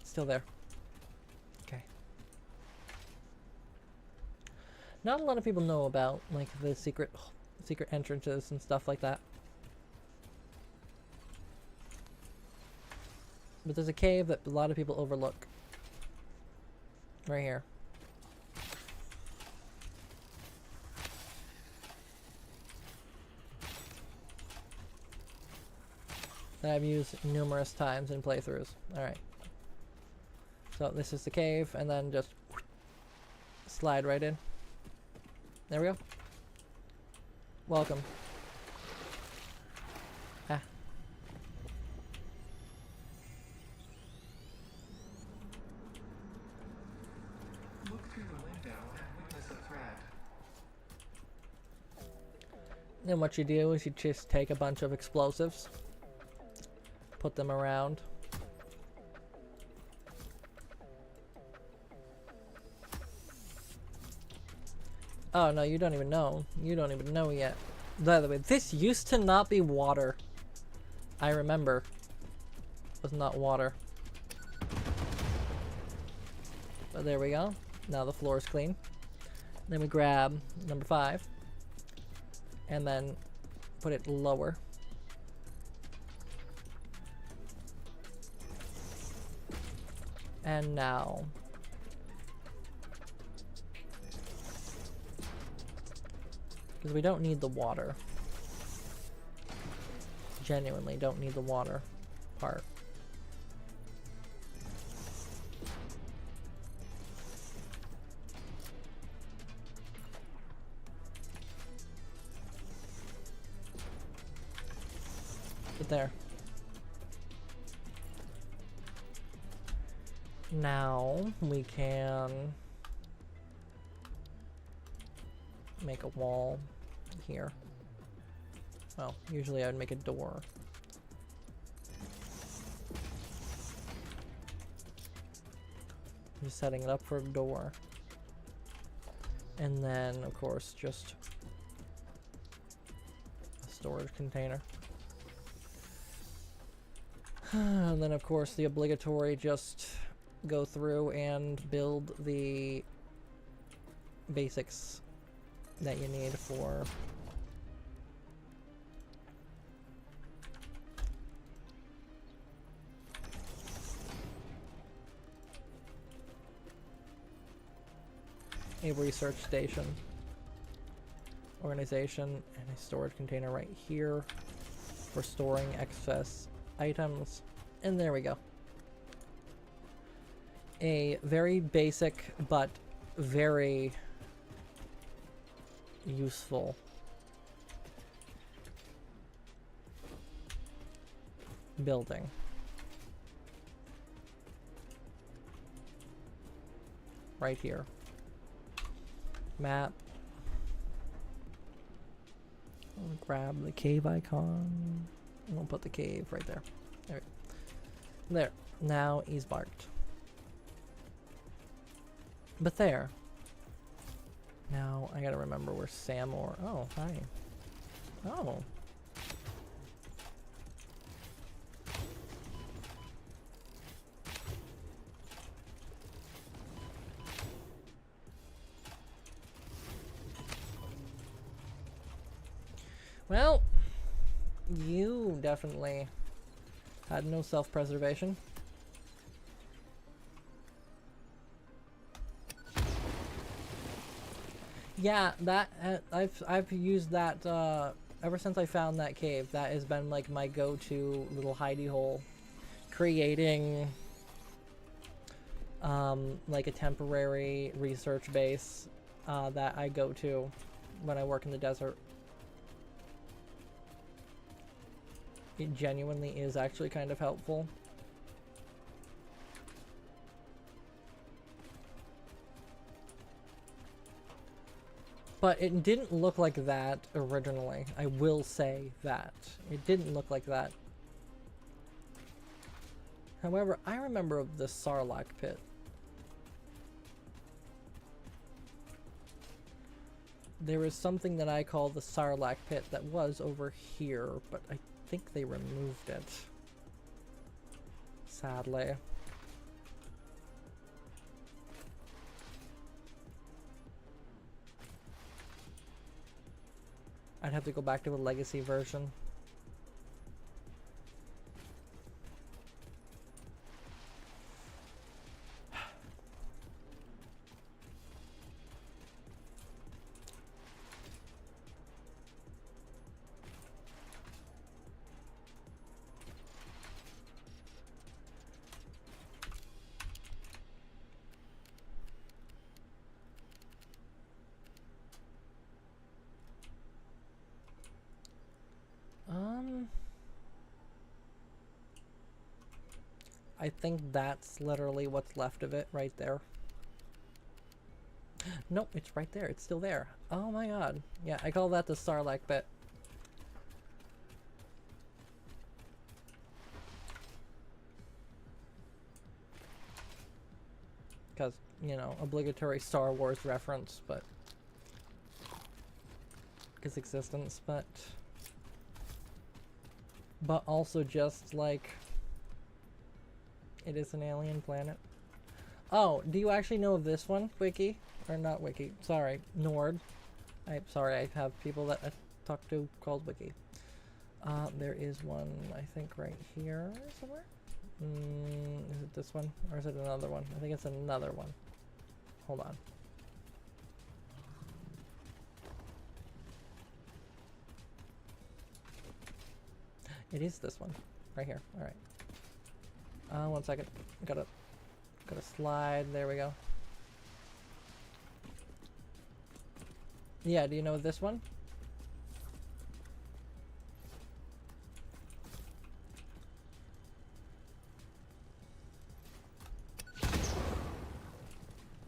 Still there. Okay. Not a lot of people know about, like, the secret entrances and stuff like that. But there's a cave that a lot of people overlook. Right here. That I've used numerous times in playthroughs. Alright. So this is the cave, and then just slide right in. There we go. Welcome. Ah. Look through the window and witness a threat. Then what you do is you just take a bunch of explosives, put them around. Oh no, you don't even know. You don't even know yet. By the way, this used to not be water. I remember. It was not water. But there we go. Now the floor is clean. Then we grab number 5. And then put it lower. And now... because we don't need the water. Genuinely don't need the water part. But there. Now we can make a wall here. Well, usually I would make a door. Just setting it up for a door. And then, of course, just a storage container. And then, of course, the obligatory just go through and build the basics that you need for a research station, organization, and a storage container right here for storing excess items. And there we go. A very basic but very useful building. Right here. Map. I'll grab the cave icon. And we'll put the cave right there. There. There. Now he's marked. But there. Now I gotta remember where Sam or oh, hi. Oh. Well, you definitely had no self-preservation. Yeah, that I've used that ever since I found that cave. That has been like my go-to little hidey hole, creating like a temporary research base that I go to when I work in the desert. It genuinely is actually kind of helpful. But it didn't look like that originally. I will say that. It didn't look like that. However, I remember of the Sarlacc pit. There was something that I call the Sarlacc pit that was over here, but I think they removed it. Sadly. I'd have to go back to a legacy version. I think that's literally what's left of it right there. Nope, it's right there. It's still there. Oh my god. Yeah, I call that the Sarlacc pit. Because, you know, obligatory Star Wars reference, but its existence, but also just like it is an alien planet. Oh, do you actually know of this one, Wiki? Or not Wiki, sorry, Nord. I'm sorry, I have people that I talk to called Wiki. There is one, I think, right here somewhere? Is it this one? Or is it another one? I think it's another one. Hold on. It is this one. Right here. Alright. 1 second. Gotta slide. There we go. Yeah, do you know this one?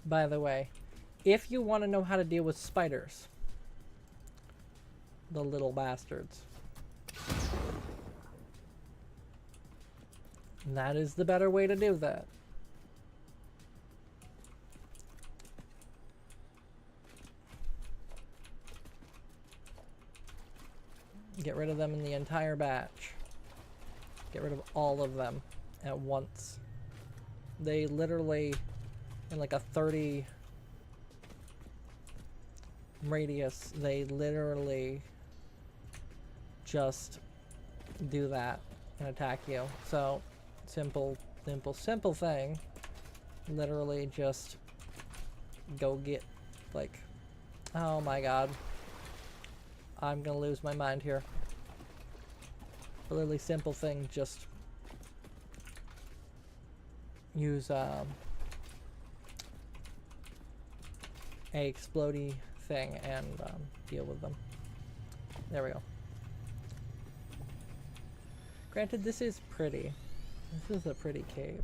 By the way, if you want to know how to deal with spiders, the little bastards, that is the better way to do that. Get rid of them in the entire batch. Get rid of all of them at once. They literally, in like a 30 radius, they literally just do that and attack you. So, simple thing. Literally just go get, like, oh my god. I'm gonna lose my mind here. Literally simple thing, just use a explodey thing and deal with them. There we go. Granted, this is pretty. This is a pretty cave.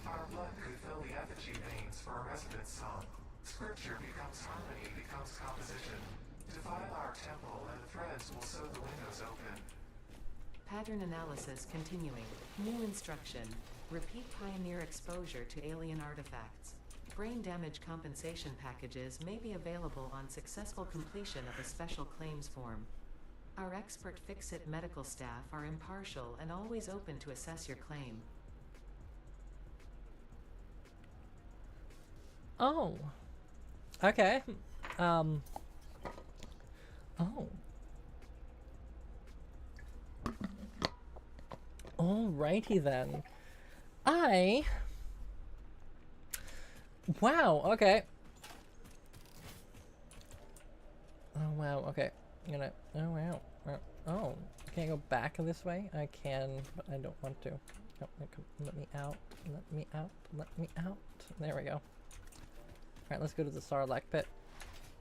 Our blood could fill the effigy veins for a resonance song. Scripture becomes harmony, becomes composition. Defile our temple and the threads will sew the windows open. Pattern analysis continuing. New instruction. Repeat pioneer exposure to alien artifacts. Brain damage compensation packages may be available on successful completion of a special claims form. Our expert Fix-It medical staff are impartial and always open to assess your claim. Oh. Okay. Oh. Alrighty then. Wow, okay. Oh wow, okay. I'm gonna, oh wow. Oh, can I go back this way? I can, but I don't want to. No, let me out. Let me out. Let me out. There we go. Alright, let's go to the Sarlacc pit.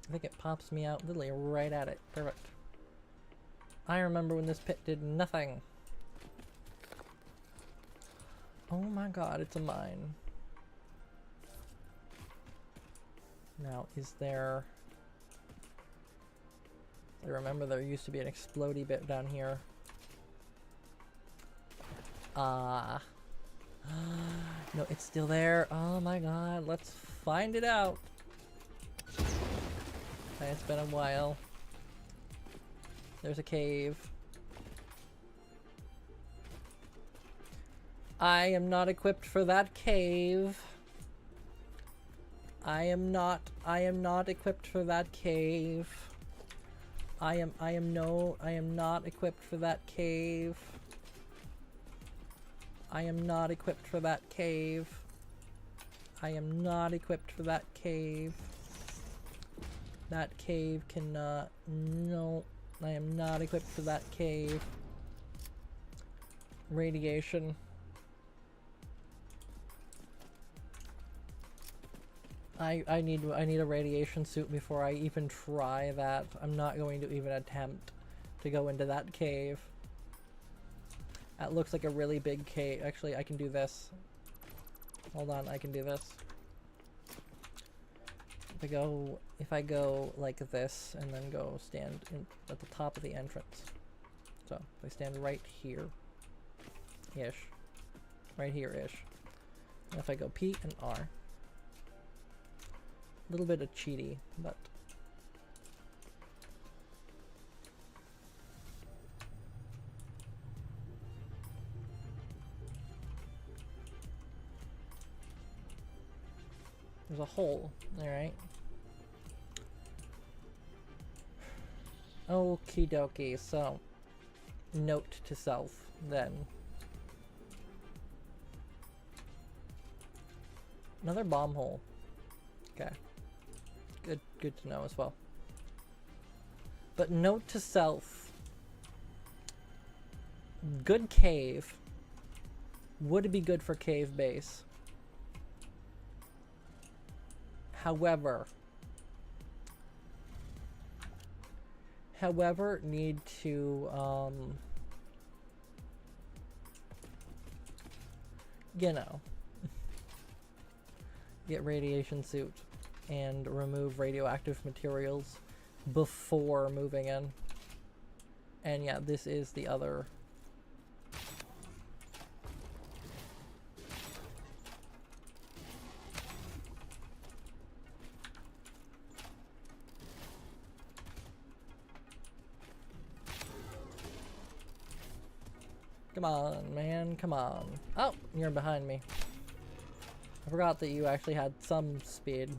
I think it pops me out literally right at it. Perfect. I remember when this pit did nothing. Oh my god, it's a mine. Now, is there... I remember there used to be an explodey bit down here. No, it's still there. Oh my god, let's find it out. Okay, it's been a while. There's a cave. I am not equipped for that cave. I am not equipped for that cave. I am not equipped for that cave. I am not equipped for that cave. I am not equipped for that cave. That cave cannot, no, I am not equipped for that cave. Radiation. I need a radiation suit before I even try that. I'm not going to even attempt to go into that cave. That looks like a really big cave. Actually, I can do this. Hold on, I can do this. If I go like this and then go stand at the top of the entrance. So I stand right here, ish, right here ish. And if I go P and R. A little bit of cheaty, but there's a hole, alright. Okie dokie, so note to self then. Another bomb hole. Okay. Good to know as well. But note to self. Good cave. Would be good for cave base. However, need to, you know, get radiation suit and remove radioactive materials before moving in. And yeah, this is the other. Come on, man, come on. Oh, you're behind me. I forgot that you actually had some speed.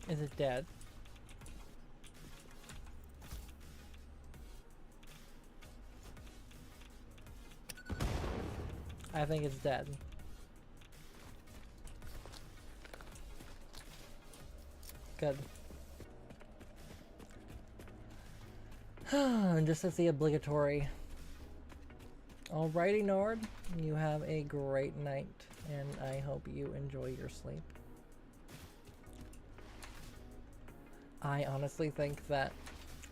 Is it dead? I think it's dead. Good. And just as the obligatory. Alrighty, Nord. You have a great night, and I hope you enjoy your sleep. I honestly think that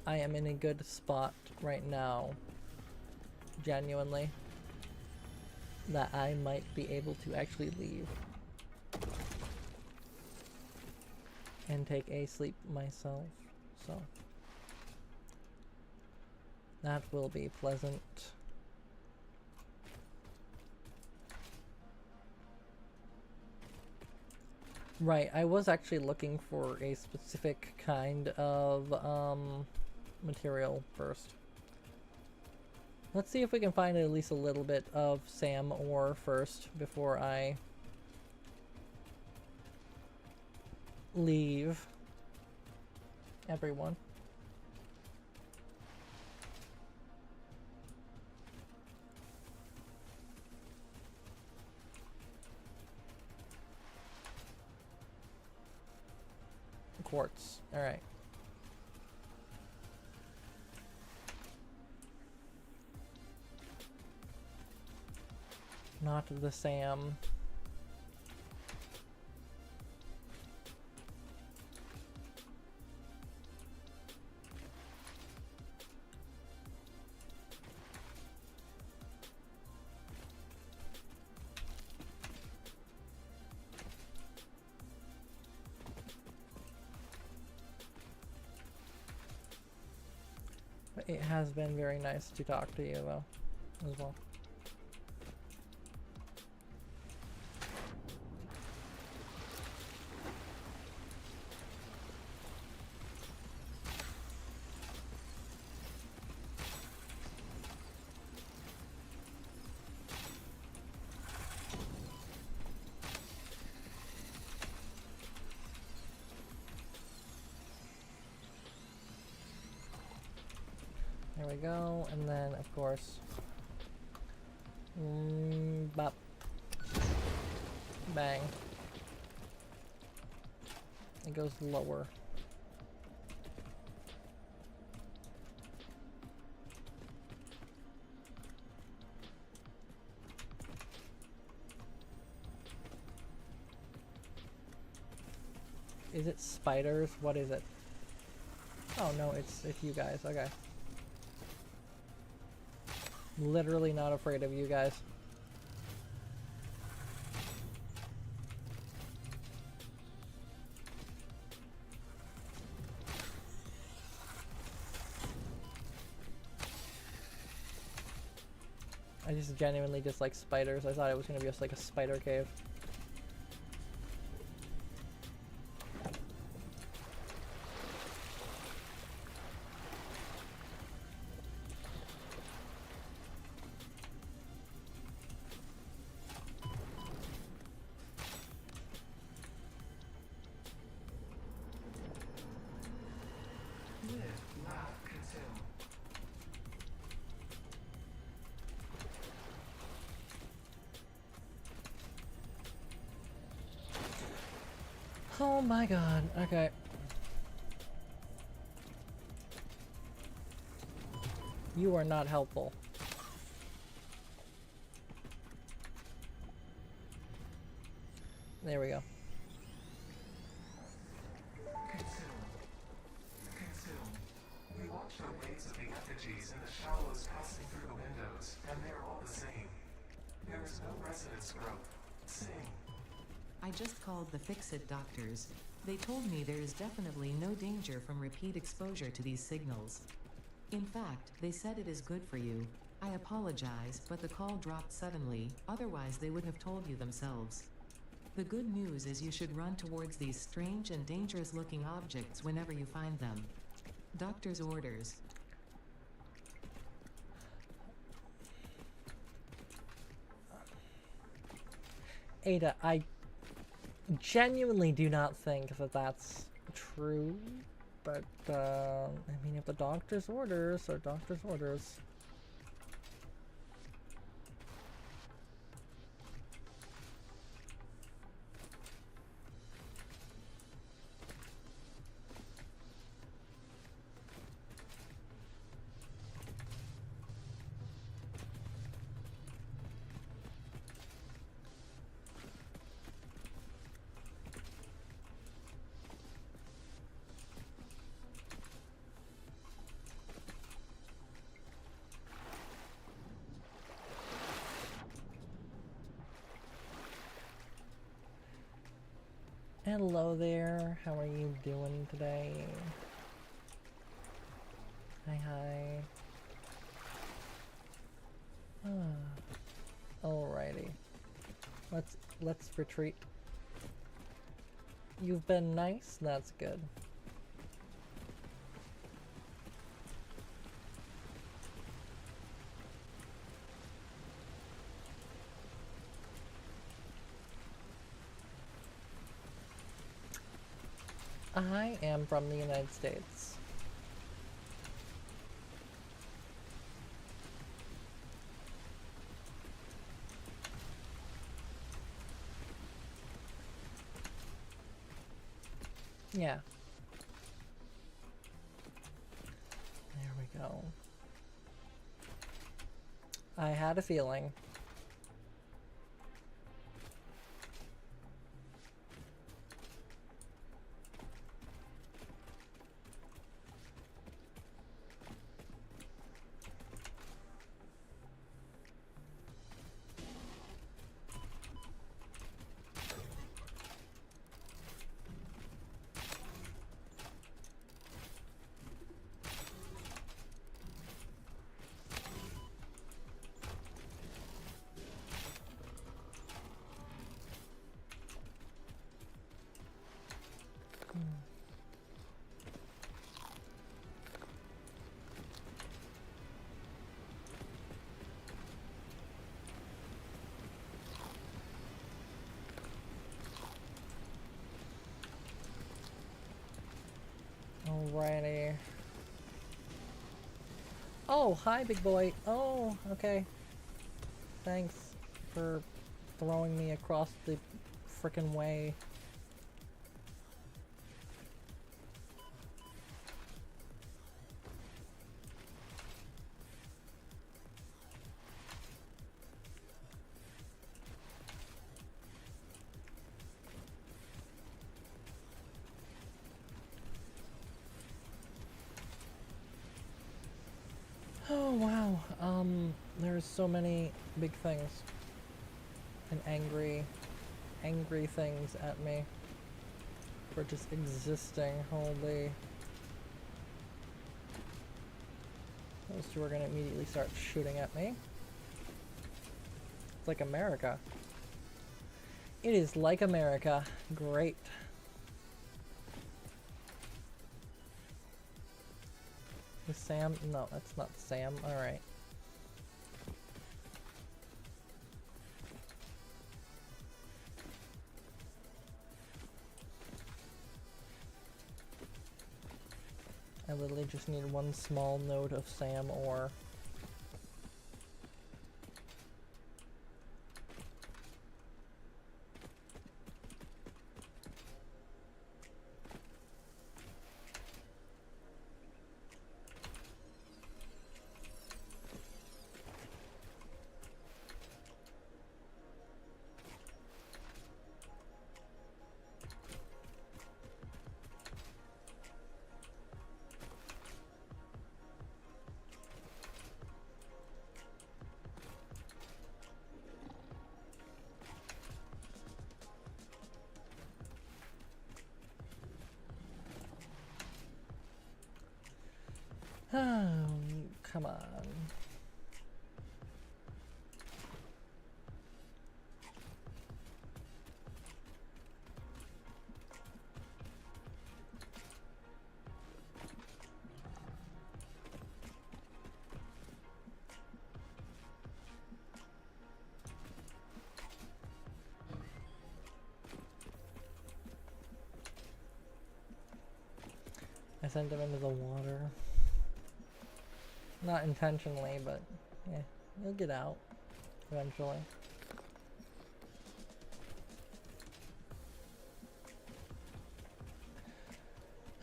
I am in a good spot right now, genuinely, that I might be able to actually leave and take a sleep myself, so that will be pleasant. Right, I was actually looking for a specific kind of material first. Let's see if we can find at least a little bit of SAM ore first before I leave everyone. Quartz. All right. Not the SAM. It has been very nice to talk to you, though, as well. There we go, and then of course, bop, bang. It goes lower. Is it spiders? What is it? Oh no, it's you guys. Okay. Literally not afraid of you guys. I just genuinely dislike spiders. I thought it was gonna be just like a spider cave. Oh my god, okay. You are not helpful. There we go. Consume. We watch the waves of the effigies in the shallows passing through the windows, and they're all the same. There is no resonance growth. Sing. I just called the Fix-It doctors. They told me there is definitely no danger from repeat exposure to these signals. In fact, they said it is good for you. I apologize, but the call dropped suddenly, otherwise they would have told you themselves. The good news is you should run towards these strange and dangerous looking objects whenever you find them. Doctor's orders. Ada, I genuinely do not think that that's True, but I mean, if the doctor's orders are doctor's orders. Hello there, how are you doing today? Hi, hi. Alrighty. Let's retreat. You've been nice, that's good. I am from the United States. Yeah. There we go. I had a feeling. Alrighty. Oh, hi, big boy. Oh, okay. Thanks for throwing me across the frickin' way. Oh, wow. There's so many big things. And angry things at me. For just existing. Holy. Those two are gonna immediately start shooting at me. It's like America. It is like America. Great. Is Sam? No, that's not Sam. Alright. I literally just need one small node of Sam ore. Oh, come on. I sent him into the water. Not intentionally, but yeah, he'll get out eventually.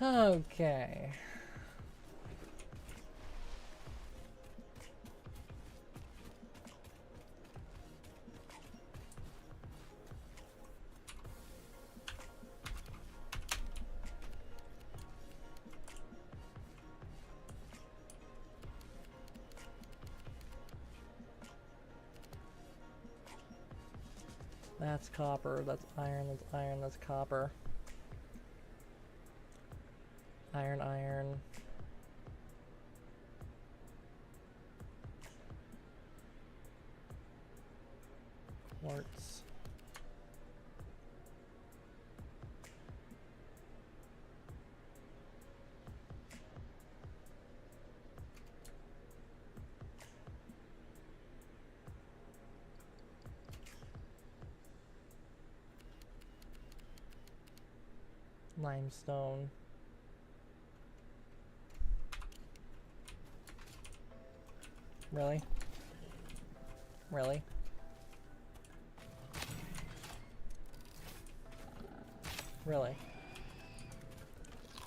Okay. That's copper, that's iron, that's copper. Iron, iron. Quartz. Limestone. Really? Really? Really?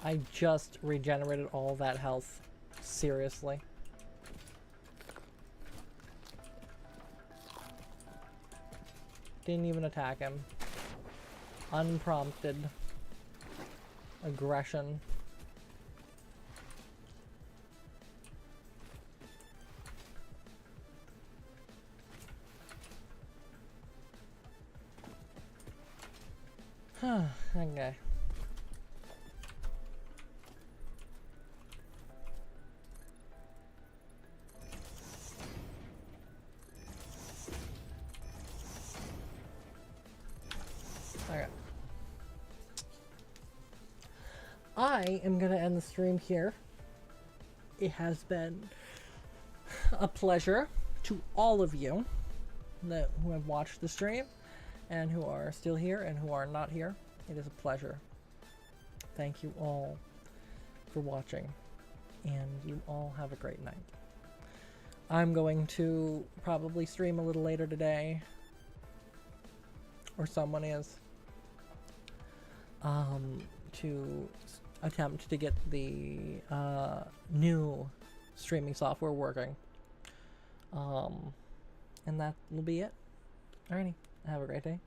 I just regenerated all that health. Seriously? Didn't even attack him. Unprompted aggression. Okay. Okay. I am gonna end the stream here. It has been a pleasure to all of you who have watched the stream and who are still here and who are not here. It is a pleasure. Thank you all for watching, and you all have a great night. I'm going to probably stream a little later today, or someone is, to attempt to get the new streaming software working. And that will be it. Alrighty, have a great day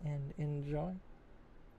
and enjoy.